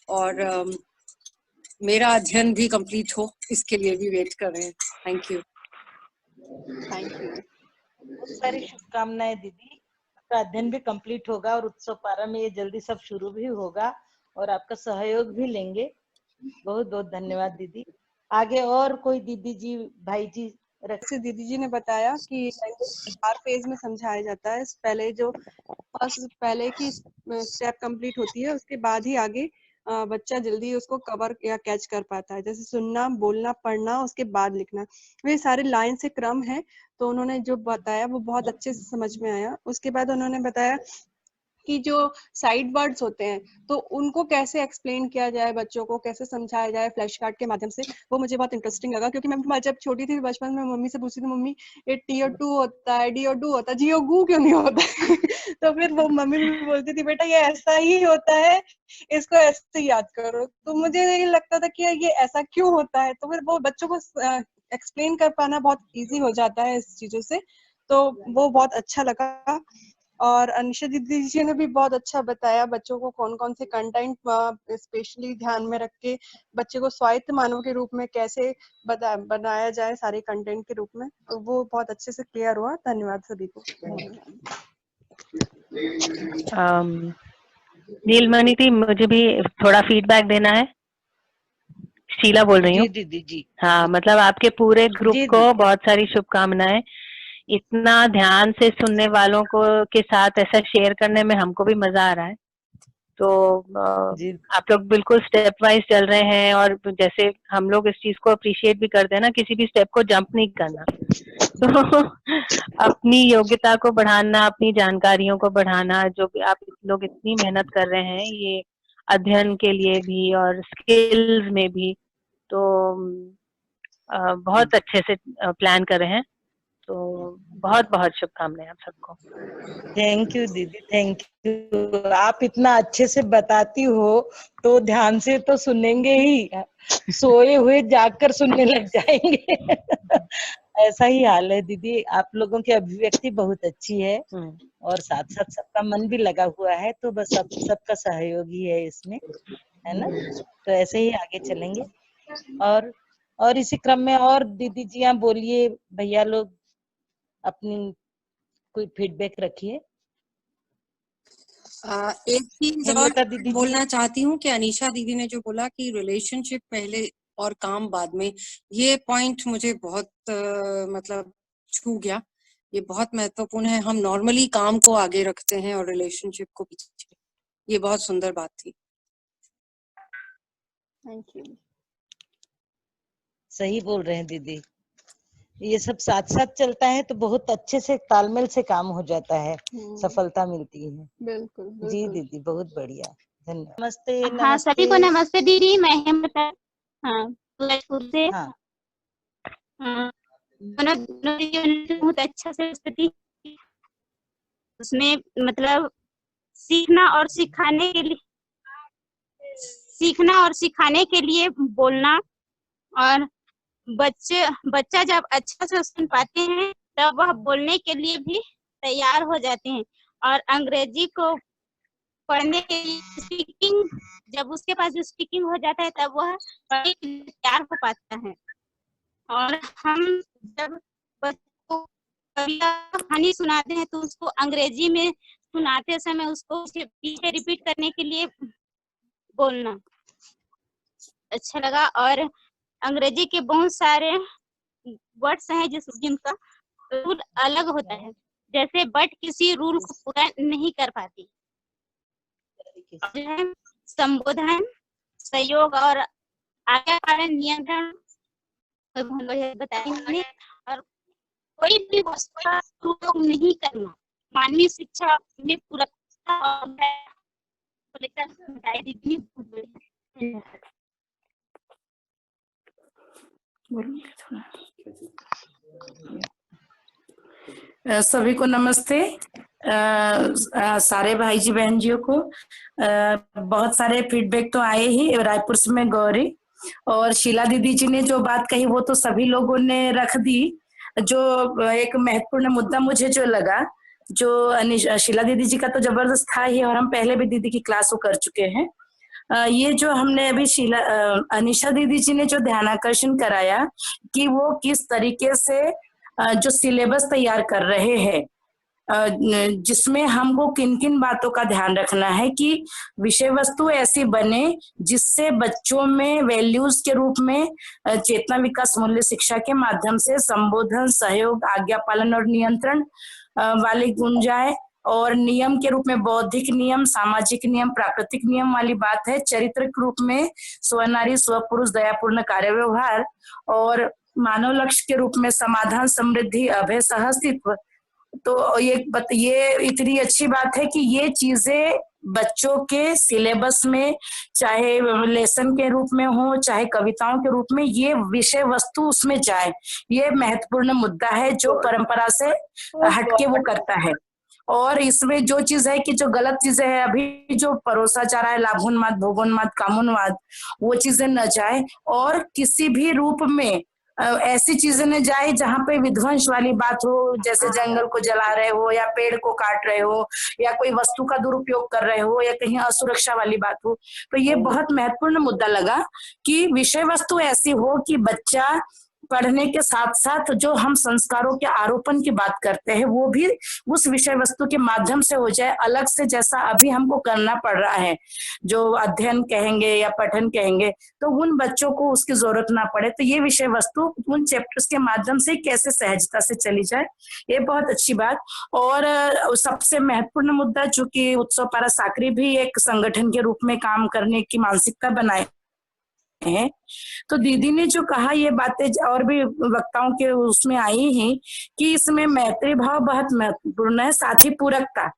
और मेरा अध्ययन भी कंप्लीट हो इसके लिए भी वेट कर रहे हैं। Thank you. Thank you. बहुत सारी शुभकामनाएं दीदी। आपका अध्ययन भी कंप्लीट होगा और उत्सव पारा में ये जल्दी सब शुरू भी होगा और आपका सहयोग भी लेंगे। बहुत बहुत धन्यवाद दीदी। आगे और कोई दीदी जी, भाई जी जैसे दीदी जी ने बताया कि लैंग्वेज 4 फेज में समझाया जाता है। पहले जो पहले की स्टेप कंप्लीट होती है, उसके बाद ही आगे बच्चा जल्दी उसको कवर या कैच कर पाता है। जैसे सुनना, बोलना, पढ़ना, उसके बाद लिखना, वे सारे लाइन से क्रम है। तो उन्होंने जो बताया वो बहुत अच्छे से समझ में आया। उसके बाद उन्होंने बताया कि जो साइड वर्ड्स होते हैं तो उनको कैसे एक्सप्लेन किया जाए, बच्चों को कैसे समझाया जाए फ्लैश कार्ड के माध्यम से, वो मुझे बहुत इंटरेस्टिंग लगा। क्योंकि मैं जब छोटी थी बचपन में मम्मी से पूछती थी, मम्मी ये टी और टू होता है, डी और डू होता है, जी और गू क्यों नहीं होता है? तो फिर वो मम्मी भी बोलती थी, बेटा ये ऐसा ही होता है, इसको ऐसे ही याद करो। तो मुझे ये लगता था कि ये ऐसा क्यों होता है, तो फिर वो बच्चों को एक्सप्लेन कर पाना बहुत ईजी हो जाता है इस चीजों से। तो वो बहुत अच्छा लगा। और अनिशा दीदी जी ने भी बहुत अच्छा बताया बच्चों को कौन कौन से कंटेंट स्पेशली ध्यान में रख के बच्चे को स्वायत्त मानव के रूप में कैसे बनाया जाए सारे कंटेंट के रूप में। तो वो बहुत अच्छे से क्लियर हुआ। धन्यवाद सभी को। नीलमणि दी, मुझे भी थोड़ा फीडबैक देना है। शीला बोल रही हूँ। जी दीदी जी। हाँ, मतलब आपके पूरे ग्रुप जी को दीदी। बहुत सारी शुभकामनाएं। इतना ध्यान से सुनने वालों को के साथ ऐसा शेयर करने में हमको भी मजा आ रहा है। तो जी आप लोग बिल्कुल स्टेप वाइज चल रहे हैं, और जैसे हम लोग इस चीज को अप्रिशिएट भी करते हैं ना, किसी भी स्टेप को जंप नहीं करना। तो अपनी योग्यता को बढ़ाना, अपनी जानकारियों को बढ़ाना, जो भी आप लोग इतनी मेहनत कर रहे हैं ये अध्ययन के लिए भी और स्किल्स में भी, तो बहुत अच्छे से प्लान कर रहे हैं। तो बहुत बहुत शुभकामनाएं आप सबको। थैंक यू दीदी, थैंक यू। आप इतना अच्छे से बताती हो तो ध्यान से तो सुनेंगे ही, सोए हुए जागकर सुनने लग जाएंगे। ऐसा ही हाल है दीदी। आप लोगों की अभिव्यक्ति बहुत अच्छी है और साथ साथ सबका मन भी लगा हुआ है। तो बस सबका सहयोग ही है इसमें, है ना? तो ऐसे ही आगे चलेंगे। और इसी क्रम में और दीदी जी आप बोलिए, भैया लोग अपनी कोई फीडबैक रखिए। एक चीज और हेमलता दीदी जी। बोलना चाहती हूँ कि अनीशा दीदी ने जो बोला कि रिलेशनशिप पहले और काम बाद में, ये पॉइंट मुझे बहुत मतलब छू गया। ये बहुत महत्वपूर्ण है। हम नॉर्मली काम को आगे रखते हैं और रिलेशनशिप को पीछे। ये बहुत सुंदर बात थी। Thank you. सही बोल रहे हैं दीदी। ये सब साथ साथ चलता है तो बहुत अच्छे से तालमेल से काम हो जाता है, सफलता मिलती है। बिल्कुल, बिल्कुल। जी दीदी, बहुत बढ़िया, धन्यवाद। नमस्ते। हाँ, सभी को नमस्ते दीदी। मैं हेमलता, हाँ, सूरजपुर से। हाँ। दोनों बहुत अच्छा से प्रस्तुति, उसमें मतलब सीखना और सिखाने के लिए बोलना, और बच्चा जब अच्छा से सुन पाते हैं तब वह बोलने के लिए भी तैयार हो जाते हैं। और अंग्रेजी को पढ़ने के लिए स्पीकिंग जब उसके पास जो स्पीकिंग हो जाता है तब वह पढ़ने के लिए तैयार हो पाता है। और हम जब बच्चों को कविता कहानी सुनाते हैं तो उसको अंग्रेजी में सुनाते समय उसको पीछे रिपीट करने के लिए बोलना अच्छा लगा। और अंग्रेजी के बहुत सारे वर्ड्स हैं जिनका रूल अलग होता है, जैसे बट किसी रूल को पूरा नहीं कर पाती। जो है संबोधन, सहयोग और आज्ञापालन, नियंत्रण बताएंगे। और कोई भी वस्तु का उपयोग नहीं करना, मानवीय शिक्षा में पूरकता और सभी को नमस्ते। सारे भाई जी बहन जियों को बहुत सारे फीडबैक तो आए ही। रायपुर से मैं गौरी और शीला दीदी जी ने जो बात कही वो तो सभी लोगों ने रख दी। जो एक महत्वपूर्ण मुद्दा मुझे जो लगा, जो शीला दीदी जी का तो जबरदस्त था ही, और हम पहले भी दीदी की क्लास को कर चुके हैं। ये जो हमने अभी अनीशा दीदी जी ने जो ध्यानाकर्षण कराया कि वो किस तरीके से जो सिलेबस तैयार कर रहे हैं, जिसमें हमको किन किन बातों का ध्यान रखना है कि विषय वस्तु ऐसी बने जिससे बच्चों में वैल्यूज के रूप में चेतना विकास मूल्य शिक्षा के माध्यम से संबोधन, सहयोग, आज्ञा पालन और नियंत्रण वाले गुण जाए, और नियम के रूप में बौद्धिक नियम, सामाजिक नियम, प्राकृतिक नियम वाली बात है। चरित्र के रूप में स्वनारी, स्वपुरुष, दयापूर्ण कार्य व्यवहार, और मानव लक्ष्य के रूप में समाधान, समृद्धि, अभय, सहअस्तित्व। तो ये इतनी अच्छी बात है कि ये चीजें बच्चों के सिलेबस में, चाहे लेसन के रूप में हो, चाहे कविताओं के रूप में, ये विषय वस्तु उसमें जाए। ये महत्वपूर्ण मुद्दा है जो परंपरा से हटके वो करता है। और इसमें जो चीज है कि जो गलत चीजें है अभी जो परोसा जा रहा है, लाभोन्माद, भोगोन्माद, कामोन्माद, वो चीजें न जाए। और किसी भी रूप में ऐसी चीजें न जाए जहाँ पे विध्वंस वाली बात हो, जैसे जंगल को जला रहे हो या पेड़ को काट रहे हो या कोई वस्तु का दुरुपयोग कर रहे हो या कहीं असुरक्षा वाली बात हो। तो ये बहुत महत्वपूर्ण मुद्दा लगा कि विषय वस्तु ऐसी हो कि बच्चा पढ़ने के साथ साथ जो हम संस्कारों के आरोपण की बात करते हैं वो भी उस विषय वस्तु के माध्यम से हो जाए, अलग से जैसा अभी हमको करना पड़ रहा है, जो अध्ययन कहेंगे या पठन कहेंगे, तो उन बच्चों को उसकी जरूरत ना पड़े। तो ये विषय वस्तु उन चैप्टर्स के माध्यम से कैसे सहजता से चली जाए, ये बहुत अच्छी बात। और सबसे महत्वपूर्ण मुद्दा, चूंकि उत्सव पारा साकरी भी एक संगठन के रूप में काम करने की मानसिकता बनाए है, तो दीदी ने जो कहा ये बातें और भी वक्ताओं के उसमें आई ही कि इसमें मैत्री भाव बहुत महत्वपूर्ण है, साथ ही पूरकता।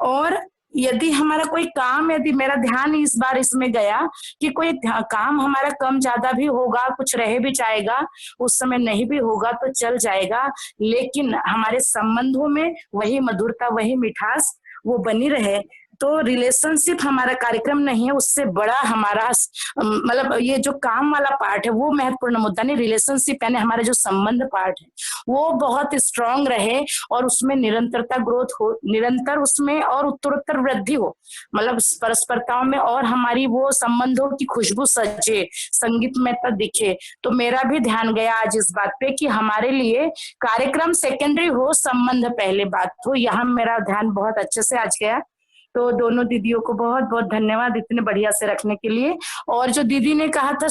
और यदि हमारा कोई काम, यदि मेरा ध्यान इस बार इसमें गया कि कोई काम हमारा कम ज्यादा भी होगा, कुछ रह भी जाएगा, उस समय नहीं भी होगा तो चल जाएगा, लेकिन हमारे संबंधों में वही मधुरता, वही मिठास वो बनी रहे, तो रिलेशनशिप हमारा कार्यक्रम नहीं है, उससे बड़ा हमारा मतलब ये जो काम वाला पार्ट है वो महत्वपूर्ण मुद्दा नहीं, रिलेशनशिप यानी हमारा जो संबंध पार्ट है वो बहुत स्ट्रांग रहे और उसमें निरंतरता, ग्रोथ हो, निरंतर उसमें और उत्तरोत्तर वृद्धि हो, मतलब परस्परताओं में, और हमारी वो संबंधों की खुशबू सजे, संगीतमयता दिखे। तो मेरा भी ध्यान गया आज इस बात पे कि हमारे लिए कार्यक्रम सेकेंडरी हो, संबंध पहले बात हो। यहाँ मेरा ध्यान बहुत अच्छे से आज गया। तो दोनों दीदियों को बहुत बहुत धन्यवाद इतने बढ़िया से रखने के लिए। और जो दीदी ने कहा था,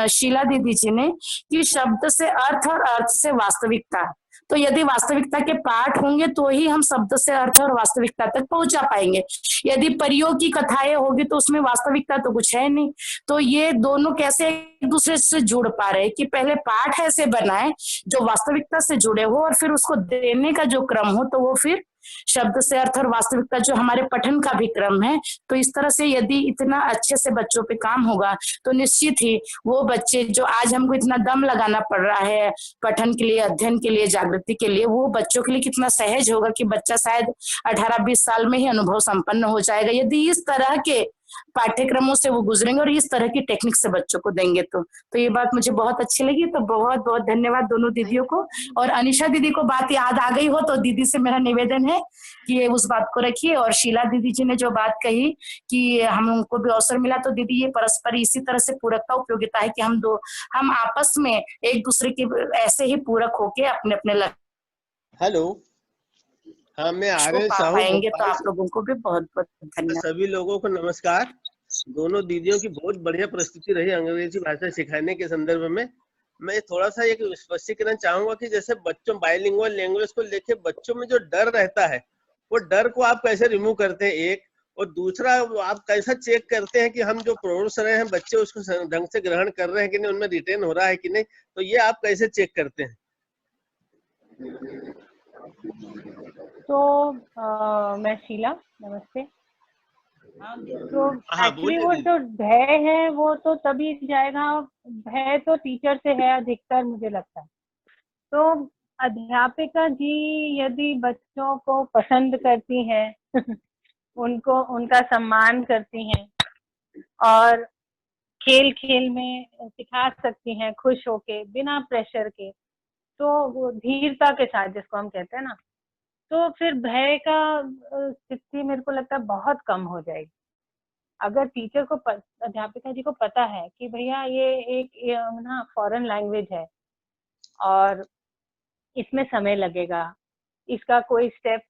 शीला दीदी जी ने, कि शब्द से अर्थ और अर्थ से वास्तविकता, तो यदि वास्तविकता के पाठ होंगे तो ही हम शब्द से अर्थ और वास्तविकता तक पहुंचा पाएंगे। यदि परियों की कथाएं होगी तो उसमें वास्तविकता तो कुछ है नहीं। तो ये दोनों कैसे एक दूसरे से जुड़ पा रहे कि पहले पाठ ऐसे बनाए जो वास्तविकता से जुड़े हो, और फिर उसको देने का जो क्रम हो तो वो फिर शब्द से अर्थ और वास्तविकता जो हमारे पठन का भी क्रम है। तो इस तरह से यदि इतना अच्छे से बच्चों पे काम होगा तो निश्चित ही वो बच्चे जो आज हमको इतना दम लगाना पड़ रहा है पठन के लिए, अध्ययन के लिए, जागृति के लिए, वो बच्चों के लिए कितना सहज होगा कि बच्चा शायद 18-20 साल में ही अनुभव संपन्न हो जाएगा। यदि इस तरह के पाठ्यक्रमों से वो गुजरेंगे और इस तरह की टेक्निक से बच्चों को देंगे। तो ये बात मुझे बहुत अच्छी लगी। तो बहुत बहुत धन्यवाद दोनों दीदियों को। और अनीशा दीदी को बात याद आ गई हो तो दीदी से मेरा निवेदन है कि ये उस बात को रखिए। और शीला दीदी जी ने जो बात कही कि हम उनको भी अवसर मिला, तो दीदी ये परस्पर इसी तरह से पूरकता उपयोगिता है कि हम आपस में एक दूसरे के ऐसे ही पूरक होके अपने अपने लक्ष्य हेलो, हाँ मैं को आर्यन पा साहू पाएंगे। तो भोपाल आप लोगों को भी बहुत बहुत धन्यवाद। सभी लोगों को नमस्कार। दोनों दीदियों की बहुत बढ़िया प्रस्तुति रही अंग्रेजी भाषा सिखाने के संदर्भ में। मैं थोड़ा सा एक स्पष्टीकरण चाहूंगा कि जैसे बच्चों बाइलिंगुअल लैंग्वेज को लेके बच्चों में जो डर रहता है, वो डर को आप कैसे रिमूव करते हैं, एक। और दूसरा, आप कैसा चेक करते हैं कि हम जो प्रोनाउंस रहे हैं बच्चे उसको ढंग से ग्रहण कर रहे हैं कि नहीं, उनमें रिटेन हो रहा है कि नहीं, तो ये आप कैसे चेक करते हैं? तो मैं शीला, नमस्ते। तो एक्चुअली वो जो भय है वो तो तभी जाएगा, भय तो टीचर से है अधिकतर मुझे लगता है। तो अध्यापिका जी यदि बच्चों को पसंद करती हैं उनको उनका सम्मान करती हैं और खेल खेल में सिखा सकती हैं खुश होके बिना प्रेशर के, तो वो धीरता के साथ जिसको हम कहते हैं ना, तो फिर भय का स्थिति मेरे को लगता है बहुत कम हो जाएगी। अगर टीचर को अध्यापिका जी को पता है कि भैया ये एक ना फॉरेन लैंग्वेज है और इसमें समय लगेगा, इसका कोई स्टेप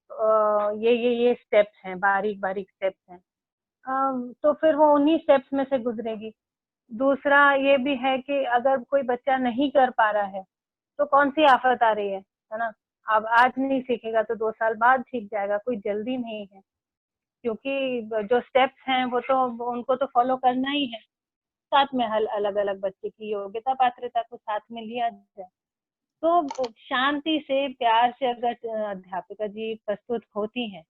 ये स्टेप्स हैं, बारीक बारीक स्टेप्स हैं, तो फिर वो उन्हीं स्टेप्स में से गुजरेगी। दूसरा ये भी है कि अगर कोई बच्चा नहीं कर पा रहा है तो कौन सी आफत आ रही है ना। अब आज नहीं सीखेगा तो 2 साल बाद सीख जाएगा, कोई जल्दी नहीं है, क्योंकि जो स्टेप्स हैं वो तो उनको तो फॉलो करना ही है। साथ में अलग अलग बच्चे की योग्यता पात्रता को साथ में लिया जाए, तो शांति से प्यार से अगर अध्यापिका जी प्रस्तुत होती हैं,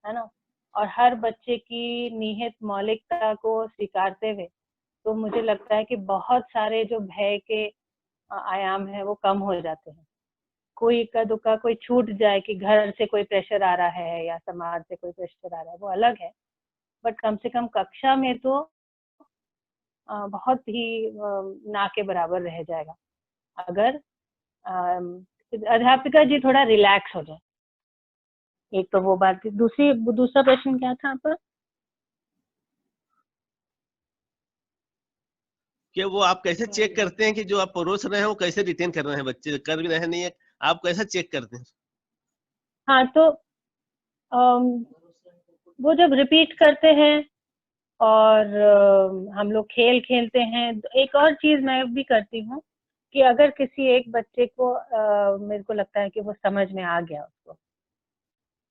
है ना, और हर बच्चे की निहित मौलिकता को स्वीकारते हुए, तो मुझे लगता है कि बहुत सारे जो भय के आयाम है वो कम हो जाते हैं। कोई इक्का दुक्का कोई छूट जाए कि घर से कोई प्रेशर आ रहा है या समाज से कोई प्रेशर आ रहा है, वो अलग है, बट कम से कम कक्षा में तो बहुत ही ना के बराबर रह जाएगा अगर अध्यापिका जी थोड़ा रिलैक्स हो जाए। एक तो वो बात थी। दूसरा प्रश्न क्या था आपका? कि वो आप कैसे चेक करते हैं कि जो आप परोस रहे हैं वो कैसे रिटेन कर रहे हैं, बच्चे कर भी रहे नहीं है, आप कैसा चेक करते हैं? हाँ, तो वो जब रिपीट करते हैं और हम लोग खेल खेलते हैं, एक और चीज मैं भी करती हूँ कि अगर किसी एक बच्चे को मेरे को लगता है कि वो समझ में आ गया उसको,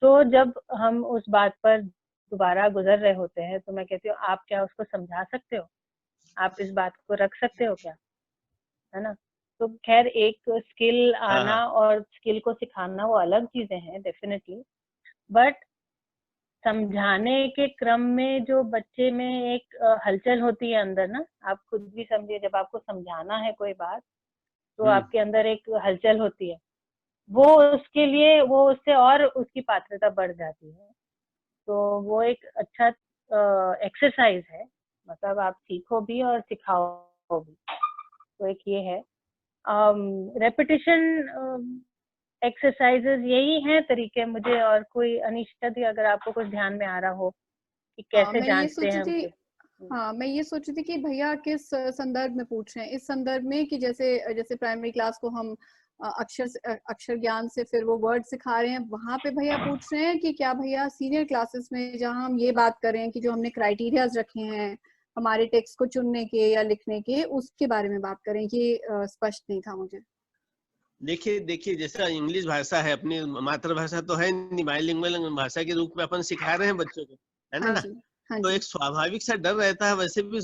तो जब हम उस बात पर दोबारा गुजर रहे होते हैं तो मैं कहती हूँ आप क्या उसको समझा सकते हो, आप इस बात को रख सकते हो क्या, है ना। तो खैर एक स्किल आना और स्किल को सिखाना वो अलग चीजें हैं डेफिनेटली, बट समझाने के क्रम में जो बच्चे में एक हलचल होती है अंदर ना, आप खुद भी समझिए, जब आपको समझाना है कोई बात तो आपके अंदर एक हलचल होती है, वो उसके लिए वो उससे और उसकी पात्रता बढ़ जाती है। तो वो एक अच्छा एक्सरसाइज है, मतलब आप सीखो भी और सिखाओ भी। तो एक ये है रेपिटिशन एक्सरसाइजेस, यही हैं तरीके मुझे। और कोई अनिश्चित ही अगर आपको कुछ ध्यान में आ रहा हो कि कैसे जानते हैं। हाँ, मैं ये सोच रही थी कि भैया किस संदर्भ में पूछ रहे हैं, इस संदर्भ में कि जैसे प्राइमरी क्लास को हम अक्षर ज्ञान से फिर वो वर्ड सिखा रहे हैं, वहां पे भैया पूछ रहे हैं कि क्या भैया सीनियर क्लासेस में जहाँ हम ये बात कर रहे हैं कि जो हमने क्राइटेरियाज रखे हैं हमारे टेक्स्ट को चुनने के या लिखने के, उसके बारे में बात करें कि स्पष्ट नहीं था मुझे। देखिए जैसा इंग्लिश भाषा है, अपनी मातृभाषा तो है नहीं, बाइलिंगुअल भाषा के रूप में अपन सिखा रहे हैं बच्चों को, है ना। तो एक स्वाभाविक सा डर रहता है, वैसे भी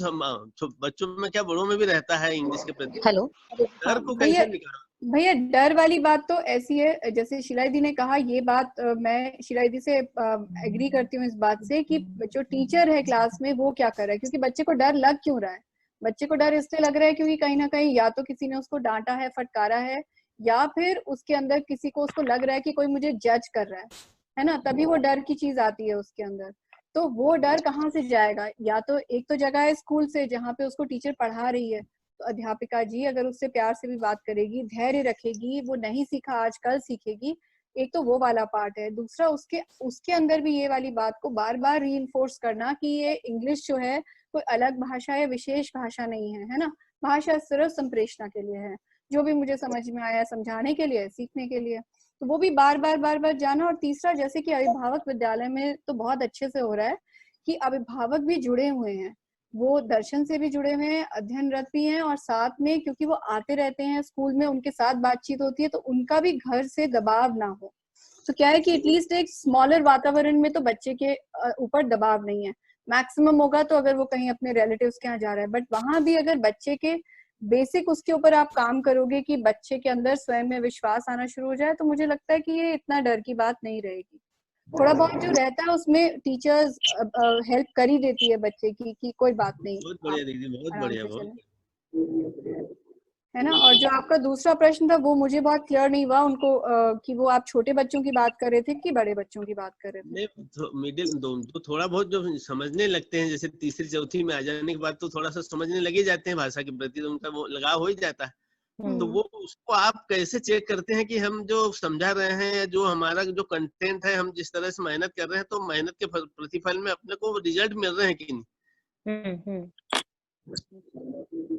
बच्चों में क्या बड़ों में भी रहता है इंग्लिश के प्रति। हेलो, डर को कैसे निकालना? भैया डर वाली बात तो ऐसी है, जैसे शीला दी ने कहा, ये बात मैं शीला दी से एग्री करती हूँ इस बात से कि जो टीचर है क्लास में वो क्या कर रहा है, क्योंकि बच्चे को डर लग क्यों रहा है। बच्चे को डर इसलिए लग रहा है क्योंकि कहीं ना कहीं या तो किसी ने उसको डांटा है, फटकारा है, या फिर उसके अंदर किसी को उसको लग रहा है कि कोई मुझे जज कर रहा है ना, तभी वो डर की चीज आती है उसके अंदर। तो वो डर कहाँ से जाएगा? या तो एक तो जगह है स्कूल से जहाँ पे उसको टीचर पढ़ा रही है, तो अध्यापिका जी अगर उससे प्यार से भी बात करेगी, धैर्य रखेगी, वो नहीं सीखा आज कल सीखेगी, एक तो वो वाला पार्ट है। दूसरा उसके उसके अंदर भी ये वाली बात को बार बार रीइंफोर्स करना कि ये इंग्लिश जो है कोई अलग भाषा या विशेष भाषा नहीं है, है ना। भाषा सिर्फ संप्रेषणा के लिए है, जो भी मुझे समझ में आया समझाने के लिए, सीखने के लिए, तो वो भी बार बार जाना। और तीसरा, जैसे कि अभिभावक विद्यालय में तो बहुत अच्छे से हो रहा है कि अभिभावक भी जुड़े हुए हैं, वो दर्शन से भी जुड़े हुए हैं, अध्ययनरत भी हैं, और साथ में क्योंकि वो आते रहते हैं स्कूल में, उनके साथ बातचीत होती है, तो उनका भी घर से दबाव ना हो। तो क्या है कि एटलीस्ट एक स्मॉलर वातावरण में तो बच्चे के ऊपर दबाव नहीं है। मैक्सिमम होगा तो अगर वो कहीं अपने रिलेटिव्स के यहाँ जा रहा है, बट वहां भी अगर बच्चे के बेसिक उसके ऊपर आप काम करोगे कि बच्चे के अंदर स्वयं में विश्वास आना शुरू हो जाए, तो मुझे लगता है कि ये इतना डर की बात नहीं रहेगी। थोड़ा बहुत जो रहता है उसमें टीचर्स हेल्प कर ही देती है बच्चे की कि कोई बात नहीं, बहुत बढ़िया दीदी, बहुत आराम बढ़िया, से बहुत चले, है ना। और जो आपका दूसरा प्रश्न था वो मुझे बहुत क्लियर नहीं हुआ उनको कि वो आप छोटे बच्चों की बात कर रहे थे कि बड़े बच्चों की बात कर रहे थे? नहीं, मिडिल तो थोड़ा बहुत जो समझने लगते हैं, जैसे तीसरी चौथी में आ जाने के बाद तो थोड़ा सा समझने लगे जाते हैं भाषा के प्रति, तो उनका वो लगाव हो ही जाता है। तो वो उसको आप कैसे चेक करते हैं कि हम जो समझा रहे हैं या जो हमारा जो कंटेंट है, हम जिस तरह से मेहनत कर रहे हैं, तो मेहनत के प्रतिफल में अपने को रिजल्ट मिल रहे हैं कि नहीं?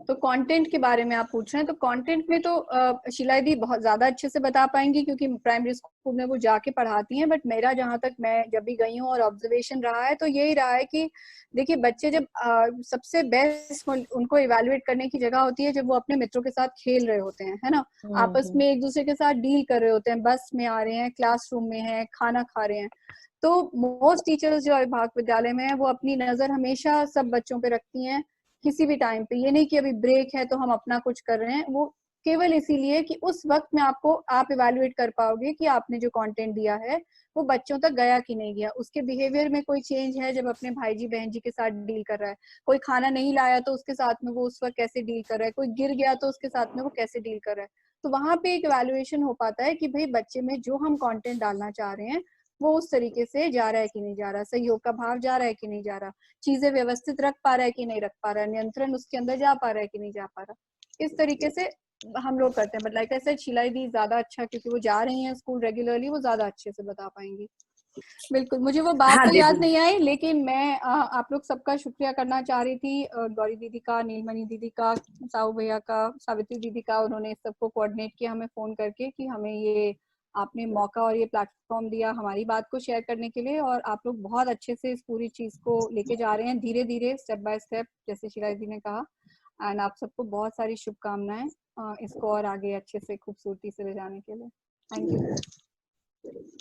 तो कंटेंट के बारे में आप पूछ रहे हैं, तो कंटेंट में तो शीला दी बहुत ज्यादा अच्छे से बता पाएंगी क्योंकि प्राइमरी स्कूल में वो जाके पढ़ाती हैं। बट मेरा जहां तक मैं जब भी गई हूँ और ऑब्जर्वेशन रहा है, तो यही रहा है कि देखिए बच्चे जब सबसे बेस्ट उनको इवेलुएट करने की जगह होती है जब वो अपने मित्रों के साथ खेल रहे होते हैं, है ना, आपस में एक दूसरे के साथ डील कर रहे होते हैं, बस में आ रहे हैं, क्लासरूम में है, खाना खा रहे हैं। तो मोस्ट टीचर्स जो अभिभावक विद्यालय में है वो अपनी नजर हमेशा सब बच्चों पे रखती हैं किसी भी टाइम पे। ये नहीं कि अभी ब्रेक है तो हम अपना कुछ कर रहे हैं, वो केवल इसीलिए कि उस वक्त में आप इवैल्यूएट कर पाओगे कि आपने जो कंटेंट दिया है वो बच्चों तक गया कि नहीं गया, उसके बिहेवियर में कोई चेंज है जब अपने भाई जी बहन जी के साथ डील कर रहा है, कोई खाना नहीं लाया तो उसके साथ में वो उस वक्त कैसे डील कर रहा है, कोई गिर गया तो उसके साथ में वो कैसे डील कर रहा है। तो वहां पे एक इवैल्यूएशन हो पाता है कि भाई बच्चे में जो हम कंटेंट डालना चाह रहे हैं वो उस तरीके से जा रहा है कि नहीं जा रहा, सहयोग का भाव जा रहा है कि नहीं जा रहा, चीजें व्यवस्थित रख पा रहा है कि नहीं रख पा रहा, नियंत्रण उसके अंदर जा पा रहा है कि नहीं जा पा रहा। इस तरीके से हम लोग करते हैं। बट लाइक ऐसे शीला दी ज्यादा अच्छा, क्योंकि वो जा रही हैं स्कूल रेगुलरली, वो ज्यादा अच्छे से बता पाएंगी। बिल्कुल, मुझे वो बात हाँ तो याद दीदी। नहीं आई, लेकिन मैं आप लोग सबका शुक्रिया करना चाह रही थी, गौरी दीदी का, नीलमणि दीदी का, साहू भैया का, सावित्री दीदी का। उन्होंने सबको कोऑर्डिनेट किया हमें फोन करके कि हमें ये आपने मौका और ये प्लेटफॉर्म दिया हमारी बात को शेयर करने के लिए। और आप लोग बहुत अच्छे से इस पूरी चीज को लेके जा रहे हैं, धीरे धीरे, स्टेप बाय स्टेप, जैसे शीला दी ने कहा। एंड आप सबको बहुत सारी शुभकामनाएं इसको और आगे अच्छे से खूबसूरती से ले जाने के लिए। थैंक यू,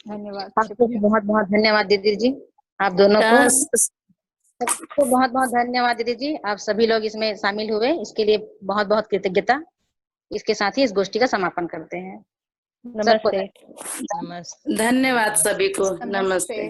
धन्यवाद, आपको भी बहुत बहुत धन्यवाद दीदी जी, आप दोनों को सबको बहुत बहुत धन्यवाद दीदी जी। आप सभी लोग इसमें शामिल हुए, इसके लिए बहुत बहुत कृतज्ञता। इसके साथ ही इस गोष्ठी का समापन करते हैं। नमस्ते। नमस्ते। धन्यवाद सभी को, नमस्ते।